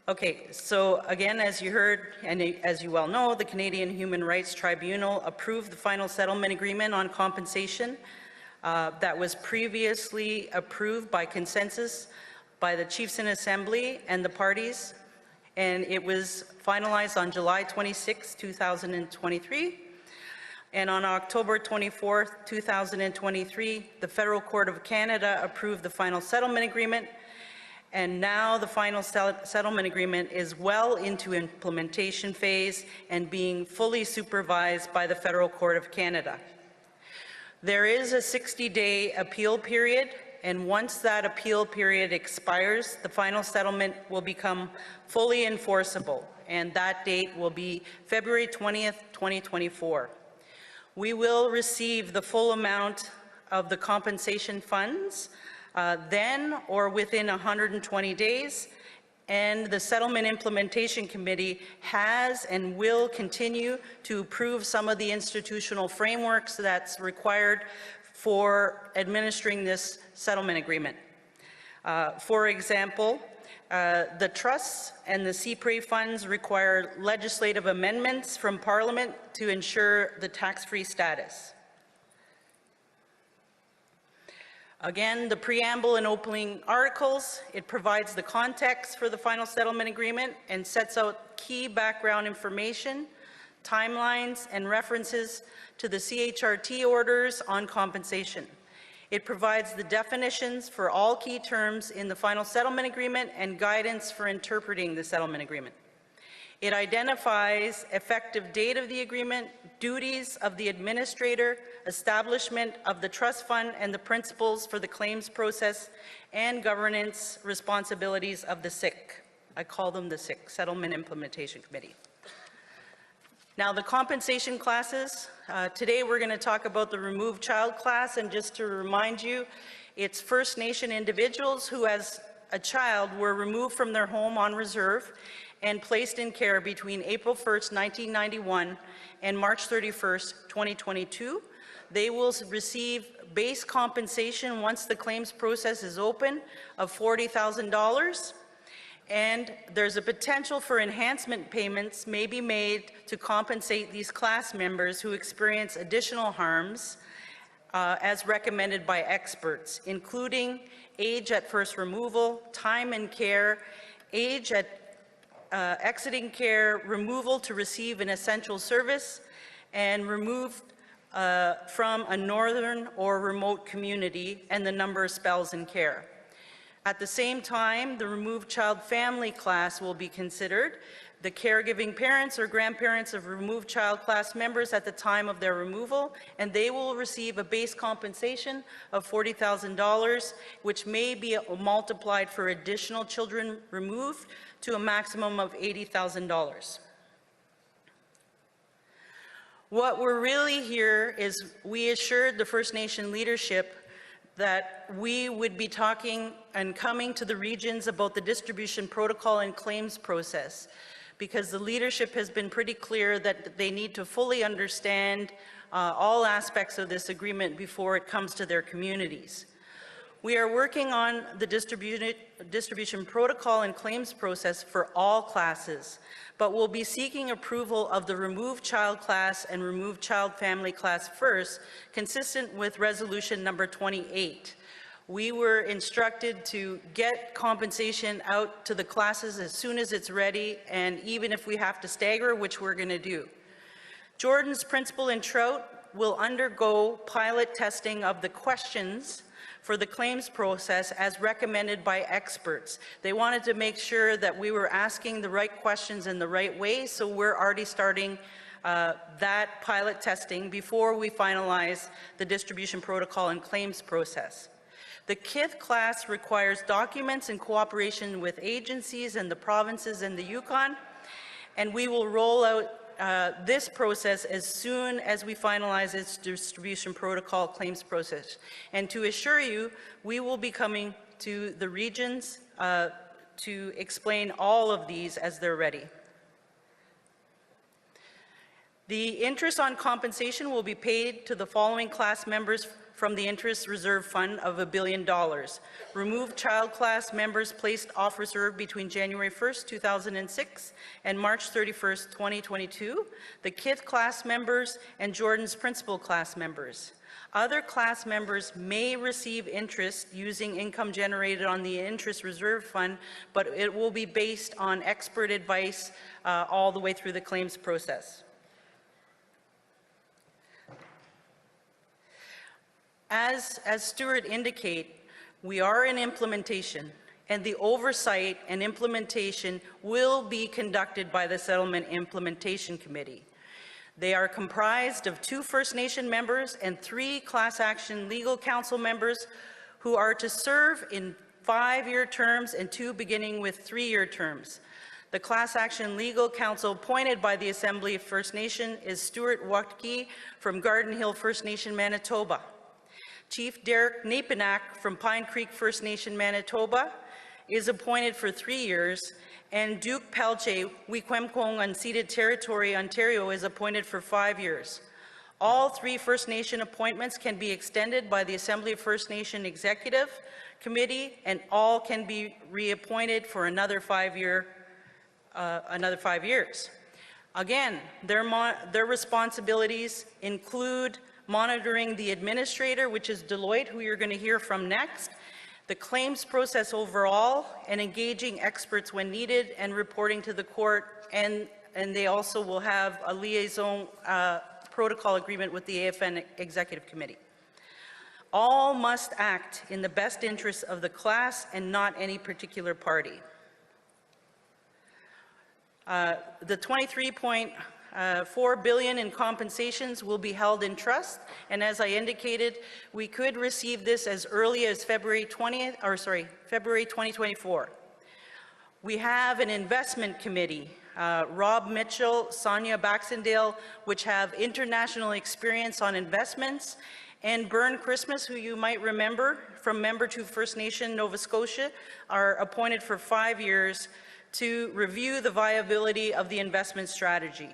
Okay, so again, as you heard, and as you well know, the Canadian Human Rights Tribunal approved the final settlement agreement on compensation that was previously approved by consensus by the Chiefs in Assembly and the parties, and it was finalized on July 26, 2023. And on October 24, 2023, the Federal Court of Canada approved the final settlement agreement, and now the final settlement agreement is well into implementation phase and being fully supervised by the Federal Court of Canada. There is a 60-day appeal period, and once that appeal period expires, the final settlement will become fully enforceable, and that date will be February 20th, 2024. We will receive the full amount of the compensation funds then or within 120 days, and the Settlement Implementation Committee has and will continue to approve some of the institutional frameworks that's required for administering this settlement agreement. For example, the trusts and the CPRE funds require legislative amendments from Parliament to ensure the tax-free status. Again, the preamble and opening articles, it provides the context for the final settlement agreement and sets out key background information, timelines, and references to the CHRT orders on compensation. It provides the definitions for all key terms in the final settlement agreement and guidance for interpreting the settlement agreement. It identifies effective date of the agreement, duties of the administrator, establishment of the trust fund, and the principles for the claims process and governance responsibilities of the SIC. I call them the SIC, Settlement Implementation Committee. Now, the compensation classes. Today we're going to talk about the removed child class, and just to remind you, it's First Nation individuals who as a child were removed from their home on reserve and placed in care between April 1st, 1991 and March 31st, 2022. They will receive base compensation once the claims process is open of $40,000. And there's a potential for enhancement payments may be made to compensate these class members who experience additional harms as recommended by experts, including age at first removal, time in care, age at exiting care, removal to receive an essential service, and removed from a northern or remote community, and the number of spells in care. At the same time, the removed child family class will be considered. The caregiving parents or grandparents of removed child class members at the time of their removal, and they will receive a base compensation of $40,000, which may be multiplied for additional children removed to a maximum of $80,000. What we're really here is we assured the First Nation leadership that we would be talking and coming to the regions about the distribution protocol and claims process, because the leadership has been pretty clear that they need to fully understand all aspects of this agreement before it comes to their communities. We are working on the distribution protocol and claims process for all classes, but we'll be seeking approval of the removed child class and removed child family class first, consistent with resolution number 28. We were instructed to get compensation out to the classes as soon as it's ready, and even if we have to stagger, which we're going to do. Jordan's principal in Trout will undergo pilot testing of the questions for the claims process as recommended by experts. They wanted to make sure that we were asking the right questions in the right way, so we're already starting that pilot testing before we finalize the distribution protocol and claims process. The KITH class requires documents in cooperation with agencies and the provinces and the Yukon, and we will roll out this process as soon as we finalize its distribution protocol claims process. And to assure you, we will be coming to the regions to explain all of these as they're ready. The interest on compensation will be paid to the following class members from the Interest Reserve Fund of $1 billion. Removed child class members placed off reserve between January 1st, 2006 and March 31st, 2022. The KITH class members and Jordan's principal class members. Other class members may receive interest using income generated on the Interest Reserve Fund, but it will be based on expert advice all the way through the claims process. As Stuart indicated, we are in implementation, and the oversight and implementation will be conducted by the Settlement Implementation Committee. They are comprised of 2 First Nation members and 3 Class Action Legal Council members who are to serve in 5-year terms and 2 beginning with 3-year terms. The Class Action Legal Counsel appointed by the Assembly of First Nation is Stuart Watke from Garden Hill First Nation, Manitoba. Chief Derek Napanak from Pine Creek First Nation, Manitoba is appointed for 3 years, and Duke Pelche, Wikwemkong Unceded Territory, Ontario is appointed for 5 years. All 3 First Nation appointments can be extended by the Assembly of First Nation Executive Committee, and all can be reappointed for another 5 years. Again, their responsibilities include monitoring the administrator, which is Deloitte, who you're going to hear from next, the claims process overall, and engaging experts when needed, and reporting to the court, and they also will have a liaison protocol agreement with the AFN Executive Committee. All must act in the best interests of the class and not any particular party. The 23-point $4 billion in compensations will be held in trust, and as I indicated, we could receive this as early as February 2024. We have an investment committee, Rob Mitchell, Sonia Baxendale, which have international experience on investments, and Byrne Christmas, who you might remember from Member to First Nation Nova Scotia, are appointed for 5 years to review the viability of the investment strategy.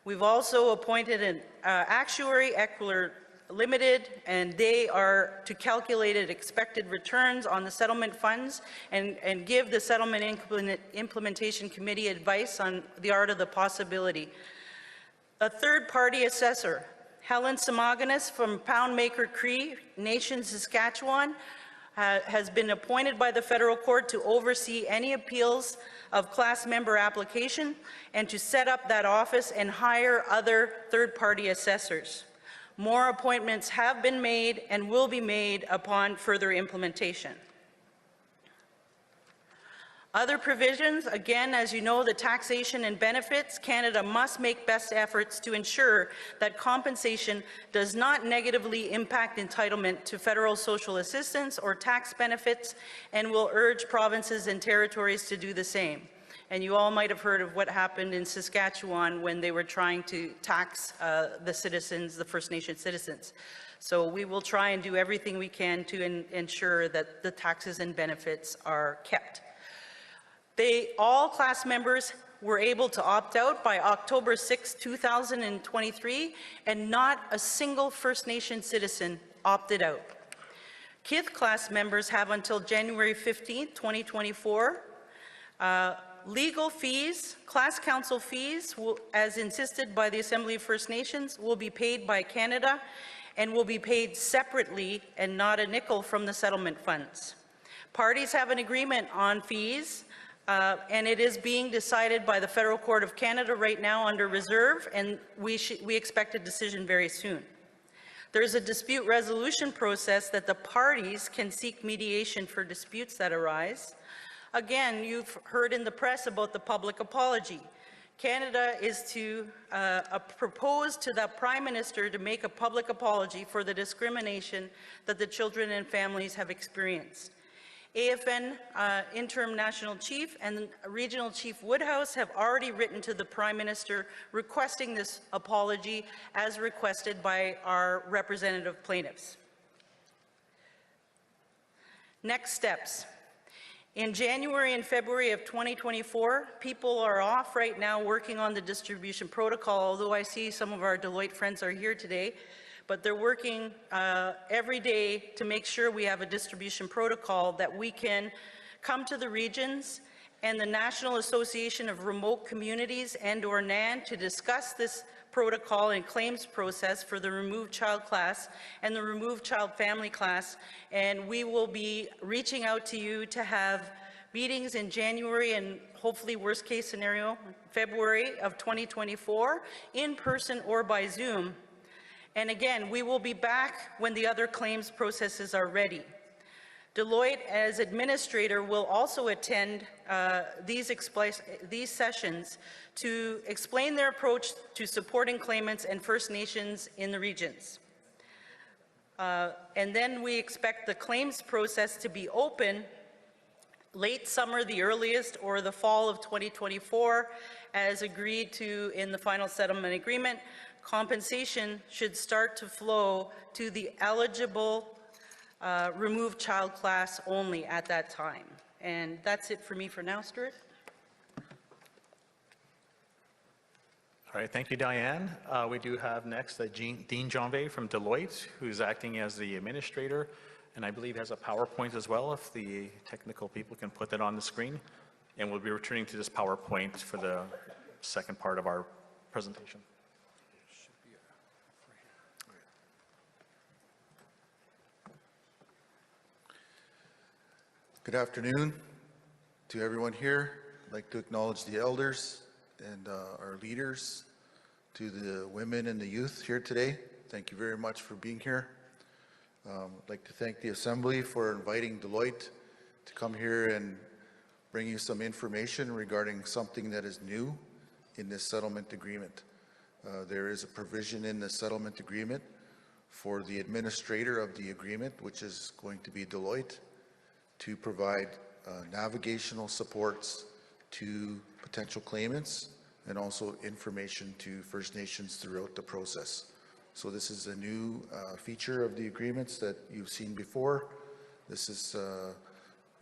We've also appointed an actuary, Equilor Limited, and they are to calculate expected returns on the settlement funds and give the Settlement Implementation Committee advice on the art of the possibility. A third-party assessor, Helen Simogonis from Poundmaker Cree Nation, Saskatchewan, has been appointed by the federal court to oversee any appeals of class member application and to set up that office and hire other third-party assessors. More appointments have been made and will be made upon further implementation. Other provisions, again, as you know, the taxation and benefits, Canada must make best efforts to ensure that compensation does not negatively impact entitlement to federal social assistance or tax benefits, and will urge provinces and territories to do the same. And you all might have heard of what happened in Saskatchewan when they were trying to tax the citizens, the First Nation citizens. So we will try and do everything we can to ensure that the taxes and benefits are kept. All class members were able to opt out by October 6, 2023, and not a single First Nation citizen opted out. Kith class members have until January 15, 2024. Legal fees, class council fees, as insisted by the Assembly of First Nations, will be paid by Canada and will be paid separately and not a nickel from the settlement funds. Parties have an agreement on fees, and it is being decided by the Federal Court of Canada right now under reserve, and we expect a decision very soon. There's a dispute resolution process that the parties can seek mediation for disputes that arise. Again, you've heard in the press about the public apology. Canada is to propose to the Prime Minister to make a public apology for the discrimination that the children and families have experienced. AFN Interim National Chief and Regional Chief Woodhouse have already written to the Prime Minister requesting this apology as requested by our representative plaintiffs. Next steps. In January and February of 2024, people are off right now working on the distribution protocol, although I see some of our Deloitte friends are here today, but they're working every day to make sure we have a distribution protocol that we can come to the regions and the National Association of Remote Communities and/or NAN to discuss this protocol and claims process for the removed child class and the removed child family class, and we will be reaching out to you to have meetings in January and hopefully worst case scenario February of 2024 in person or by Zoom. And again, we will be back when the other claims processes are ready. Deloitte, as administrator, will also attend these sessions to explain their approach to supporting claimants and First Nations in the regions. And then we expect the claims process to be open late summer, the earliest, or the fall of 2024, as agreed to in the final settlement agreement. Compensation should start to flow to the eligible removed child class only at that time. And that's it for me for now, Stuart. All right, thank you, Diane. We do have next Dean Janvier from Deloitte, who's acting as the administrator, and I believe has a PowerPoint as well, if the technical people can put that on the screen. And we'll be returning to this PowerPoint for the second part of our presentation. Good afternoon to everyone here. I'd like to acknowledge the elders and our leaders, to the women and the youth here today. Thank you very much for being here. I'd like to thank the Assembly for inviting Deloitte to come here and bring you some information regarding something that is new in this settlement agreement. There is a provision in the settlement agreement for the administrator of the agreement, which is going to be Deloitte, to provide navigational supports to potential claimants and also information to First Nations throughout the process. So this is a new feature of the agreements that you've seen before. This is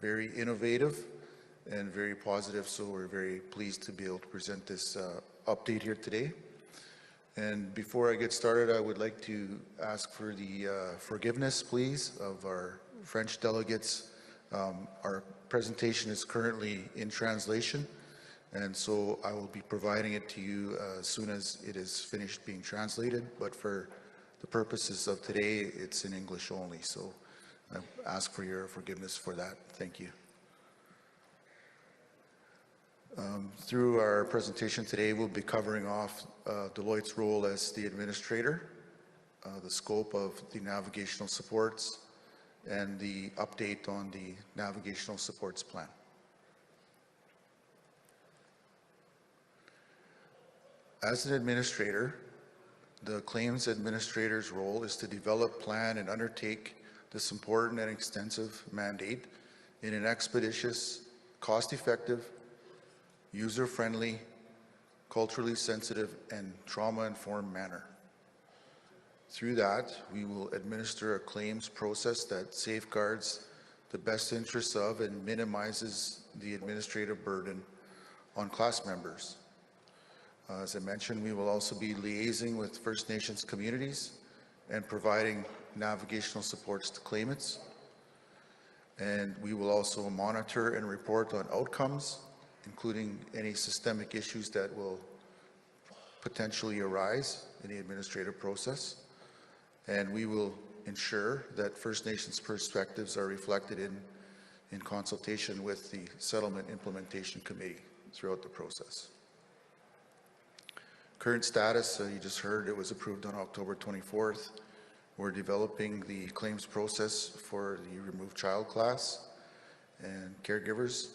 very innovative and very positive, so we're very pleased to be able to present this update here today. And before I get started, I would like to ask for the forgiveness, please, of our French delegates. Our presentation is currently in translation, and so I will be providing it to you as soon as it is finished being translated, but for the purposes of today, it's in English only, so I ask for your forgiveness for that. Thank you. Through our presentation today, we'll be covering off Deloitte's role as the administrator, the scope of the navigational supports, and the update on the navigational supports plan. As an administrator, the claims administrator's role is to develop, plan, and undertake this important and extensive mandate in an expeditious, cost-effective, user-friendly, culturally sensitive, and trauma-informed manner. Through that, we will administer a claims process that safeguards the best interests of and minimizes the administrative burden on class members. As I mentioned, we will also be liaising with First Nations communities and providing navigational supports to claimants. And we will also monitor and report on outcomes, including any systemic issues that will potentially arise in the administrative process. And we will ensure that First Nations perspectives are reflected in consultation with the Settlement Implementation Committee throughout the process. Current status, you just heard, it was approved on October 24th. We're developing the claims process for the removed child class and caregivers,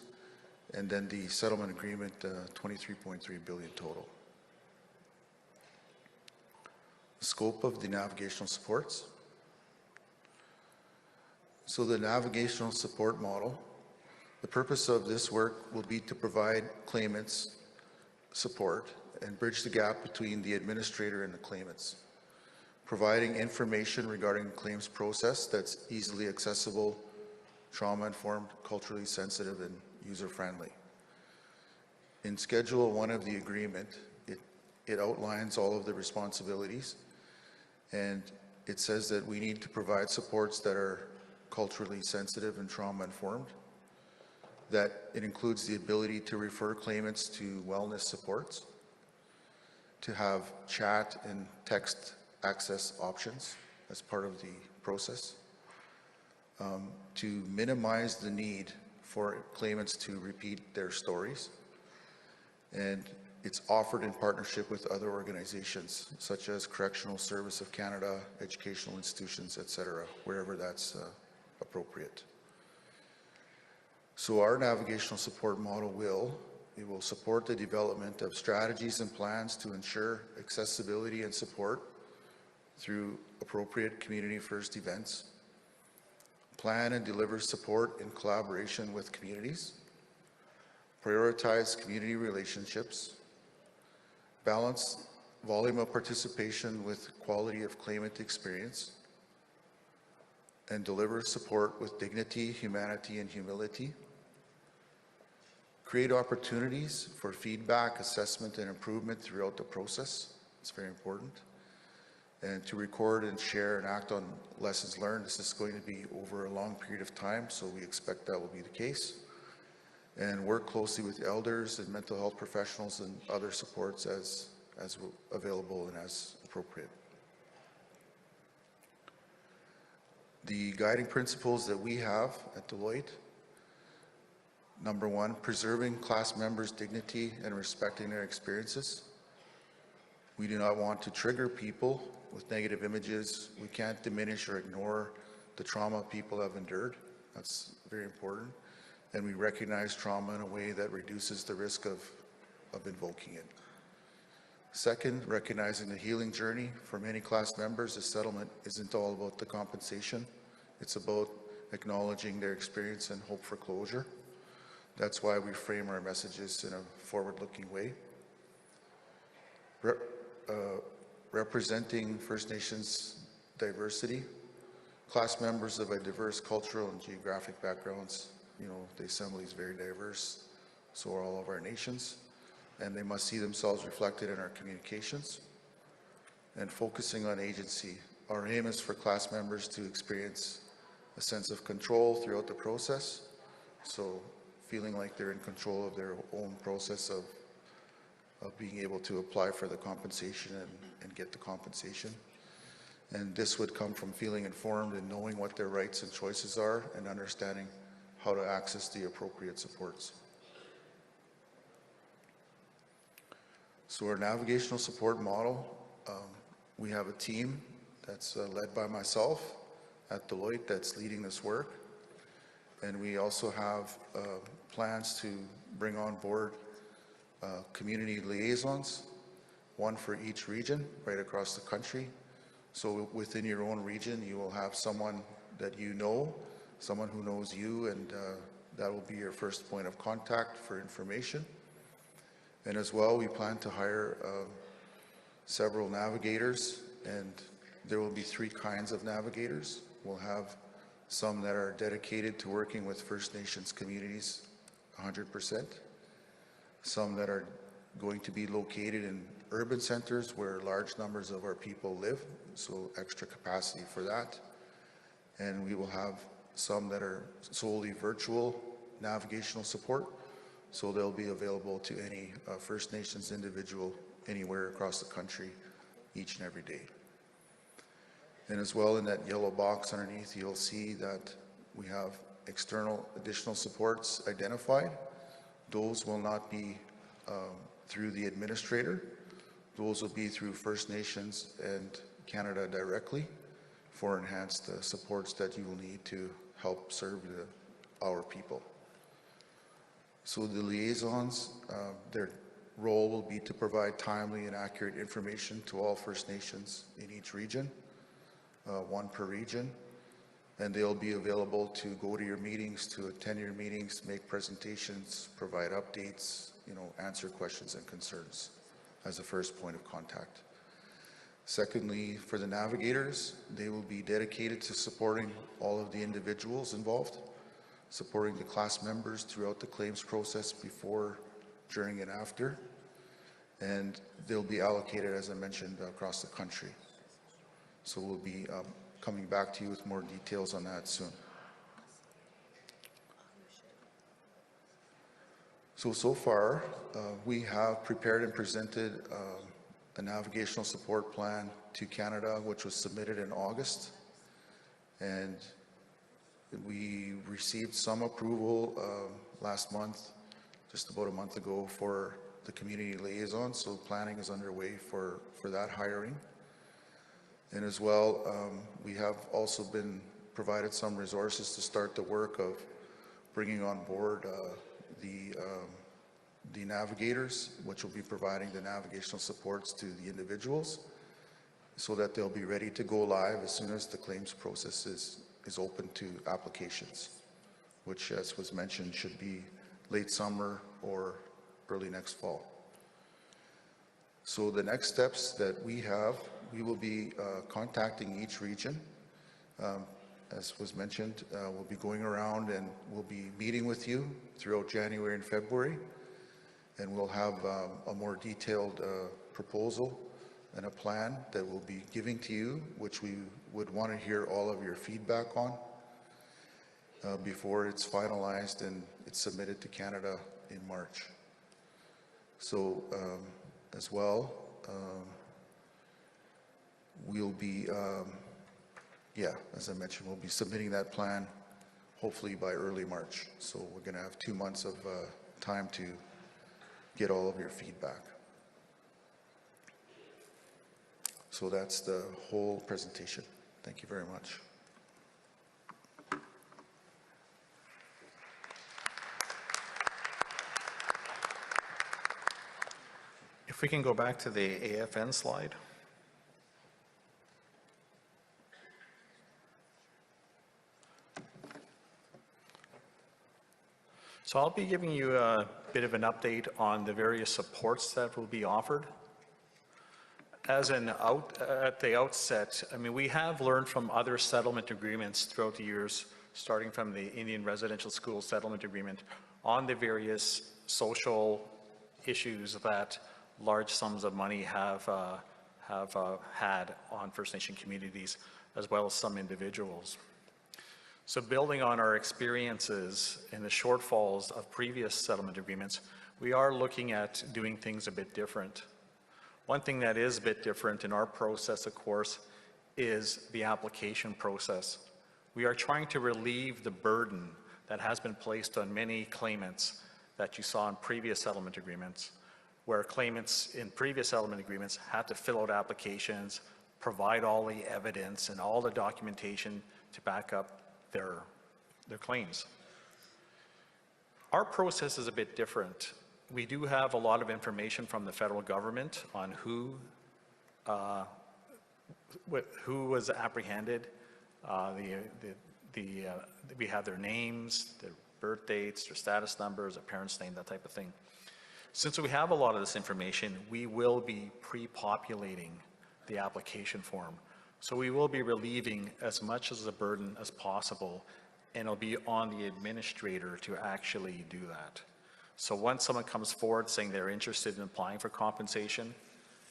and then the settlement agreement, 23.3 billion total. Scope of the navigational supports. So the navigational support model, the purpose of this work will be to provide claimants support and bridge the gap between the administrator and the claimants, providing information regarding the claims process that's easily accessible, trauma-informed, culturally sensitive, and user-friendly. In Schedule 1 of the agreement, it outlines all of the responsibilities, and it says that we need to provide supports that are culturally sensitive and trauma-informed, that it includes the ability to refer claimants to wellness supports, to have chat and text access options as part of the process, to minimize the need for claimants to repeat their stories, and it's offered in partnership with other organizations such as Correctional Service of Canada, educational institutions, etc., wherever that's appropriate. So our navigational support model will support the development of strategies and plans to ensure accessibility and support through appropriate community first events, plan and deliver support in collaboration with communities, prioritize community relationships, balance volume of participation with quality of claimant experience, and deliver support with dignity, humanity, and humility, create opportunities for feedback, assessment, and improvement throughout the process. It's very important. And to record and share and act on lessons learned. This is going to be over a long period of time, so we expect that will be the case. And work closely with elders and mental health professionals and other supports as available and as appropriate. The guiding principles that we have at Deloitte: number one, preserving class members' dignity and respecting their experiences. We do not want to trigger people with negative images. We can't diminish or ignore the trauma people have endured. That's very important. And we recognize trauma in a way that reduces the risk of invoking it. Second, recognizing the healing journey. For many class members, the settlement isn't all about the compensation. It's about acknowledging their experience and hope for closure. That's why we frame our messages in a forward-looking way. Representing First Nations diversity. Class members of a diverse cultural and geographic backgrounds. You know, the Assembly is very diverse, so are all of our nations, and they must see themselves reflected in our communications. And focusing on agency. Our aim is for class members to experience a sense of control throughout the process, so feeling like they're in control of their own process of being able to apply for the compensation and get the compensation. And this would come from feeling informed and knowing what their rights and choices are and understanding how to access the appropriate supports. So our navigational support model, we have a team that's led by myself at Deloitte that's leading this work. And we also have plans to bring on board community liaisons, one for each region right across the country. So within your own region, you will have someone that you know, someone who knows you, and that will be your first point of contact for information. And as well, we plan to hire several navigators, and there will be 3 kinds of navigators. We'll have some that are dedicated to working with First Nations communities 100%. Some that are going to be located in urban centers where large numbers of our people live, so extra capacity for that. And we will have some that are solely virtual navigational support, so they'll be available to any First Nations individual anywhere across the country each and every day. And as well, in that yellow box underneath, you'll see that we have external additional supports identified. Those will not be through the administrator. Those will be through First Nations and Canada directly for enhanced supports that you will need to help serve our people. So the liaisons, their role will be to provide timely and accurate information to all First Nations in each region, 1 per region, and they'll be available to go to your meetings, to attend your meetings, make presentations, provide updates, answer questions and concerns as a first point of contact. Secondly, for the navigators, they will be dedicated to supporting all of the individuals involved, supporting the class members throughout the claims process before, during, and after, and they'll be allocated, as I mentioned, across the country. So we'll be coming back to you with more details on that soon. So far, we have prepared and presented a navigational support plan to Canada, which was submitted in August. And we received some approval last month, just about a month ago, for the community liaison. So planning is underway for that hiring. And as well, we have also been provided some resources to start the work of bringing on board the navigators, which will be providing the navigational supports to the individuals so that they'll be ready to go live as soon as the claims process is open to applications, which, as was mentioned, should be late summer or early next fall. So the next steps that we have, we will be contacting each region. As was mentioned, we'll be going around and we'll be meeting with you throughout January and February, and we'll have a more detailed proposal and a plan that we'll be giving to you, which we would want to hear all of your feedback on before it's finalized and it's submitted to Canada in March. So as well, we'll be as I mentioned, we'll be submitting that plan hopefully by early March. So we're going to have 2 months of time to get all of your feedback. So that's the whole presentation. Thank you very much. If we can go back to the AFN slide. So I'll be giving you a bit of an update on the various supports that will be offered. As at the outset, I mean, we have learned from other settlement agreements throughout the years, starting from the Indian Residential School Settlement Agreement, on the various social issues that large sums of money have had on First Nation communities, as well as some individuals. So building on our experiences and the shortfalls of previous settlement agreements, we are looking at doing things a bit different. One thing that is a bit different in our process, of course, is the application process. We are trying to relieve the burden that has been placed on many claimants that you saw in previous settlement agreements, where claimants in previous settlement agreements had to fill out applications, provide all the evidence and all the documentation to back up their claims. Our process is a bit different. We do have a lot of information from the federal government on who was apprehended. We have their names, their birth dates, their status numbers, their parents' name, that type of thing. Since we have a lot of this information, we will be pre-populating the application form. So we will be relieving as much of the burden as possible, and it'll be on the administrator to actually do that. So once someone comes forward saying they're interested in applying for compensation,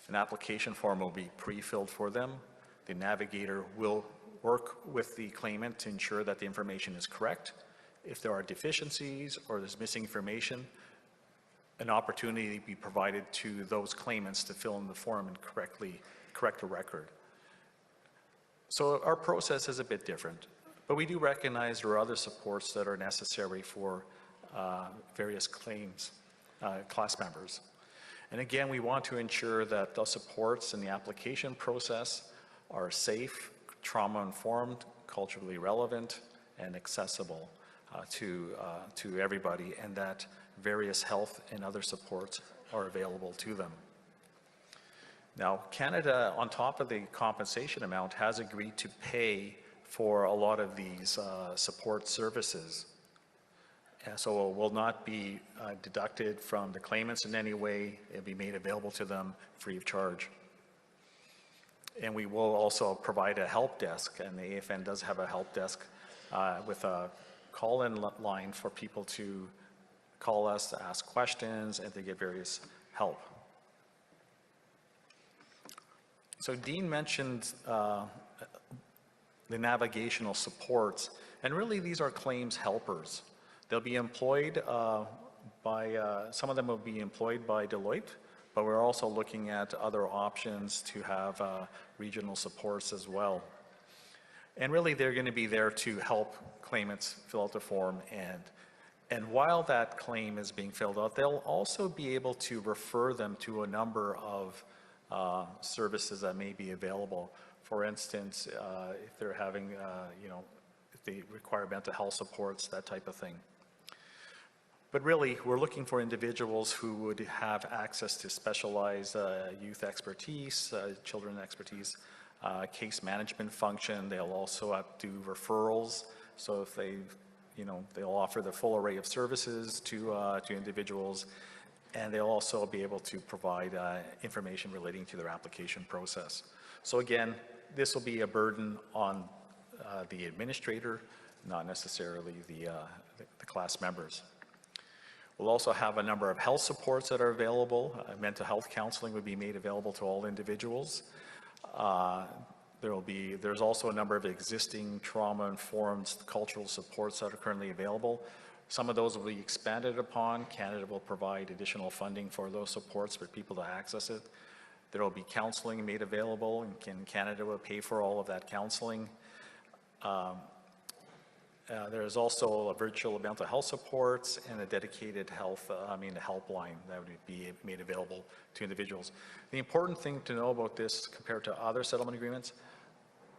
an application form will be pre-filled for them. The navigator will work with the claimant to ensure that the information is correct. If there are deficiencies or there's missing information, an opportunity to be provided to those claimants to fill in the form and correct the record. So our process is a bit different, but we do recognize there are other supports that are necessary for various claims, class members. And again, we want to ensure that the supports in the application process are safe, trauma-informed, culturally relevant, and accessible to everybody, and that various health and other supports are available to them. Now, Canada, on top of the compensation amount, has agreed to pay for a lot of these support services. And so it will not be deducted from the claimants in any way. It'll be made available to them free of charge. And we will also provide a help desk, and the AFN does have a help desk with a call-in line for people to call us to ask questions and to get various help. So Dean mentioned the navigational supports, and really these are claims helpers. They'll be employed some of them will be employed by Deloitte, but we're also looking at other options to have regional supports as well. And really they're going to be there to help claimants fill out the form, and while that claim is being filled out, they'll also be able to refer them to a number of services that may be available. For instance, if they're having, if they require mental health supports, that type of thing. But really, we're looking for individuals who would have access to specialized youth expertise, children expertise, case management function. They'll also do referrals. So if they'll offer the full array of services to individuals, and they'll also be able to provide information relating to their application process. So again, this will be a burden on the administrator, not necessarily the class members. We'll also have a number of health supports that are available. Mental health counseling would be made available to all individuals. There's also a number of existing trauma-informed cultural supports that are currently available. Some of those will be expanded upon. Canada will provide additional funding for those supports for people to access it. There will be counseling made available, and Canada will pay for all of that counseling. There is also a virtual mental health supports and a dedicated helpline that would be made available to individuals. The important thing to know about this compared to other settlement agreements,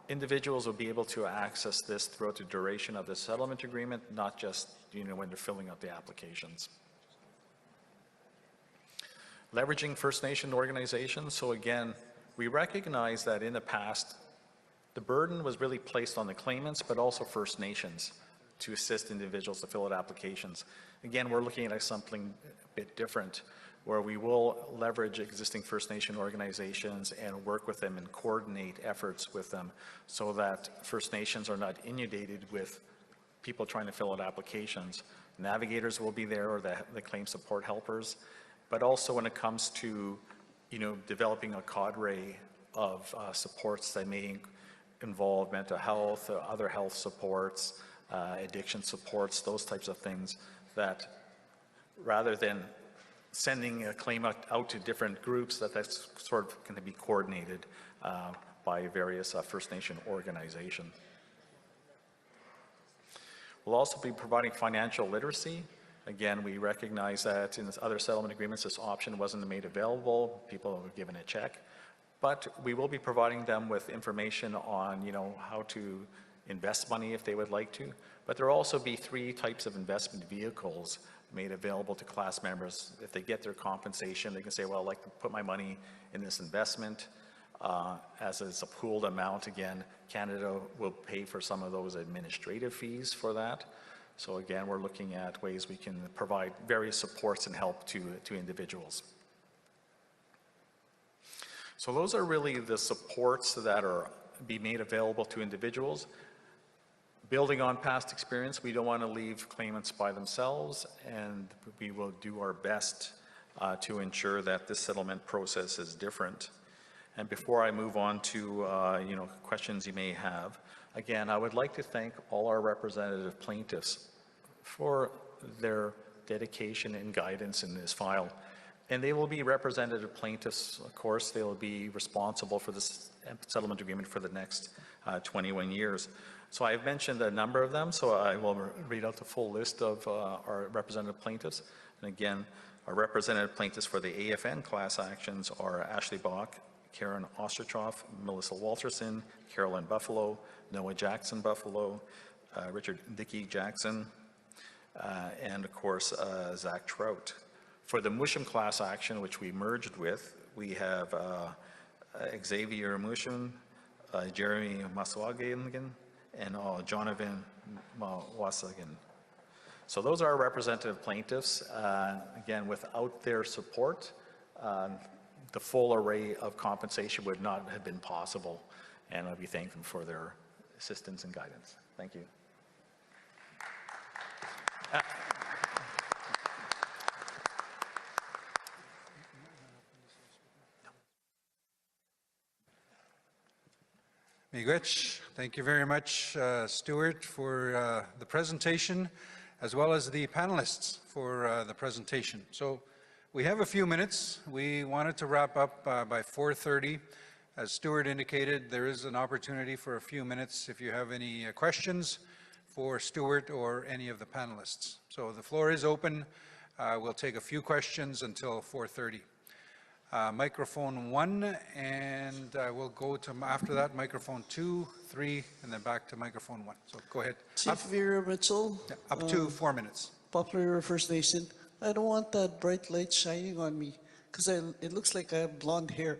individuals will be able to access this throughout the duration of the settlement agreement, not just when they're filling out the applications. leveraging First Nation organizations. So again, we recognize that in the past, the burden was really placed on the claimants, but also First Nations to assist individuals to fill out applications. Again, we're looking at something a bit different, where we will leverage existing First Nation organizations and work with them and coordinate efforts with them so that First Nations are not inundated with people trying to fill out applications. Navigators will be there, or the claim support helpers, but also when it comes to, developing a cadre of supports that may involve mental health, other health supports, addiction supports, those types of things, that rather than sending a claim out to different groups, that's sort of going to be coordinated by various First Nation organizations. We'll also be providing financial literacy. Again, we recognize that in other settlement agreements, this option wasn't made available. People were given a check. But we will be providing them with information on, how to invest money if they would like to. But there will also be 3 types of investment vehicles made available to class members. If they get their compensation, they can say, well, I'd like to put my money in this investment. As it's a pooled amount, again, Canada will pay for some of those administrative fees for that. So again, we're looking at ways we can provide various supports and help to individuals. So those are really the supports that are be made available to individuals. Building on past experience, we don't want to leave claimants by themselves, and we will do our best to ensure that this settlement process is different. And before I move on to questions you may have, again, I would like to thank all our representative plaintiffs for their dedication and guidance in this file. And they will be representative plaintiffs, of course. They will be responsible for this settlement agreement for the next 21 years. So I've mentioned a number of them, so I will read out the full list of our representative plaintiffs. And again, our representative plaintiffs for the AFN class actions are Ashley Bach, Karen Osterchoff, Melissa Walterson, Carolyn Buffalo, Noah Jackson Buffalo, Richard Dickey Jackson, and of course, Zach Trout. For the Musham class action, which we merged with, we have Xavier Musham, Jeremy Maswagan, and Jonathan Mawasagan. So those are our representative plaintiffs. Again, without their support, the full array of compensation would not have been possible, and we thank them for their assistance and guidance. Thank you. Miigwech. Thank you very much, Stuart, for the presentation, as well as the panelists for the presentation. So we have a few minutes. We wanted to wrap up by 4:30. As Stuart indicated, there is an opportunity for a few minutes if you have any questions for Stuart or any of the panelists. So the floor is open. We'll take a few questions until 4:30. Microphone 1, and we'll go to, after that, microphone 2, 3, and then back to microphone 1. So go ahead. Chief Vera Mitchell. Yeah, up to 4 minutes. Poplar River First Nation. I don't want that bright light shining on me, because it looks like I have blonde hair.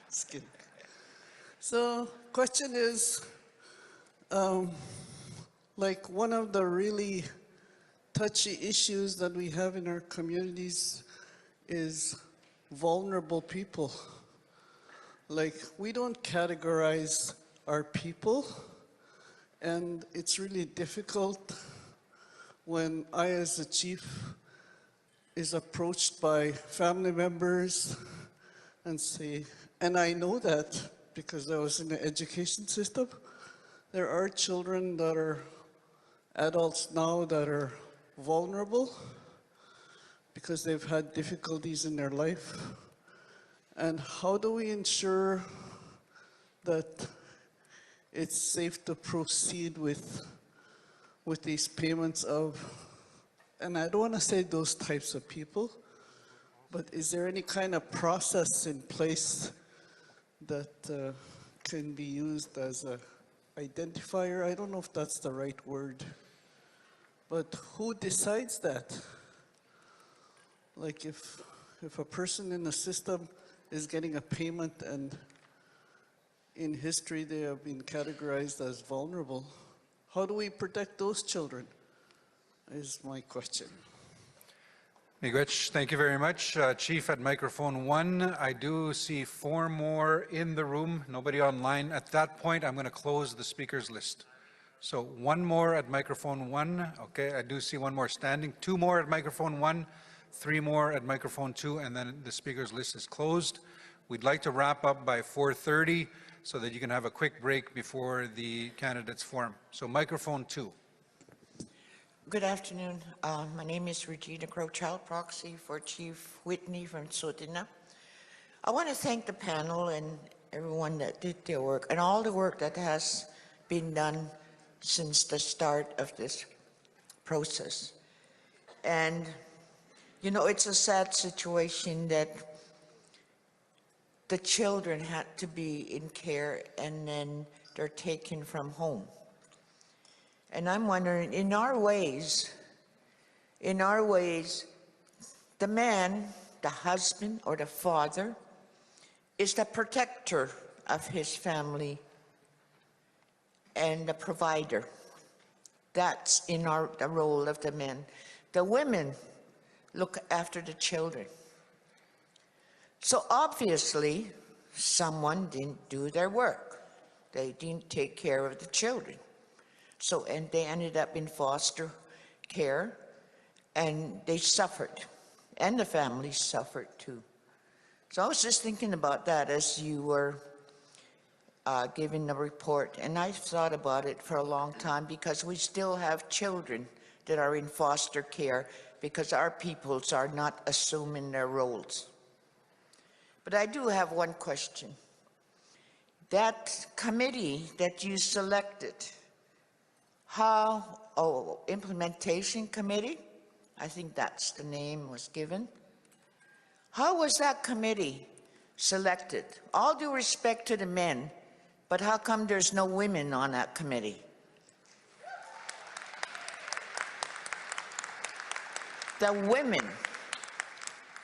Just kidding. So, question is, like one of the really touchy issues that we have in our communities is vulnerable people. Like, we don't categorize our people, and it's really difficult when I, as a chief, is approached by family members and say, and I know that because I was in the education system, there are children that are adults now that are vulnerable because they've had difficulties in their life. And how do we ensure that it's safe to proceed with these payments of, and I don't want to say those types of people, but is there any kind of process in place that can be used as a identifier? I don't know if that's the right word, but who decides that? Like, if if a person in the system is getting a payment and in history they have been categorized as vulnerable, how do we protect those children, is my question. Miigwech, thank you very much. Chief at microphone 1, I do see 4 more in the room, nobody online. At that point, I'm going to close the speakers list. So 1 more at microphone 1, okay, I do see 1 more standing, 2 more at microphone 1, 3 more at microphone 2, and then the speakers list is closed. We'd like to wrap up by 4:30 so that you can have a quick break before the candidates form. So microphone 2. Good afternoon. My name is Regina Crowchild, proxy for Chief Whitney from Sotina. I want to thank the panel and everyone that did their work and all the work that has been done since the start of this process. And, you know, it's a sad situation that the children had to be in care and then they're taken from home. And I'm wondering, in our ways, the man, the husband or the father, is the protector of his family and the provider. That's in the role of the men. The women look after the children. So obviously, someone didn't do their work. They didn't take care of the children. So, and they ended up in foster care, and they suffered, and the families suffered too. So I was just thinking about that as you were giving the report, and I thought about it for a long time because we still have children that are in foster care because our peoples are not assuming their roles. But I do have one question. That committee that you selected, implementation committee, I think that's the name was given. How was that committee selected? All due respect to the men, but how come there's no women on that committee? The women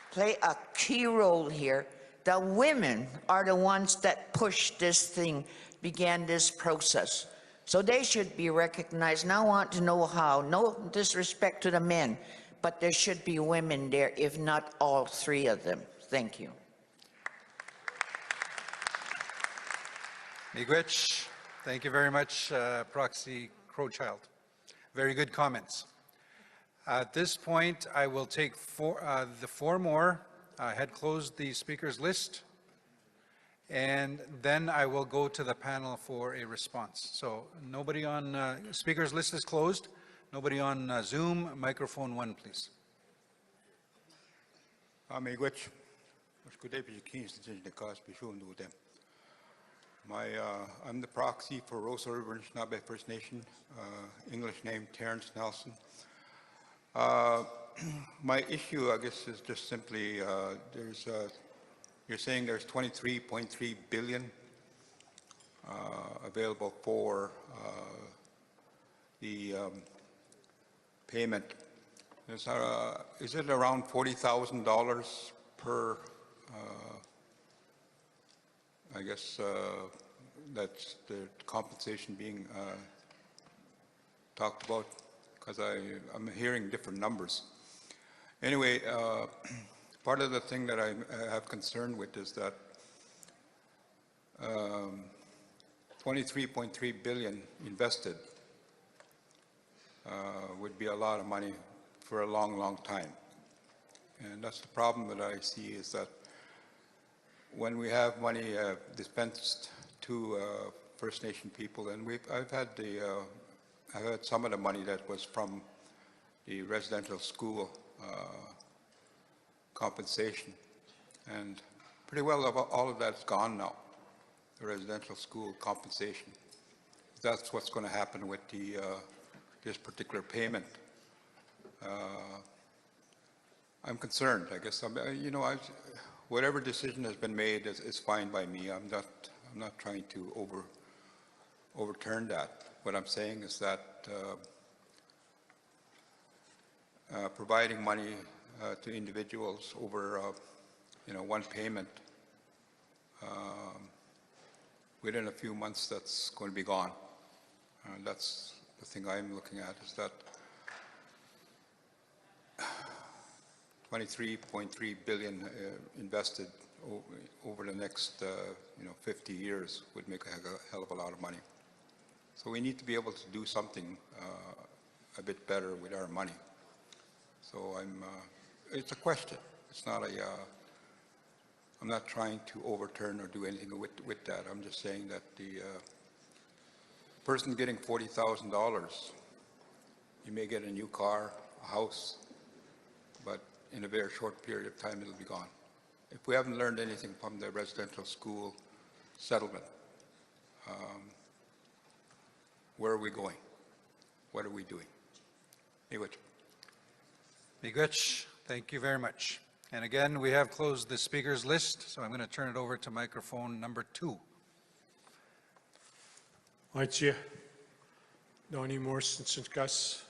play a key role here. The women are the ones that pushed this thing, began this process. So they should be recognized. And I want to know how. No disrespect to the men, but there should be women there, if not all 3 of them. Thank you. Miigwech, thank you very much, Proxy Crowchild. Very good comments. At this point, I will take the 4 more. I had closed the speakers list, and then I will go to the panel for a response. So nobody on speakers list is closed. Nobody on Zoom. Microphone 1, please. Miigwech, I'm the proxy for Rosa River Anishinaabe First Nation, English name Terrence Nelson. My issue, I guess, is just simply you're saying there's 23.3 billion available for the payment. Is it around $40,000 per? I guess that's the compensation being talked about, because I'm hearing different numbers. Anyway, part of the thing that I have concern with is that 23.3 billion invested would be a lot of money for a long, long time. And that's the problem that I see, is that when we have money dispensed to First Nation people, and I've had some of the money that was from the residential school compensation, and pretty well all of that's gone now, the residential school compensation. That's what's going to happen with this particular payment. I'm concerned. I guess whatever decision has been made is fine by me. I'm not trying to overturn that. What I'm saying is that providing money to individuals over, one payment, within a few months, that's going to be gone. That's the thing I'm looking at, is that 23.3 billion invested over the next 50 years would make a hell of a lot of money. So we need to be able to do something a bit better with our money. So it's a question. It's not I'm not trying to overturn or do anything with that. I'm just saying that the person getting $40,000, you may get a new car, a house, but in a very short period of time, it'll be gone. If we haven't learned anything from the residential school settlement, where are we going? What are we doing? Miigwech. Miigwech, thank you very much. And again, we have closed the speakers list, so I'm going to turn it over to microphone number 2. Aitje, Donnie Morrison Gus,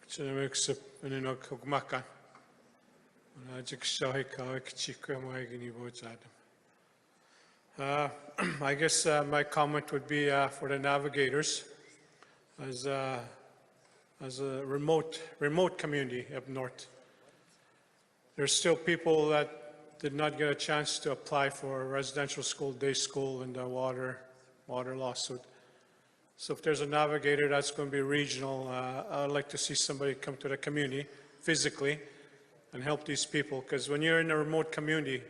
Chinamixip, and in Okmakan. I guess my comment would be for the navigators as a remote community up north. There's still people that did not get a chance to apply for a residential school, day school, and the water lawsuit. So if there's a navigator that's going to be regional, I'd like to see somebody come to the community physically and help these people, because when you're in a remote community,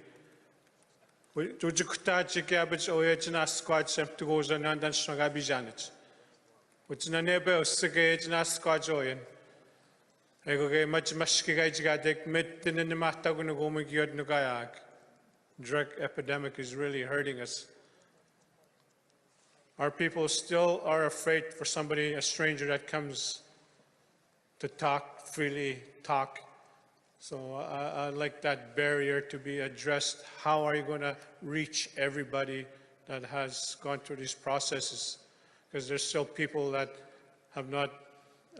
when you're in drug epidemic is really hurting us. Our people still are afraid for somebody, a stranger that comes to talk, freely talk. So I'd like that barrier to be addressed. How are you going to reach everybody that has gone through these processes? Because there's still people that have not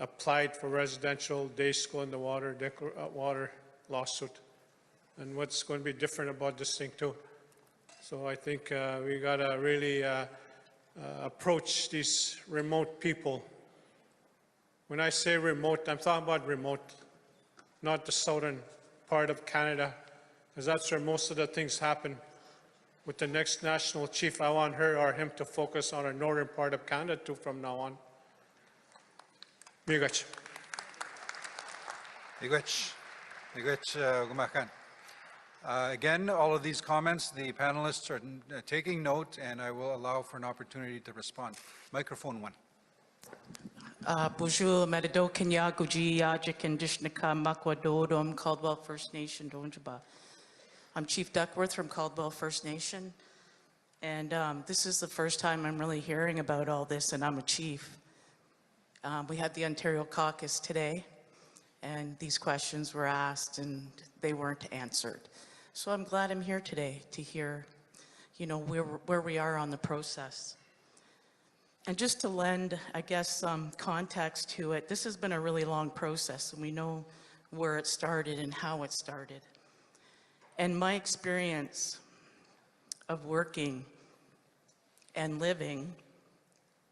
applied for residential, day school, and the water lawsuit. And what's going to be different about this thing too? So I think we got to really approach these remote people. When I say remote, I'm talking about remote, not the southern part of Canada, because that's where most of the things happen. With the next national chief, I want her or him to focus on the northern part of Canada too from now on. Miigwech. Miigwech. Miigwech, Gumakan. Again, all of these comments, the panelists are taking note, and I will allow for an opportunity to respond. Microphone 1. Bonjour, Medado Kenya Guji Yajik and Dishnaka Makwa Dodom, Caldwell First Nation, Donjaba. I'm Chief Duckworth from Caldwell First Nation, and this is the first time I'm really hearing about all this, and I'm a chief. We had the Ontario caucus today, and these questions were asked, and they weren't answered. So I'm glad I'm here today to hear, where we are on the process. And just to lend, I guess, some context to it, this has been a really long process, and we know where it started and how it started. And my experience of working and living,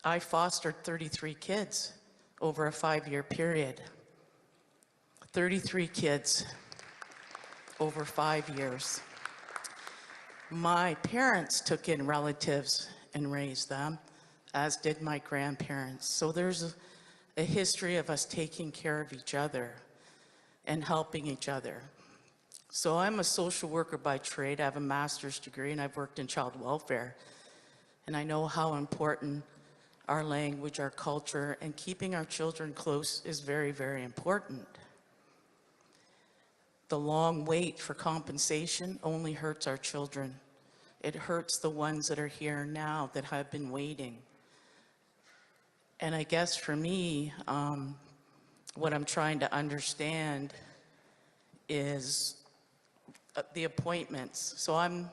I fostered 33 kids over a 5-year period. 33 kids over 5 years. My parents took in relatives and raised them, as did my grandparents. So there's a history of us taking care of each other and helping each other. So I'm a social worker by trade. I have a master's degree, and I've worked in child welfare. And I know how important our language, our culture, and keeping our children close is very, very important. The long wait for compensation only hurts our children. It hurts the ones that are here now that have been waiting. And I guess for me, what I'm trying to understand is the appointments. So I'm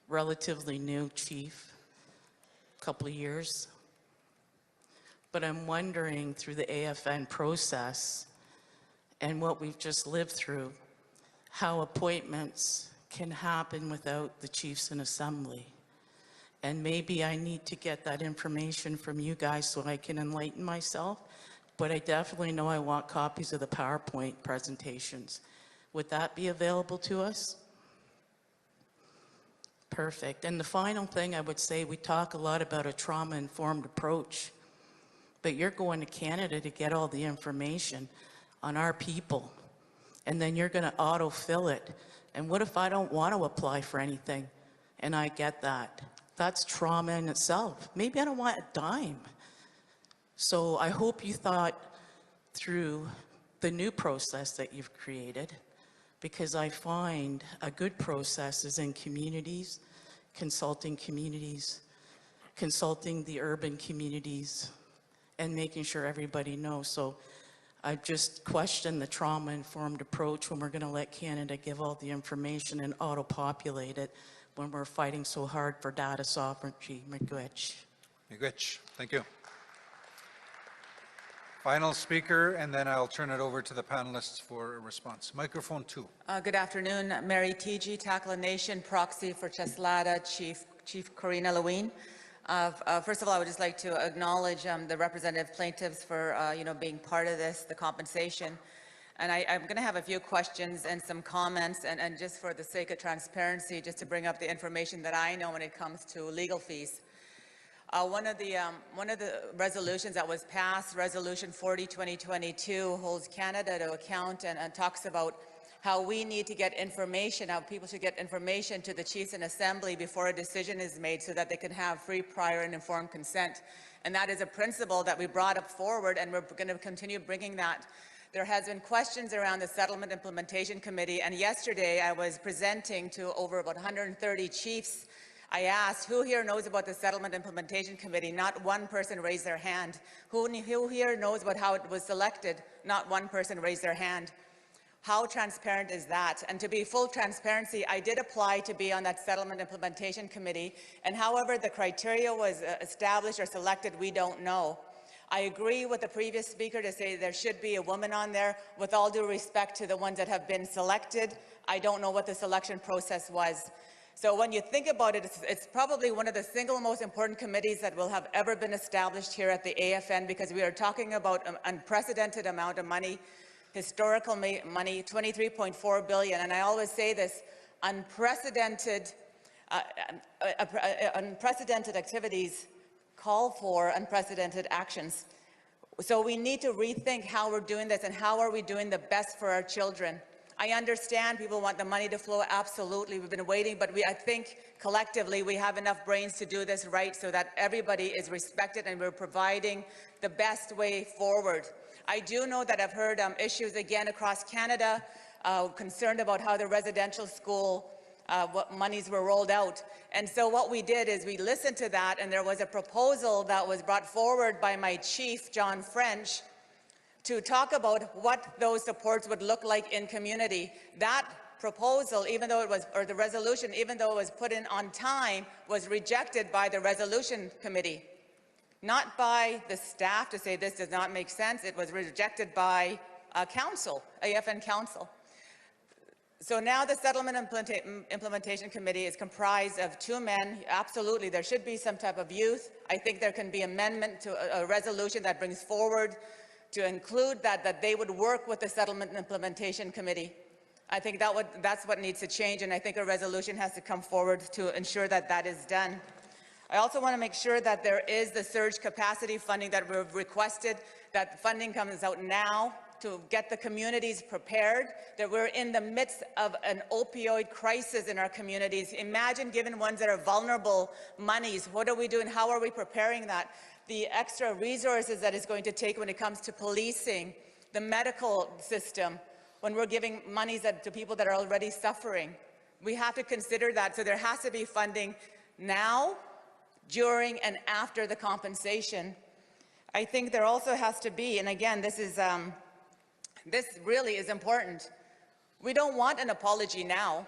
relatively new chief, a couple of years. But I'm wondering through the AFN process and what we've just lived through, how appointments can happen without the chiefs in assembly. And maybe I need to get that information from you guys so I can enlighten myself, but I definitely know I want copies of the PowerPoint presentations. Would that be available to us? Perfect. And the final thing I would say, we talk a lot about a trauma-informed approach, but you're going to Canada to get all the information on our people, and then you're going to auto-fill it. And what if I don't want to apply for anything and I get that? That's trauma in itself. Maybe I don't want a dime. So I hope you thought through the new process that you've created, because I find a good process is in communities, consulting the urban communities, and making sure everybody knows. So I just question the trauma-informed approach when we're going to let Canada give all the information and auto-populate it when we're fighting so hard for data sovereignty. Miigwech. Miigwech. Thank you. Final speaker, and then I'll turn it over to the panelists for a response. Microphone 2. Good afternoon. Mary T.G., Takla Nation, proxy for Cheslada, Chief Corina Lewin. First of all, I would just like to acknowledge the representative plaintiffs for being part of this, the compensation. And I'm going to have a few questions and some comments, and just for the sake of transparency, just to bring up the information that I know when it comes to legal fees. One of the resolutions that was passed, Resolution 40/2022, holds Canada to account and talks about how we need to get information, how people should get information to the chiefs in assembly before a decision is made so that they can have free, prior, and informed consent. And that is a principle that we brought up forward, and we're going to continue bringing that. There has been questions around the Settlement Implementation Committee, and yesterday I was presenting to over about 130 chiefs. I asked, who here knows about the Settlement Implementation Committee? Not one person raised their hand. Who here knows about how it was selected? Not one person raised their hand. How transparent is that? And to be full transparency, I did apply to be on that Settlement Implementation Committee, and however the criteria was established or selected, we don't know. I agree with the previous speaker to say there should be a woman on there. With all due respect to the ones that have been selected, I don't know what the selection process was. So when you think about it, it's probably one of the single most important committees that will have ever been established here at the AFN, because we are talking about an unprecedented amount of money, historical money, $23.4 billion. And I always say this, unprecedented activities call for unprecedented actions. So we need to rethink how we're doing this and how are we doing the best for our children. I understand people want the money to flow, absolutely. We've been waiting, but I think collectively we have enough brains to do this right so that everybody is respected and we're providing the best way forward. I do know that I've heard issues again across Canada, concerned about how the residential school, what monies were rolled out. And so what we did is we listened to that, and there was a proposal that was brought forward by my chief, John French, to talk about what those supports would look like in community. That proposal, even though it was, or the resolution, even though it was put in on time, was rejected by the resolution committee. Not by the staff to say this does not make sense, it was rejected by council, AFN council. So now the Settlement Implementation Committee is comprised of 2 men. Absolutely, there should be some type of youth. I think there can be amendment to a resolution that brings forward to include that they would work with the Settlement Implementation Committee. I think that's what needs to change, and I think a resolution has to come forward to ensure that that is done. I also want to make sure that there is the surge capacity funding that we've requested, that funding comes out now to get the communities prepared, that we're in the midst of an opioid crisis in our communities. Imagine giving ones that are vulnerable monies. What are we doing? How are we preparing that? The extra resources that it's going to take when it comes to policing, the medical system, when we're giving monies to people that are already suffering. We have to consider that. So there has to be funding now, during, and after the compensation. I think there also has to be, and again, this really is important. We don't want an apology now.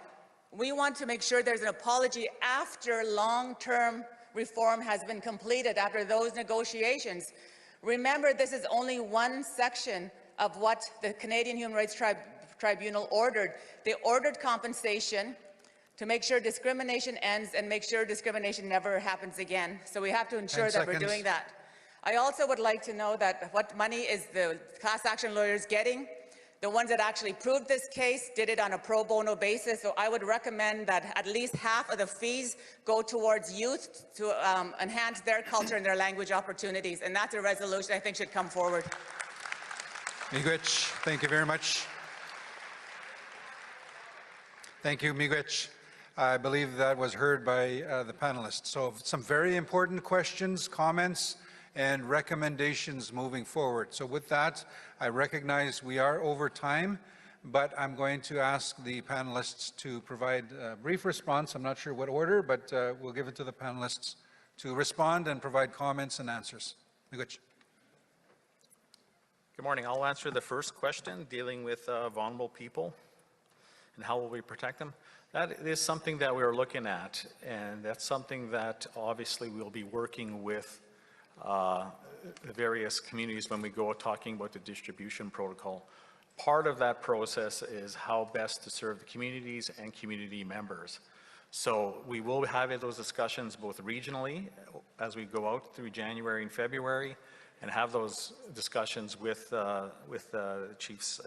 We want to make sure there's an apology after long-term reform has been completed, after those negotiations. Remember, this is only one section of what the Canadian Human Rights Tribunal ordered. They ordered compensation to make sure discrimination ends and make sure discrimination never happens again. So we have to ensure that we're doing that. I also would like to know that what money is the class action lawyers getting. The ones that actually proved this case did it on a pro bono basis, so I would recommend that at least half of the fees go towards youth to enhance their culture and their language opportunities, and that's a resolution I think should come forward. Miigwech, thank you very much. Thank you, Miigwech. I believe that was heard by the panelists. So some very important questions, comments, and recommendations moving forward. So with that, I recognize we are over time, but I'm going to ask the panelists to provide a brief response. I'm not sure what order, but we'll give it to the panelists to respond and provide comments and answers. Miigwech. Good morning. I'll answer the first question dealing with vulnerable people and how will we protect them. That is something that we're looking at, and that's something that obviously we'll be working with the various communities when we go talking about the distribution protocol. Part of that process is how best to serve the communities and community members. So we will have those discussions both regionally as we go out through January and February, and have those discussions with chiefs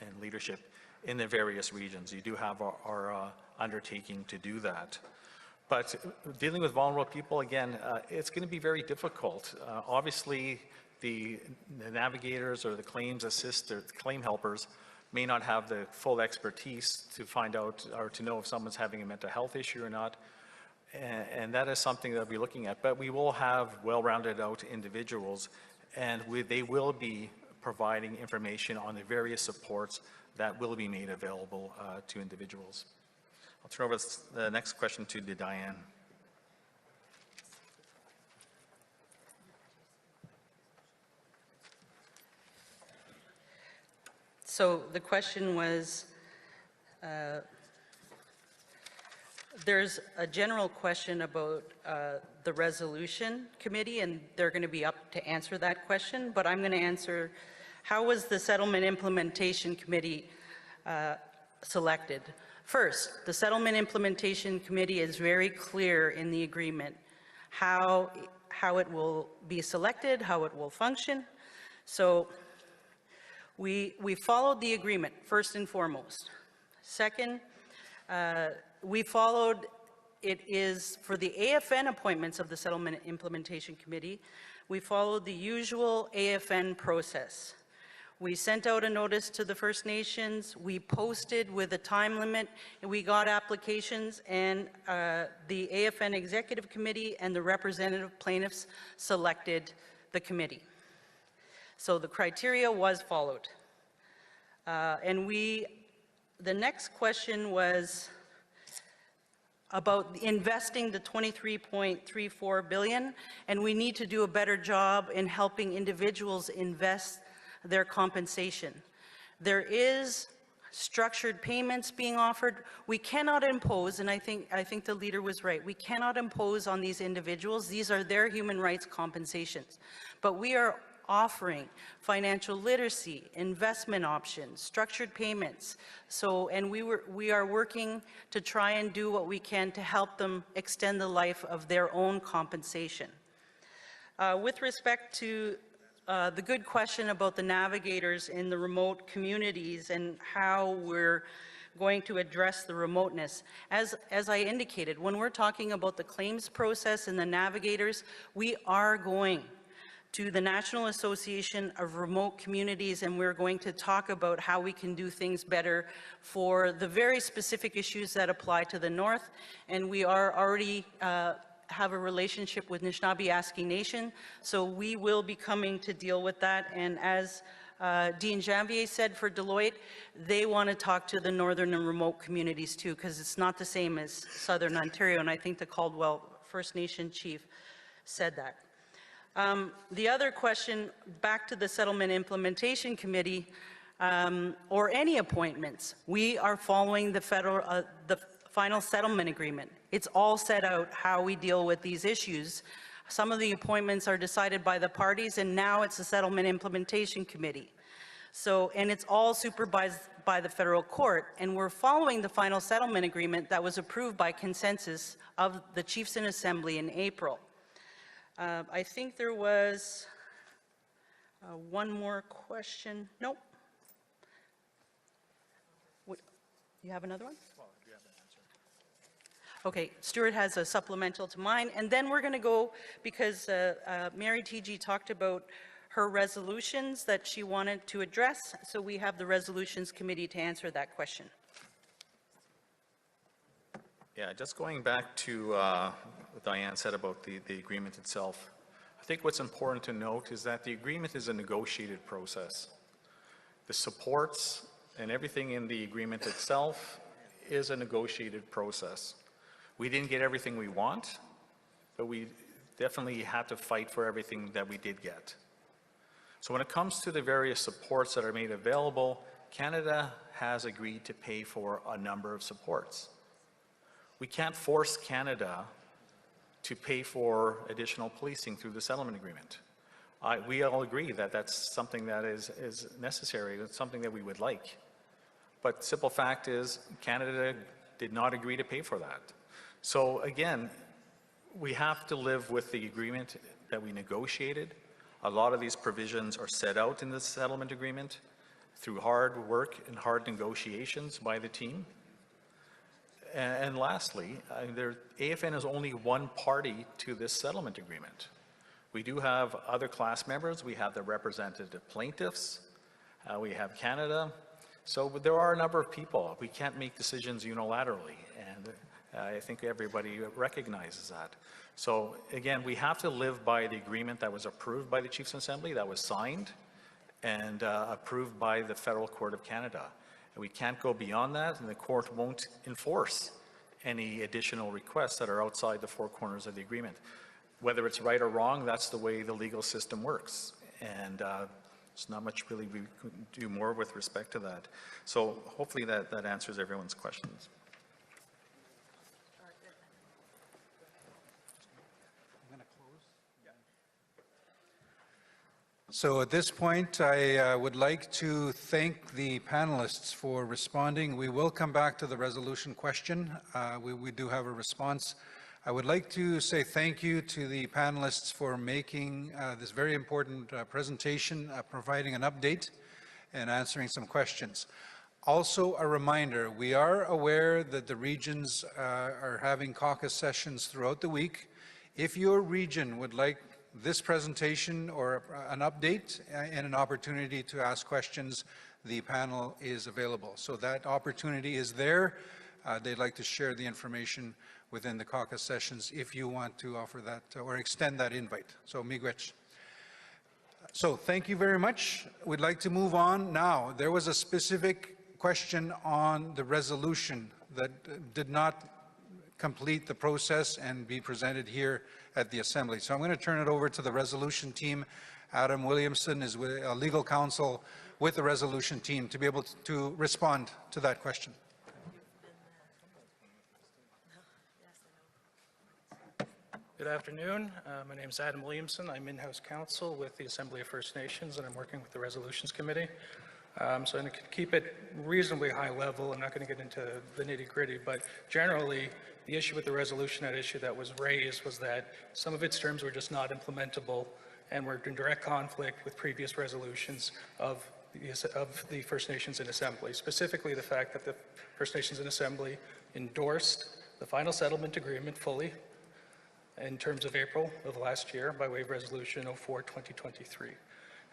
and leadership in the various regions. You do have our undertaking to do that. But dealing with vulnerable people, again, it's going to be very difficult. Obviously, the navigators or the claims assist or the claim helpers may not have the full expertise to find out or to know if someone's having a mental health issue or not. And that is something that we'll be looking at. But we will have well-rounded out individuals, and they will be providing information on the various supports that will be made available to individuals. I'll turn over the next question to Diane. So the question was, there's a general question about the resolution committee, and they're going to be up to answer that question, but I'm going to answer, how was the settlement implementation committee selected? First, the Settlement Implementation Committee is very clear in the agreement how it will be selected, how it will function. So we followed the agreement, first and foremost. Second, we followed, it is for the AFN appointments of the Settlement Implementation Committee, we followed the usual AFN process. We sent out a notice to the First Nations, we posted with a time limit, and we got applications, and the AFN Executive Committee and the representative plaintiffs selected the committee. So the criteria was followed. The next question was about investing the $23.34 billion, and we need to do a better job in helping individuals invest their compensation. There is structured payments being offered. We cannot impose, and I think the leader was right, we cannot impose on these individuals. These are their human rights compensations. But we are offering financial literacy, investment options, structured payments. So, and we are working to try and do what we can to help them extend the life of their own compensation. With respect to the good question about the navigators in the remote communities and how we're going to address the remoteness. As I indicated, when we're talking about the claims process and the navigators, we are going to the National Association of Remote Communities, and we're going to talk about how we can do things better for the very specific issues that apply to the North. And we are already have a relationship with Anishinaabe Nation, so we will be coming to deal with that. And as Dean Janvier said for Deloitte, they want to talk to the northern and remote communities too, because it's not the same as Southern Ontario, and I think the Caldwell First Nation chief said that. The other question, back to the Settlement Implementation Committee, or any appointments, we are following the final settlement agreement. It's all set out how we deal with these issues. Some of the appointments are decided by the parties, and now it's the Settlement Implementation Committee. So, and it's all supervised by the federal court, and we're following the final settlement agreement that was approved by consensus of the Chiefs in Assembly in April. I think there was one more question. Nope. You have another one? Okay, Stuart has a supplemental to mine, and then we're going to go, because Mary TG talked about her resolutions that she wanted to address, so we have the Resolutions Committee to answer that question. Yeah, just going back to what Diane said about the agreement itself, I think what's important to note is that the agreement is a negotiated process. The supports and everything in the agreement itself is a negotiated process. We didn't get everything we want, but we definitely had to fight for everything that we did get. So when it comes to the various supports that are made available, Canada has agreed to pay for a number of supports. We can't force Canada to pay for additional policing through the settlement agreement. We all agree that that's something that is necessary. It's something that we would like. But simple fact is Canada did not agree to pay for that. So again, we have to live with the agreement that we negotiated. A lot of these provisions are set out in the settlement agreement through hard work and hard negotiations by the team. And lastly, AFN is only one party to this settlement agreement. We do have other class members. We have the representative plaintiffs. We have Canada. So there are a number of people. We can't make decisions unilaterally, and I think everybody recognizes that. So again, we have to live by the agreement that was approved by the Chiefs Assembly, that was signed and approved by the Federal Court of Canada. And we can't go beyond that, and the court won't enforce any additional requests that are outside the four corners of the agreement. Whether it's right or wrong, that's the way the legal system works. And there's not much really we could do more with respect to that. So hopefully that answers everyone's questions. So at this point, I would like to thank the panelists for responding. We will come back to the resolution question. We do have a response. I would like to say thank you to the panelists for making this very important presentation, providing an update and answering some questions. Also a reminder, we are aware that the regions are having caucus sessions throughout the week. If your region would like this presentation or an update and an opportunity to ask questions, the panel is available. So that opportunity is there. They'd like to share the information within the caucus sessions if you want to offer that or extend that invite. So miigwech. So thank you very much. We'd like to move on now. There was a specific question on the resolution that did not complete the process and be presented here at the Assembly. So I'm going to turn it over to the resolution team. Adam Williamson is a legal counsel with the resolution team to be able to respond to that question. Good afternoon. My name is Adam Williamson. I'm in-house counsel with the Assembly of First Nations, and I'm working with the Resolutions Committee. So I'm going to keep it reasonably high level. I'm not going to get into the nitty-gritty, but generally, the issue with the resolution, that issue that was raised, was that some of its terms were just not implementable and were in direct conflict with previous resolutions of the First Nations in Assembly, specifically the fact that the First Nations in Assembly endorsed the final settlement agreement fully in terms of April of last year by way of Resolution 04-2023.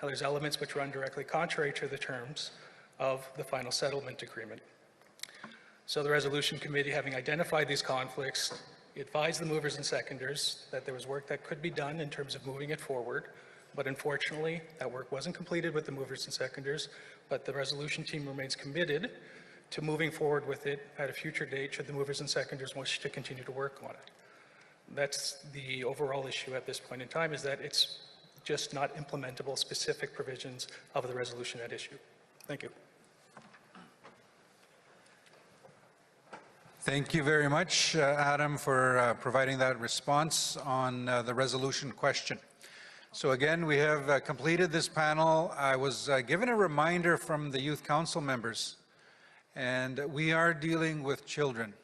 Now, there's elements which run directly contrary to the terms of the final settlement agreement. So the Resolution Committee, having identified these conflicts, advised the movers and seconders that there was work that could be done in terms of moving it forward, but unfortunately, that work wasn't completed with the movers and seconders, but the resolution team remains committed to moving forward with it at a future date should the movers and seconders wish to continue to work on it. That's the overall issue at this point in time, is that it's just not implementable specific provisions of the resolution at issue. Thank you. Thank you very much, Adam, for providing that response on the resolution question. So again, we have completed this panel. I was given a reminder from the Youth Council members, and we are dealing with children.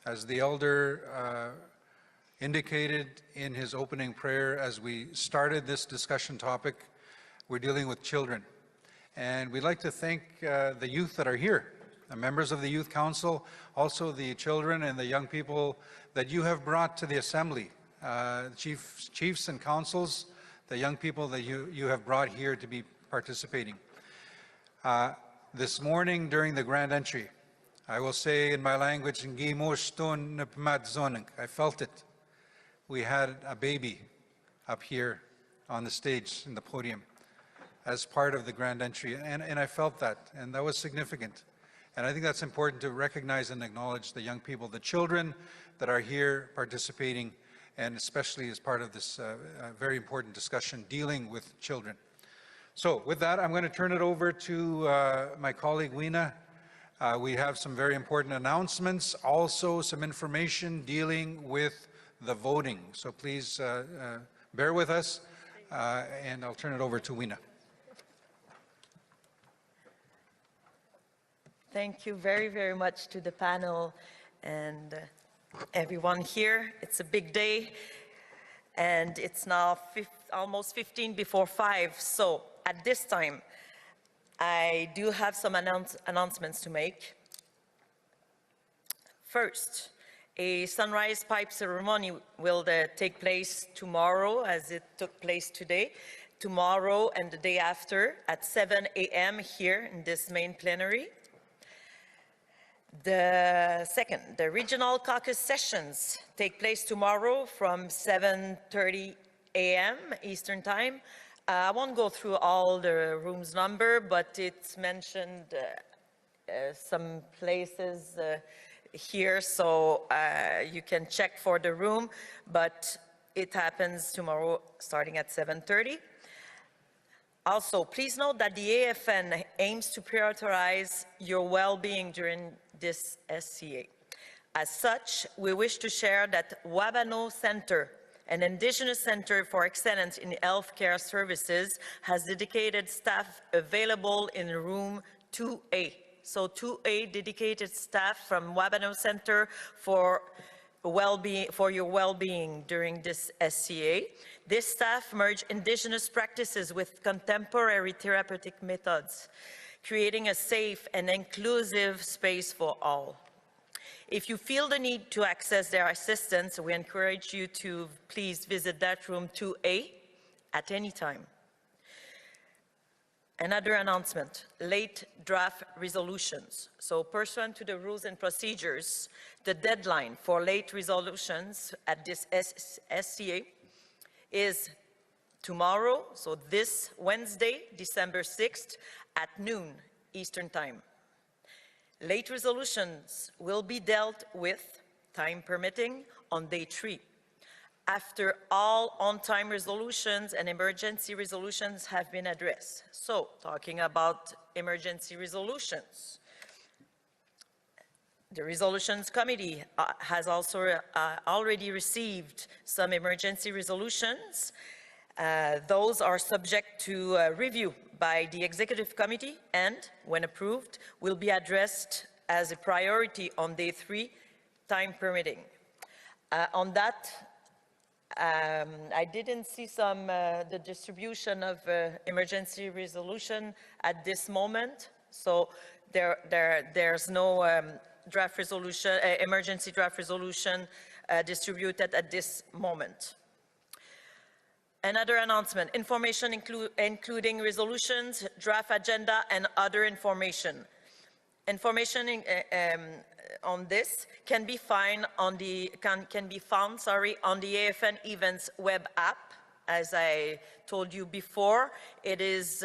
As the elder indicated in his opening prayer as we started this discussion topic, we're dealing with children. And we'd like to thank the youth that are here, the members of the Youth Council, also the children and the young people that you have brought to the Assembly, chiefs and councils, the young people that you have brought here to be participating. This morning during the grand entry, I will say in my language, I felt it. We had a baby up here on the stage in the podium as part of the grand entry, and I felt that, and that was significant. And I think that's important to recognize and acknowledge the young people, the children that are here participating, and especially as part of this very important discussion dealing with children. So with that, I'm going to turn it over to my colleague Weena. We have some very important announcements, also some information dealing with the voting. So please bear with us, and I'll turn it over to Weena. Thank you very, very much to the panel and everyone here. It's a big day, and it's now almost 15 before 5. So at this time, I do have some announcements to make. First, a sunrise pipe ceremony will take place tomorrow, as it took place today, tomorrow and the day after at 7 a.m. here in this main plenary. The second, the regional caucus sessions take place tomorrow from 7:30 a.m. Eastern Time. I won't go through all the rooms number, but it's mentioned some places here, so you can check for the room, but it happens tomorrow starting at 7:30. Also, please note that the AFN aims to prioritize your well-being during this SCA. As such, we wish to share that Wabano Center, an Indigenous Center for Excellence in Healthcare Services, has dedicated staff available in room 2A. So 2A, dedicated staff from Wabano Center for your well-being during this SCA. This staff merge Indigenous practices with contemporary therapeutic methods, creating a safe and inclusive space for all. If you feel the need to access their assistance, we encourage you to please visit that room 2A at any time. Another announcement, late draft resolutions. So pursuant to the rules and procedures, the deadline for late resolutions at this SCA is tomorrow, so this Wednesday, December 6th at noon Eastern Time. Late resolutions will be dealt with, time permitting, on day 3. After all on-time resolutions and emergency resolutions have been addressed. So, talking about emergency resolutions, the Resolutions Committee has also already received some emergency resolutions. Those are subject to review by the Executive Committee and, when approved, will be addressed as a priority on day 3, time permitting. On that, I didn't see the distribution of emergency resolution at this moment, so there's no draft resolution, emergency draft resolution distributed at this moment. Another announcement, information including resolutions, draft agenda, and other information. Information on this can be found on the AFN Events web app. As I told you before, it is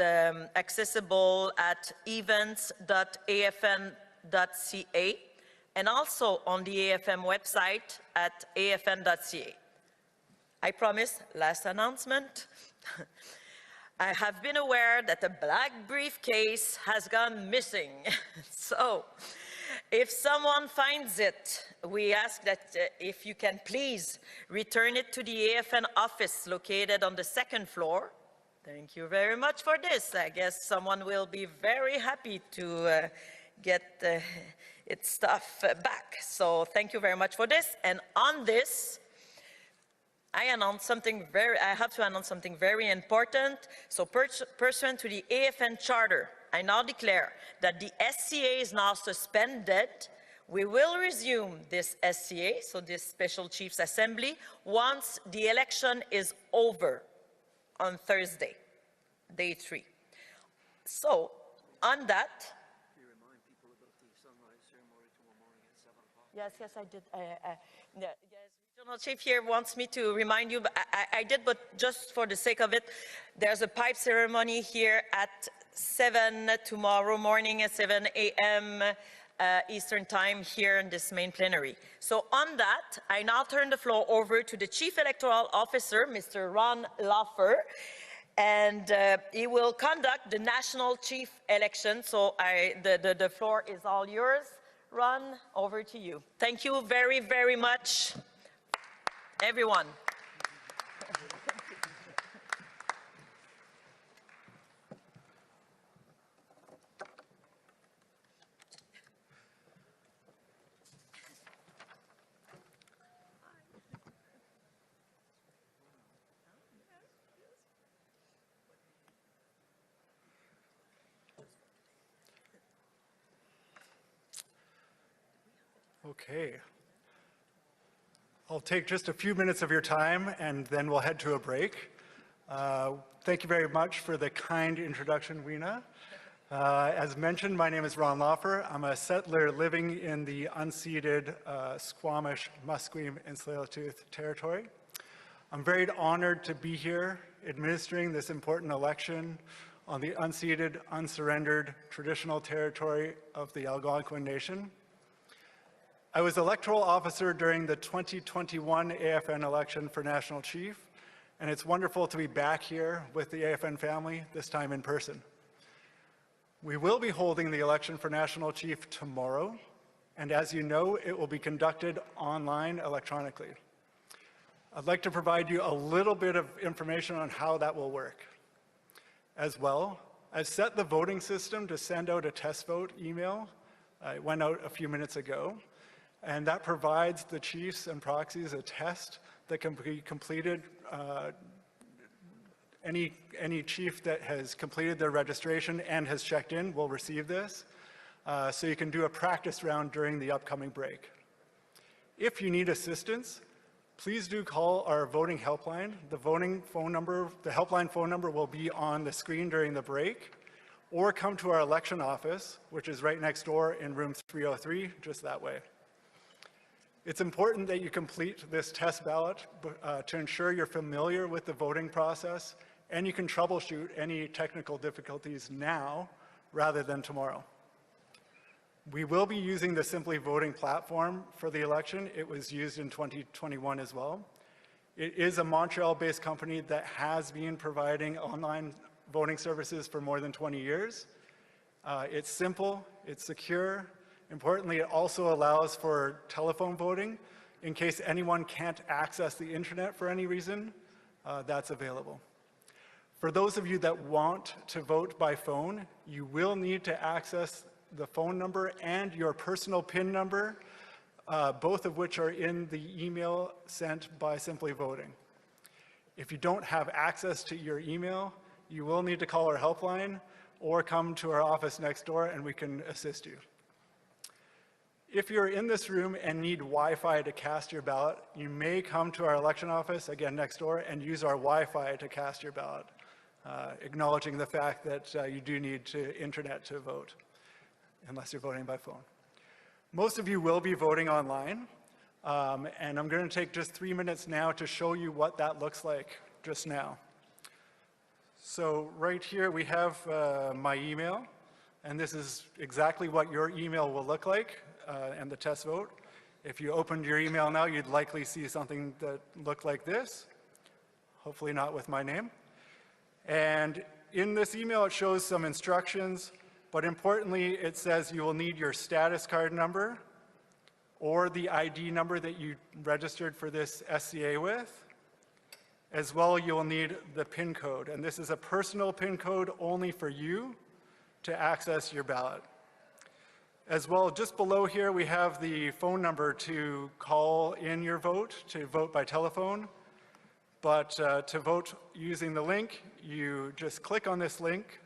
accessible at events.afn.ca and also on the AFM website at afn.ca. I promise, last announcement. I have been aware that a black briefcase has gone missing. So, if someone finds it, we ask that if you can please return it to the AFN office located on the second floor. Thank you very much for this. I guess someone will be very happy to get its stuff back. So thank you very much for this. And on this, I have to announce something very important. So pursuant to the AFN Charter, I now declare that the SCA is now suspended. We will resume this SCA, so this Special Chiefs Assembly, once the election is over on Thursday, day 3. So, on that, yes, I did. Yes, Regional Chief here wants me to remind you, but I did, but just for the sake of it, there's a pipe ceremony here at 7 tomorrow morning at 7 a.m. Eastern Time here in this main plenary. So on that, I now turn the floor over to the Chief Electoral Officer, Mr. Ron Laffer, and he will conduct the national chief election. So the floor is all yours. Ron, over to you. Thank you very, very much, everyone. Okay. I'll take just a few minutes of your time and then we'll head to a break. Thank you very much for the kind introduction, Weena. As mentioned, my name is Ron Laffer. I'm a settler living in the unceded Squamish, Musqueam, and Tsleil-Waututh territory. I'm very honored to be here administering this important election on the unceded, unsurrendered traditional territory of the Algonquin Nation. I was electoral officer during the 2021 AFN election for National Chief, and it's wonderful to be back here with the AFN family, this time in person. We will be holding the election for National Chief tomorrow, and as you know, it will be conducted online electronically. I'd like to provide you a little bit of information on how that will work. As well, I've set the voting system to send out a test vote email. It went out a few minutes ago. And that provides the chiefs and proxies a test that can be completed. Any chief that has completed their registration and has checked in will receive this. So you can do a practice round during the upcoming break. If you need assistance, please do call our voting helpline. The helpline phone number will be on the screen during the break, or come to our election office, which is right next door in room 303, just that way. It's important that you complete this test ballot to ensure you're familiar with the voting process and you can troubleshoot any technical difficulties now rather than tomorrow. We will be using the Simply Voting platform for the election. It was used in 2021 as well. It is a Montreal-based company that has been providing online voting services for more than 20 years. It's simple, it's secure. Importantly, it also allows for telephone voting. In case anyone can't access the internet for any reason, that's available. For those of you that want to vote by phone, you will need to access the phone number and your personal PIN number, both of which are in the email sent by Simply Voting. If you don't have access to your email, you will need to call our helpline or come to our office next door and we can assist you. If you're in this room and need Wi-Fi to cast your ballot, you may come to our election office, again next door, and use our Wi-Fi to cast your ballot, acknowledging the fact that you do need internet to vote, unless you're voting by phone. Most of you will be voting online, and I'm going to take just 3 minutes now to show you what that looks like just now. So right here we have my email, and this is exactly what your email will look like. And the test vote. If you opened your email now, you'd likely see something that looked like this, hopefully not with my name. And in this email, it shows some instructions, but importantly, it says you will need your status card number or the ID number that you registered for this SCA with. As well, you'll need the PIN code, and this is a personal PIN code only for you to access your ballot. As well, just below here, we have the phone number to call in your vote, to vote by telephone. But to vote using the link, you just click on this link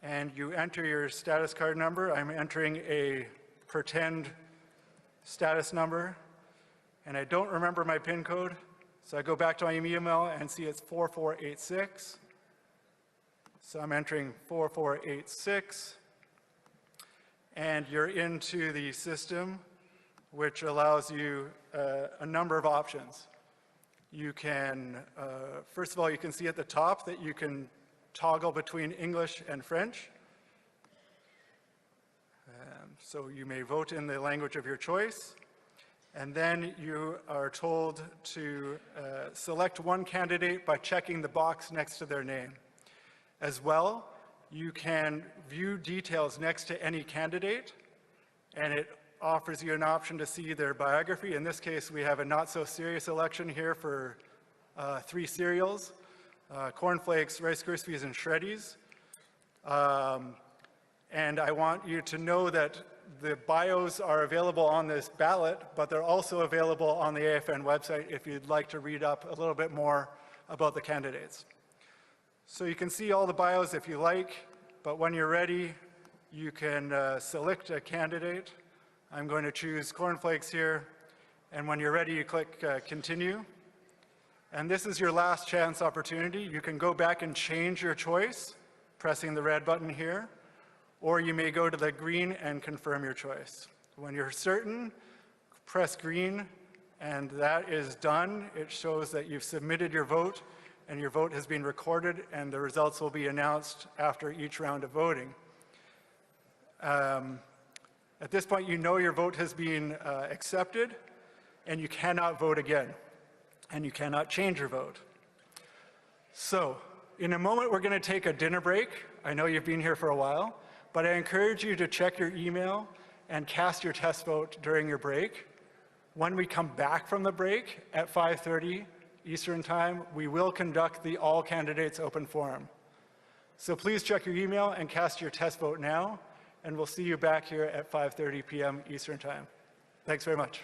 and you enter your status card number. I'm entering a pretend status number, and I don't remember my PIN code, so I go back to my email and see it's 4486. So I'm entering 4486, and you're into the system, which allows you a number of options. You can, first of all, you can see at the top that you can toggle between English and French. So you may vote in the language of your choice. And then you are told to select one candidate by checking the box next to their name. As well, you can view details next to any candidate, and it offers you an option to see their biography. In this case, we have a not-so-serious election here for 3 cereals, cornflakes, Rice Krispies, and Shreddies. And I want you to know that the bios are available on this ballot, but they're also available on the AFN website if you'd like to read up a little bit more about the candidates. So you can see all the bios if you like, but when you're ready, you can select a candidate. I'm going to choose cornflakes here, and when you're ready, you click continue. And this is your last chance opportunity. You can go back and change your choice, pressing the red button here, or you may go to the green and confirm your choice. When you're certain, press green, and that is done. It shows that you've submitted your vote, and your vote has been recorded, and the results will be announced after each round of voting. At this point, you know your vote has been accepted, and you cannot vote again, and you cannot change your vote. So, in a moment, we're going to take a dinner break. I know you've been here for a while, but I encourage you to check your email and cast your test vote during your break. When we come back from the break at 5:30 Eastern Time, we will conduct the all candidates open forum. So please check your email and cast your test vote now, and we'll see you back here at 5:30 p.m. Eastern Time. Thanks very much.